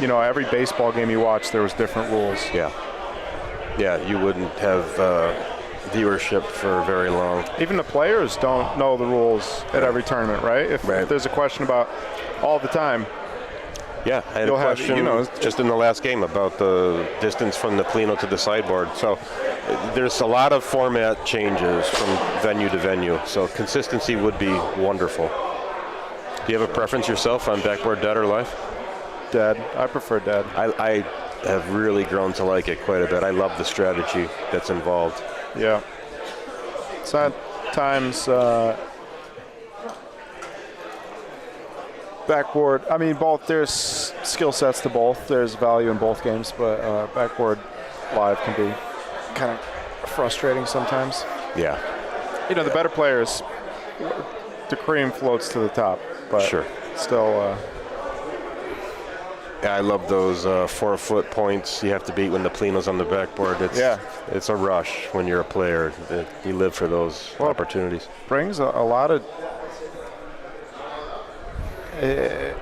every baseball game you watch, there was different rules. Yeah. Yeah, you wouldn't have viewership for very long. Even the players don't know the rules at every tournament, right? If there's a question about all the time. Yeah, I had a question just in the last game about the distance from the Polino to the sideboard. So there's a lot of format changes from venue to venue. So consistency would be wonderful. Do you have a preference yourself on Backboard Dead or Live? Dead. I prefer Dead. I have really grown to like it quite a bit. I love the strategy that's involved. Yeah. Sometimes Backboard, I mean, both, there's skill sets to both. There's value in both games, but Backboard Live can be kind of frustrating sometimes. Yeah. The better players, the cream floats to the top, but sure. Still. Yeah, I love those 4-foot points you have to beat when the Polino's on the backboard. It's a rush when you're a player. You live for those opportunities. Brings a lot of. It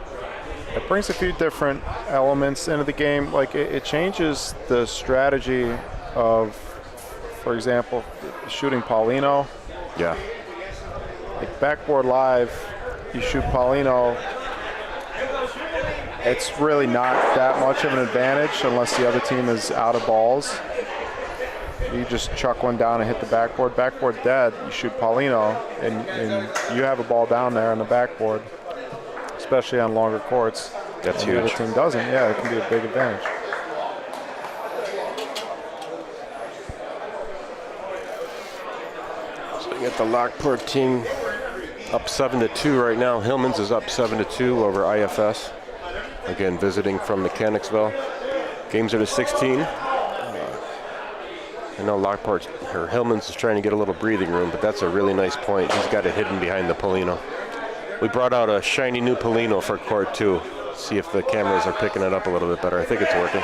brings a few different elements into the game. Like it changes the strategy of, for example, shooting Paulino. Yeah. Like Backboard Live, you shoot Paulino. It's really not that much of an advantage unless the other team is out of balls. You just chuck one down and hit the backboard. Backboard Dead, you shoot Paulino, and you have a ball down there on the backboard, especially on longer courts. That's and huge. The other team doesn't. Yeah, it can be a big advantage. So you got the Lockport team up 7-2 right now. Hillman's is up 7-2 over IFS. Again, visiting from Mechanicsville. Games are to 16. I know Lockport, or Hillman's is trying to get a little breathing room, but that's a really nice point. He's got it hidden behind the Polino. We brought out a shiny new Polino for court 2. See if the cameras are picking it up a little bit better. I think it's working.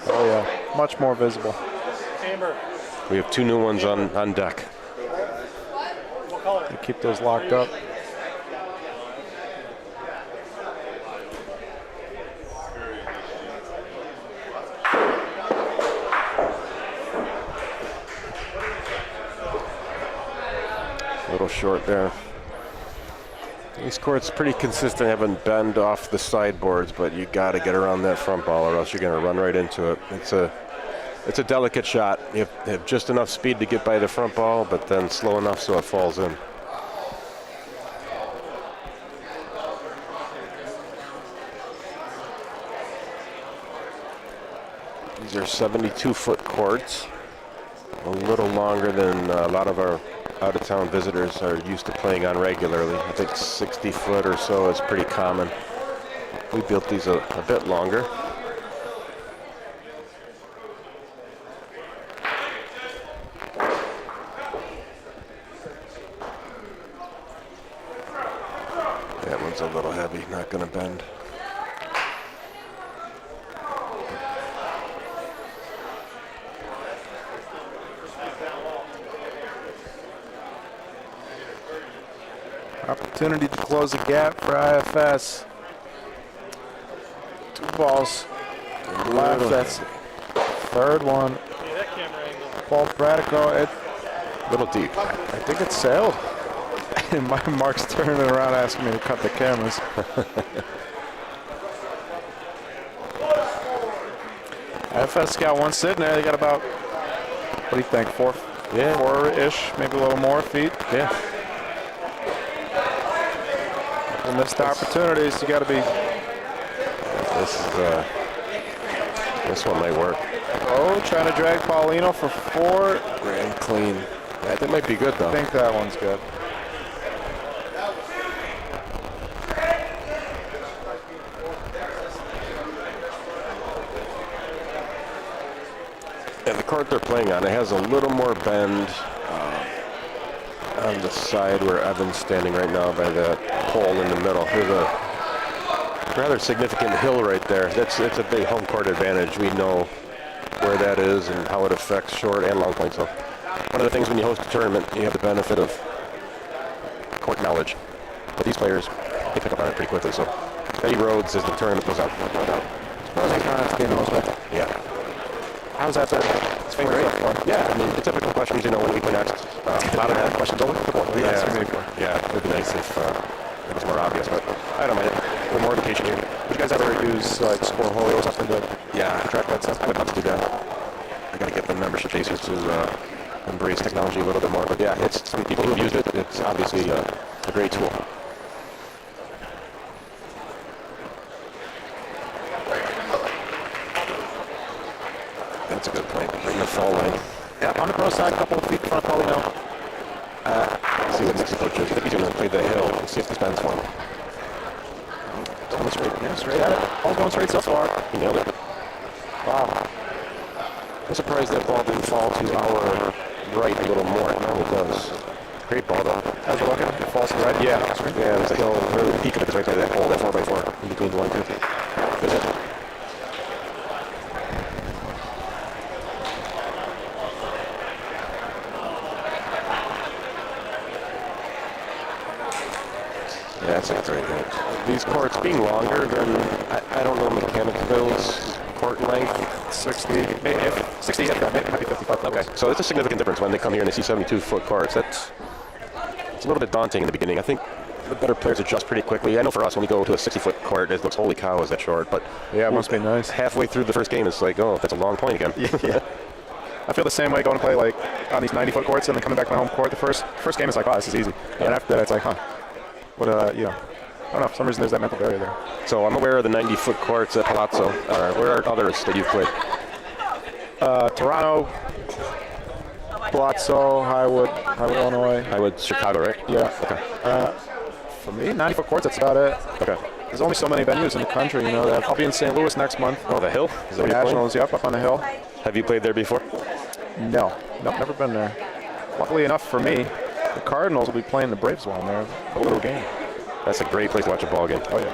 Oh yeah, much more visible. We have 2 new ones on deck. You keep those locked up. A little short there. These courts pretty consistent, having bend off the sideboards, but you got to get around that front ball, or else you're going to run right into it. It's a delicate shot. You have just enough speed to get by the front ball, but then slow enough so it falls in. These are 72-foot courts, a little longer than a lot of our out-of-town visitors are used to playing on regularly. I think 60 foot or so is pretty common. We built these a bit longer. That one's a little heavy, not going to bend. Opportunity to close the gap for IFS. 2 balls left. That's third one. Paul Pratico. Little deep. I think it sailed. And Mark's turning around asking me to cut the cameras. IFS got one sitting there. They got about, what do you think, Yeah. 4-ish, maybe a little more feet. Yeah. And missed opportunities. You got to be. This one might work. Oh, trying to drag Paulino for 4. Grand clean. Yeah, that might be good though. I think that one's good. And the court they're playing on, it has a little more bend on the side where Evan's standing right now by that pole in the middle. There's a rather significant hill right there. It's a big home court advantage. We know where that is and how it affects short and long points. So one of the things when you host a tournament, you have the benefit of court knowledge. But these players, they pick up on it pretty quickly. So Betty Rhodes, as the tournament goes out, yeah. How's that been? It's been great. Yeah, I mean, the typical questions, when we play next. A lot of that questions over. Yeah, it would be nice if it was more obvious, but I don't mind it. A little more education here. Would you guys ever use like Scoreholio or something to track that stuff? I would love to do that. I got to get the membership chasers to embrace technology a little bit more. But yeah, it's some people who've used it. It's obviously a great tool. That's a good point. Right in the fall line. Yeah, on the pro side, a couple of feet in front of Paulino. See what Nix's coach is. I think he's going to play the hill and see if this bends one. Going straight, straight at it. All going straight so far. He nailed it. Wow. I'm surprised that ball didn't fall to our right a little more. No, it does. Great ball, though. As we're looking, it falls to the right. Yeah, there's a hill really peeking up right by that hole, that 4x4, in between the 1 and 2. Good hit. Yeah, that's a great hit. These courts being longer than, I don't know Mechanicville's court length. 60, maybe 60, yeah, maybe 55. Okay, so it's a significant difference when they come here and they see 72-foot courts. It's a little bit daunting in the beginning. I think the better players adjust pretty quickly. I know for us, when we go to a 60-foot court, it looks, holy cow, is that short? But yeah, it must be nice. Halfway through the first game, it's like, oh, that's a long point again. Yeah. I feel the same way going to play like on these 90-foot courts and then coming back to my home court. The first game is like, oh, this is easy. And after that, it's like, huh. But, I don't know. For some reason, there's that mental barrier there. So I'm aware of the 90-foot courts at Palazzo. Where are others that you've played? Toronto, Palazzo, Highwood, Illinois. Highwood, Chicago, right? Yeah. Okay. For me, 90-foot courts, that's about it. Okay. There's only so many venues in the country, I'll be in St. Louis next month. Oh, the Hill? Is that the Nationals, yep, up on the Hill. Have you played there before? No, never been there. Luckily enough for me, the Cardinals will be playing the Braves while I'm there. A little game. That's a great place to watch a ball game. Oh, yeah.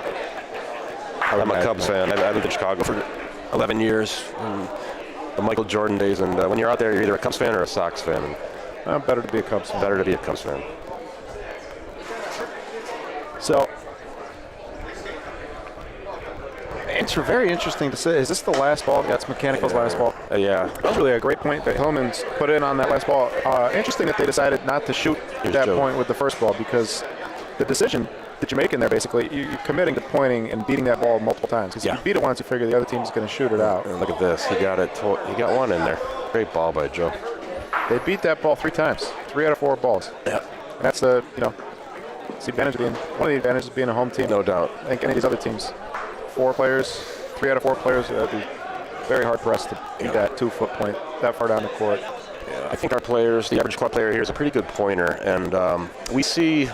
I'm a Cubs fan. I lived in Chicago for 11 years, the Michael Jordan days, and when you're out there, you're either a Cubs fan or a Sox fan. Better to be a Cubs fan. Better to be a Cubs fan. So, it's very interesting to say. Is this the last ball? That's Mechanical's last ball. Yeah. That was really a great point that Hillman's put in on that last ball. Interesting that they decided not to shoot that point with the first ball, because the decision that you're making there, basically, you're committing to pointing and beating that ball multiple times. Because if you beat it once, you figure the other team's going to shoot it out. And look at this. He got it. He got one in there. Great ball by Joe. They beat that ball 3 times. 3 out of 4 balls. Yeah. And that's the, it's the advantage of being, one of the advantages of being a home team. No doubt. I think any of these other teams, 4 players, 3 out of 4 players, that'd be very hard for us to beat that 2-foot point that far down the court. Yeah, I think our players, the average club player here is a pretty good pointer, and we see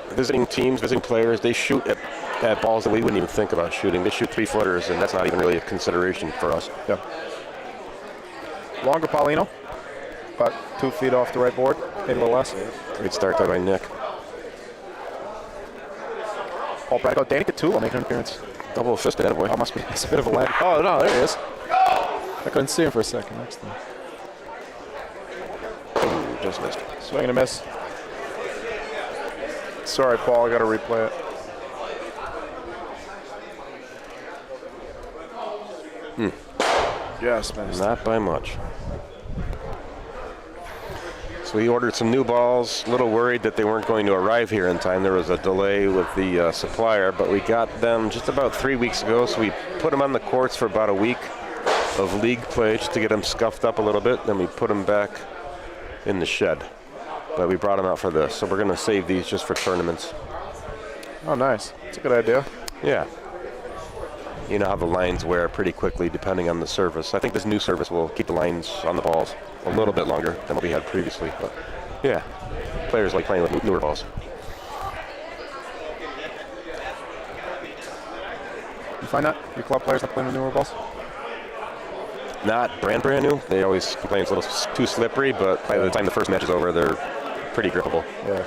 visiting teams, visiting players, they shoot at balls that we wouldn't even think about shooting. They shoot 3-footers, and that's not even really a consideration for us. Yeah. Longer Paulino, about 2 feet off the right board, maybe a little less. Great start there by Nick. Paul Bracco, Danny Catula making an appearance. Double fisted, that boy. Oh, must be. It's a bit of a lag. Oh, no, there he is. I couldn't see him for a second. Next time. Ooh, just missed. Swing and a miss. Sorry, Paul, I got to replay it. Yes, man. Not by much. So we ordered some new balls, a little worried that they weren't going to arrive here in time. There was a delay with the supplier, but we got them just about 3 weeks ago, so we put them on the courts for about a week of league play just to get them scuffed up a little bit. Then we put them back in the shed. But we brought them out for this, so we're going to save these just for tournaments. Oh, nice. That's a good idea. Yeah. You know how the lines wear pretty quickly depending on the surface. I think this new surface will keep the lines on the balls a little bit longer than what we had previously. But yeah, players like playing with newer balls. You find that? Your club players like playing with newer balls? Not brand new. They always complain it's a little too slippery, but by the time the first match is over, they're pretty grippable. Yeah.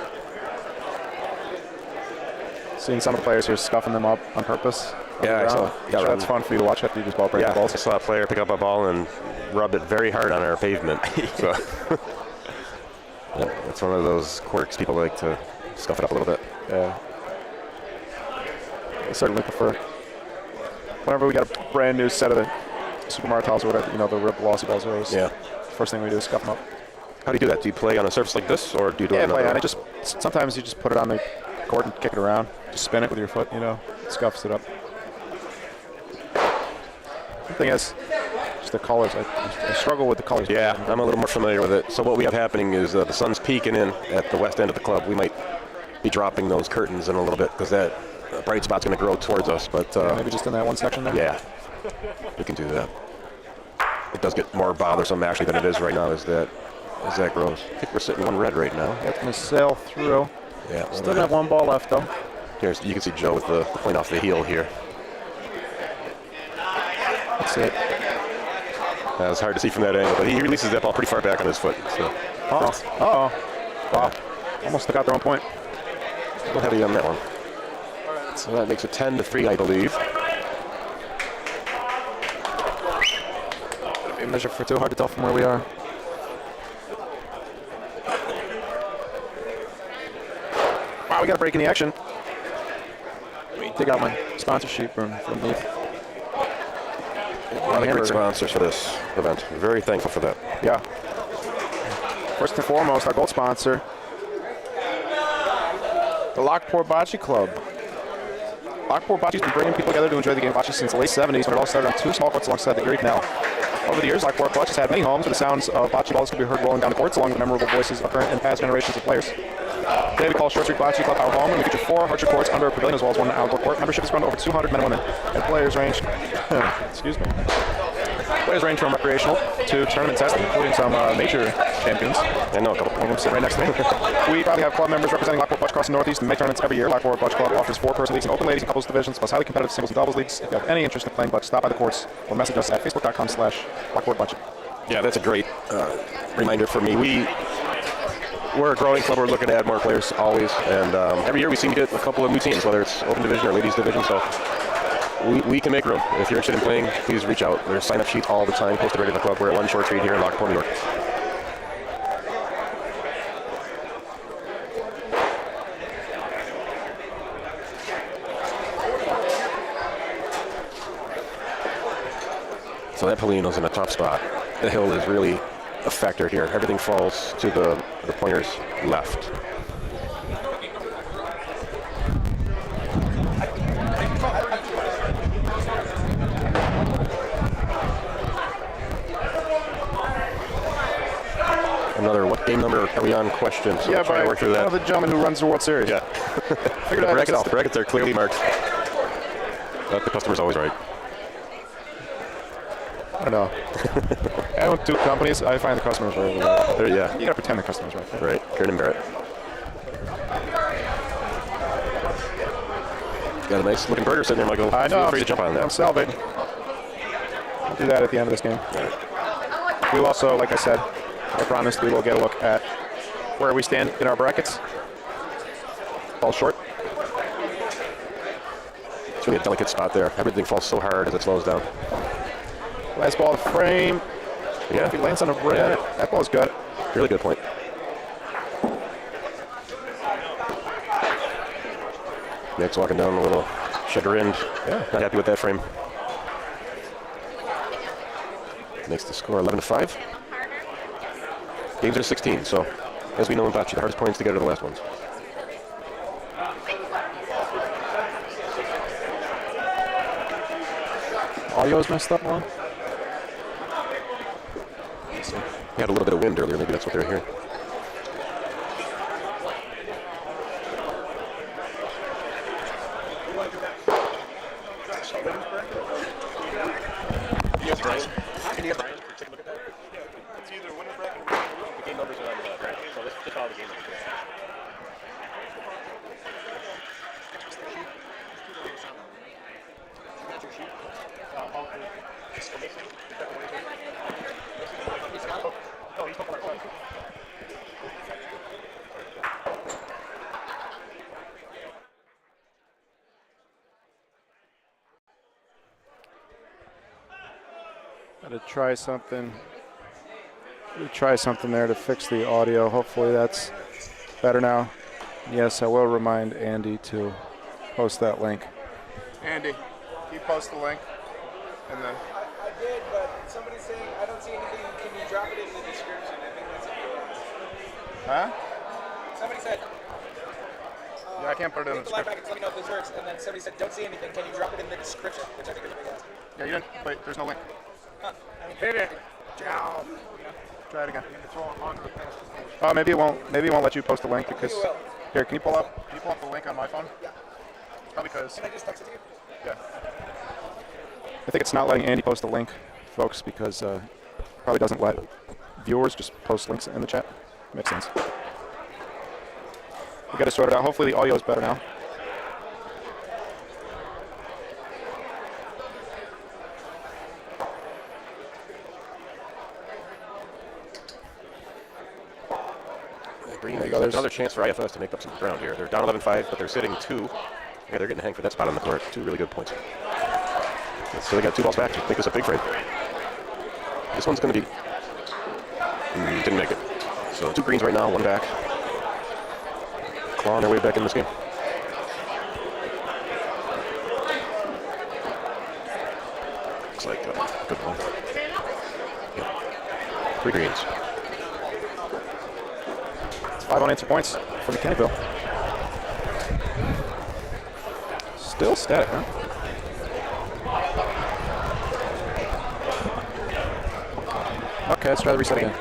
Seeing some of the players here scuffing them up on purpose. Yeah, I saw. Yeah, that's fun for you to watch after you just ball break the balls. I saw a player pick up a ball and rub it very hard on our pavement. So yeah, it's one of those quirks people like to scuff it up a little bit. Yeah. I certainly prefer. Whenever we get a brand new set of the Super Mario tiles or whatever, you know, the rib glossy balls are always first thing we do is scuff them up. How do you do that? Do you play on a surface like this, or do you do it on play on it. Sometimes you just put it on the court and kick it around. Just spin it with your foot, you know, scuffs it up. The thing is, just the colors. I struggle with the colors. Yeah, I'm a little more familiar with it. So what we have happening is the sun's peeking in at the west end of the club. We might be dropping those curtains in a little bit because that bright spot's going to grow towards us. But maybe just in that one section there? Yeah, we can do that. It does get more bothersome actually than it is right now as that grows. I think we're sitting one red right now. That's going to sail through. Yeah. Still got one ball left though. Here's, you can see Joe with the point off the heel here. That's it. That was hard to see from that angle, but he releases that ball pretty far back on his foot. So. Wow. Almost took out their own point. A little heavy on that one. So that makes it 10-3, I believe. Maybe measure for 2, hard to tell from where we are. Wow, we got a break in the action. Let me dig out my sponsor sheet from me. A lot of great sponsors for this event. Very thankful for that. Yeah. First and foremost, our gold sponsor, the Lockport Bocce Club. Lockport Bocce has been bringing people together to enjoy the game of bocce since the late 70s when it all started on 2 small courts alongside the Erie Canal. Over the years, Lockport Bocce has had many homes where the sounds of bocce balls can be heard rolling down the courts along with the memorable voices of current and past generations of players. Today we call Short Street Bocce Club our home, and we feature 4 hardship courts under a pavilion as well as 1 outdoor court. Membership has grown to over 200 men and women, and players range Players range from recreational to tournament testing, including some major champions. I know a couple. One of them sitting right next to me. We probably have club members representing Lockport Bocce across the Northeast and make tournaments every year. Lockport Bocce Club offers 4-person leagues and open ladies and couples divisions, plus highly competitive singles and doubles leagues. If you have any interest in playing bocce, stop by the courts or message us at facebook.com/LockportBocce. Yeah, that's a great reminder for me. We're a growing club. We're looking to add more players always, and every year we seem to get a couple of new teams, whether it's open division or ladies division. So we can make room. If you're interested in playing, please reach out. There's sign-up sheets all the time posted right in the club. We're at 1 Short Street here in Lockport, New York. So that Polino's in a tough spot. The hill is really a factor here. Everything falls to the pointer's left. Another what game number are we on question? So yeah, try to work through that. The gentleman who runs the World Series. Yeah. The brackets are clearly marked. But the customer's always right. I don't know. I own 2 companies. I find the customers right. Yeah. You gotta pretend the customer's right. Right. Kieran and Barrett. Got a nice looking burger sitting there, Michael. I know. Feel free to jump on that. I'm salivating. I'll do that at the end of this game. We will also, like I said, I promised we will get a look at where we stand in our brackets. Ball short. It's really a delicate spot there. Everything falls so hard as it slows down. Last ball of the frame. Yeah. If he lands on a red, that ball's good. Really good point. Nick's walking down a little chagrined. Yeah. Not happy with that frame. Makes the score 11-5. Games are 16, so as we know in bocce, the hardest points to get are the last ones. Audio's messed up, Ron. We had a little bit of wind earlier, maybe that's what they're hearing. Yes, Brian. Can you have Brian take a look at that? It's either winner bracket or the game numbers are on the bracket, so let's just follow the game numbers. Gotta try something. Try something there to fix the audio. Hopefully that's better now. Yes, I will remind Andy to post that link. Andy, can you post the link? And then. I did, but somebody's saying I don't see anything. Can you drop it in the description? I think that's it. Huh? Somebody said. Yeah, I can't put it in the Leave the live description. brackets, let me know if this works. And then somebody said, don't see anything. Can you drop it in the description? Which I think is a big ask. Yeah, you didn't. Wait, there's no link. Hit it. Try it again. Maybe it won't. Maybe it won't let you post the link because. Here, can you pull up? Can you pull up the link on my phone? Yeah. Probably because. Can I just text it to you? Yeah. I think it's not letting Andy post the link, folks, because probably doesn't let viewers just post links in the chat. Makes sense. We got to sort it out. Hopefully the audio is better now. There's another chance for IFS to make up some ground here. They're down 11-5, but they're sitting 2. Yeah, they're getting hang for that spot on the court. 2 really good points. So they got 2 balls back to make this a big frame. This one's going to be... didn't make it. So 2 greens right now, 1 back. Clawing their way back in this game. Looks like a good one. Yeah. 3 greens. 5 unanswered points for McKinneyville. Still static, huh? Okay, let's try the reset again.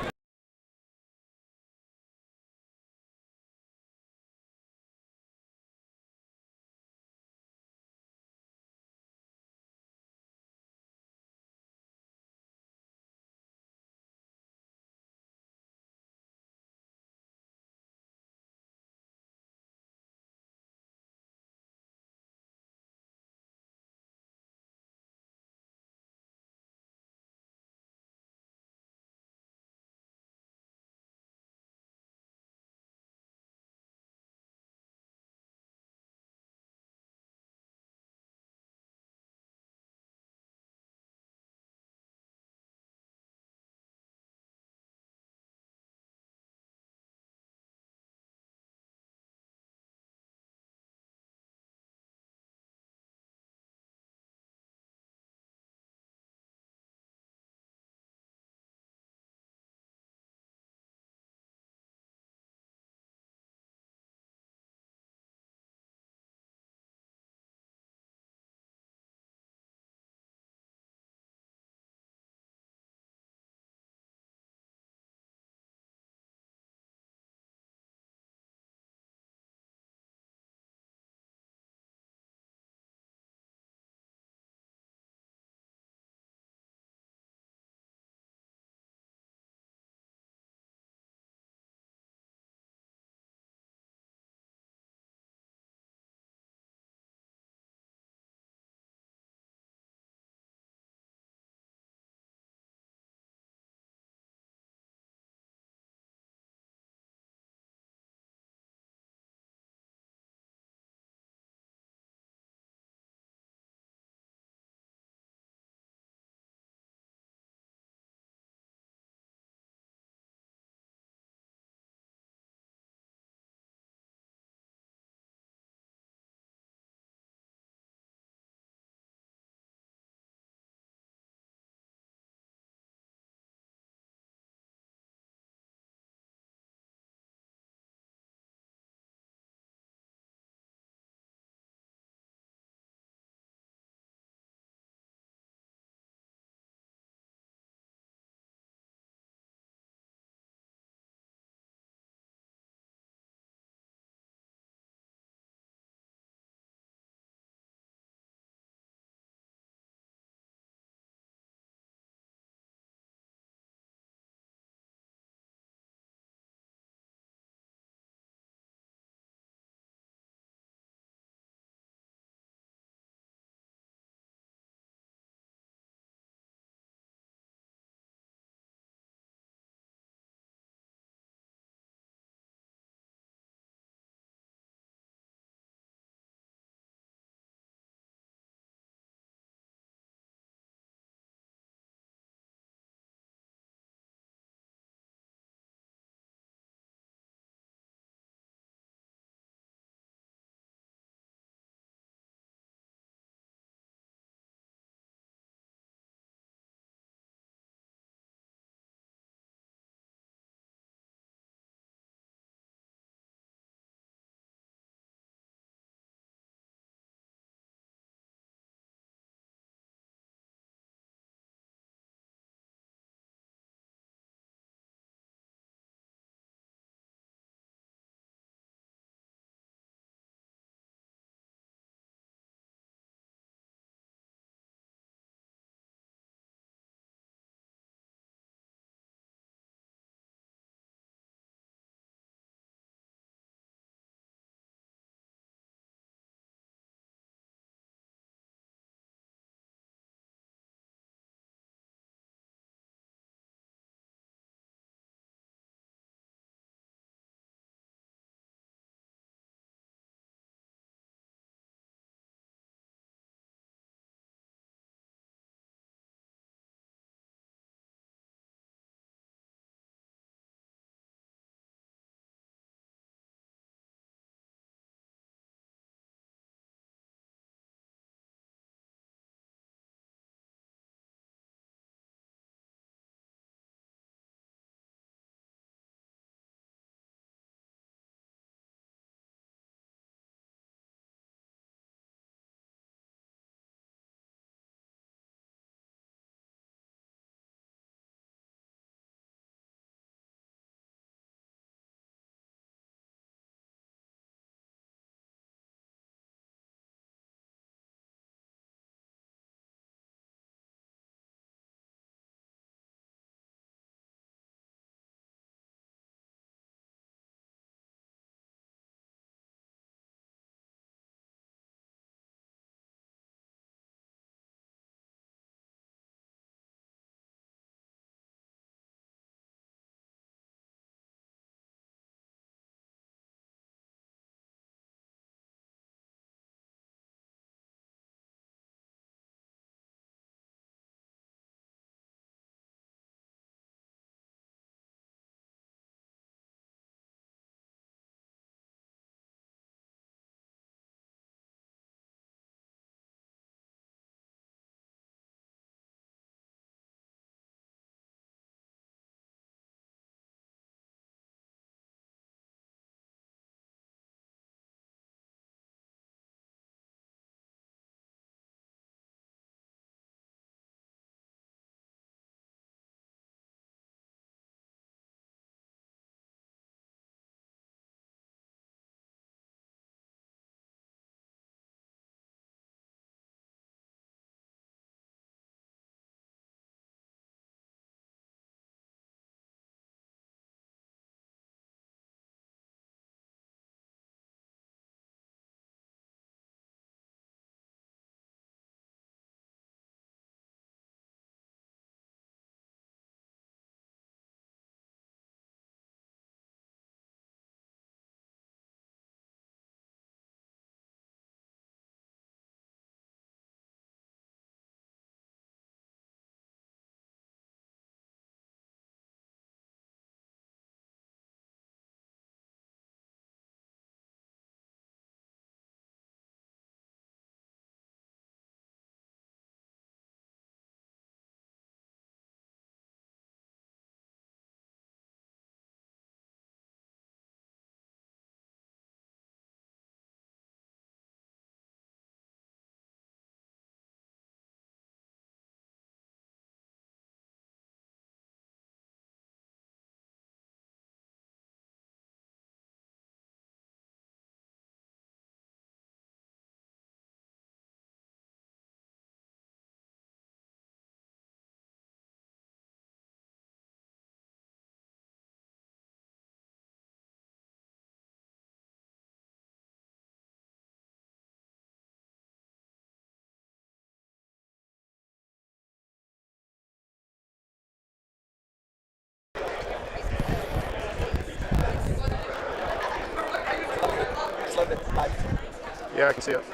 Yeah, I can see it.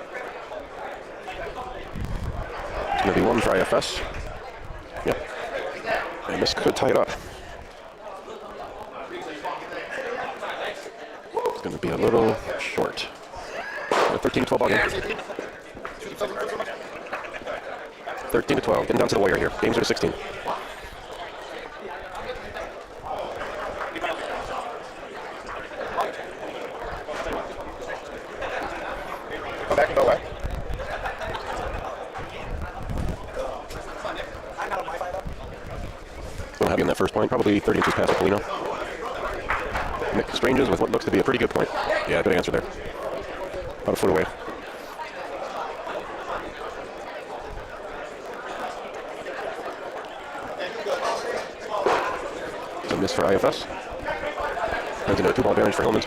It's going to be one for IFS. Yep. And this could tie it up. It's going to be a little short. A 13-12 ball game. 13-12. Getting down to the wire here. Games are to 16. Come back and go away. Don't have you in that first point. Probably 30 inches past Polino. Nick Stranges with what looks to be a pretty good point. Yeah, good answer there. About a foot away. It's a miss for IFS. Turns into a 2-ball advantage for Hillman's.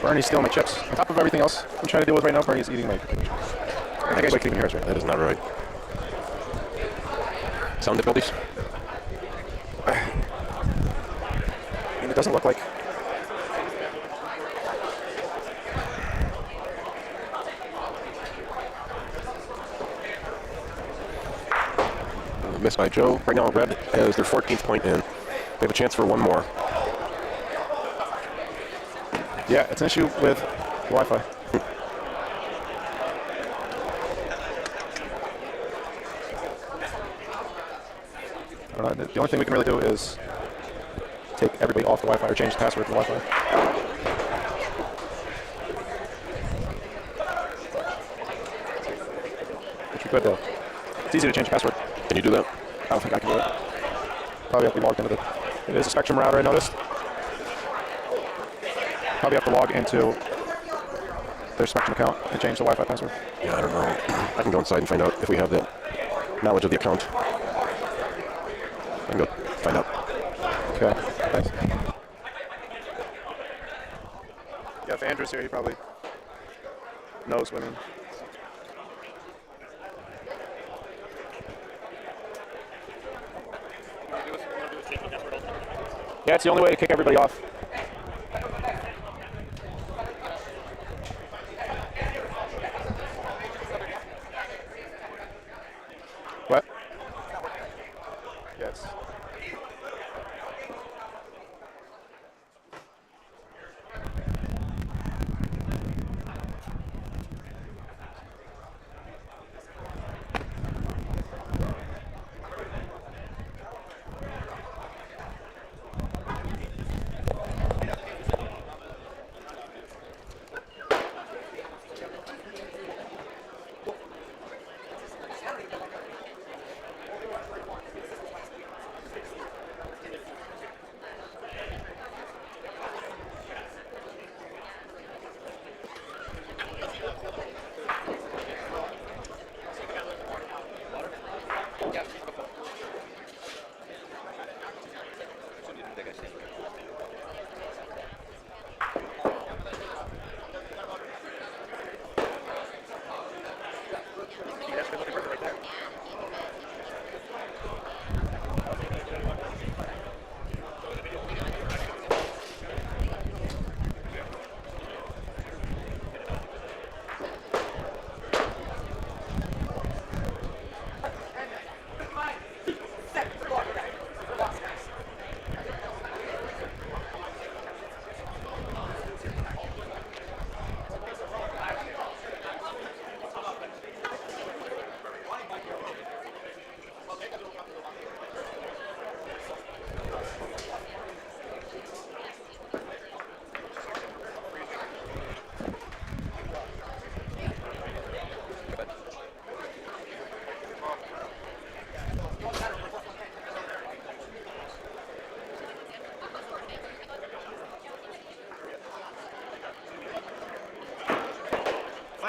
Bernie's stealing my chips. On top of everything else I'm trying to deal with right now, Bernie's eating my chips. I guess I can't even hear us right. That is not right. Sound difficulties? I mean, it doesn't look like. Missed by Joe. Right now, Red has their 14th point in. They have a chance for one more. Yeah, it's an issue with Wi-Fi. I don't know. The only thing we can really do is take everybody off the Wi-Fi or change the password to the Wi-Fi. Which we could do. It's easy to change the password. Can you do that? I don't think I can do it. Probably have to be logged into the. It is a Spectrum router, I noticed. Probably have to log into their Spectrum account and change the Wi-Fi password. Yeah, I don't know. I can go inside and find out if we have that knowledge of the account. I can go find out. Okay, thanks. Yeah, if Andrew's here, he probably knows what I mean. Yeah, it's the only way to kick everybody off. What? Yes.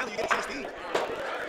finally you get a chance to eat.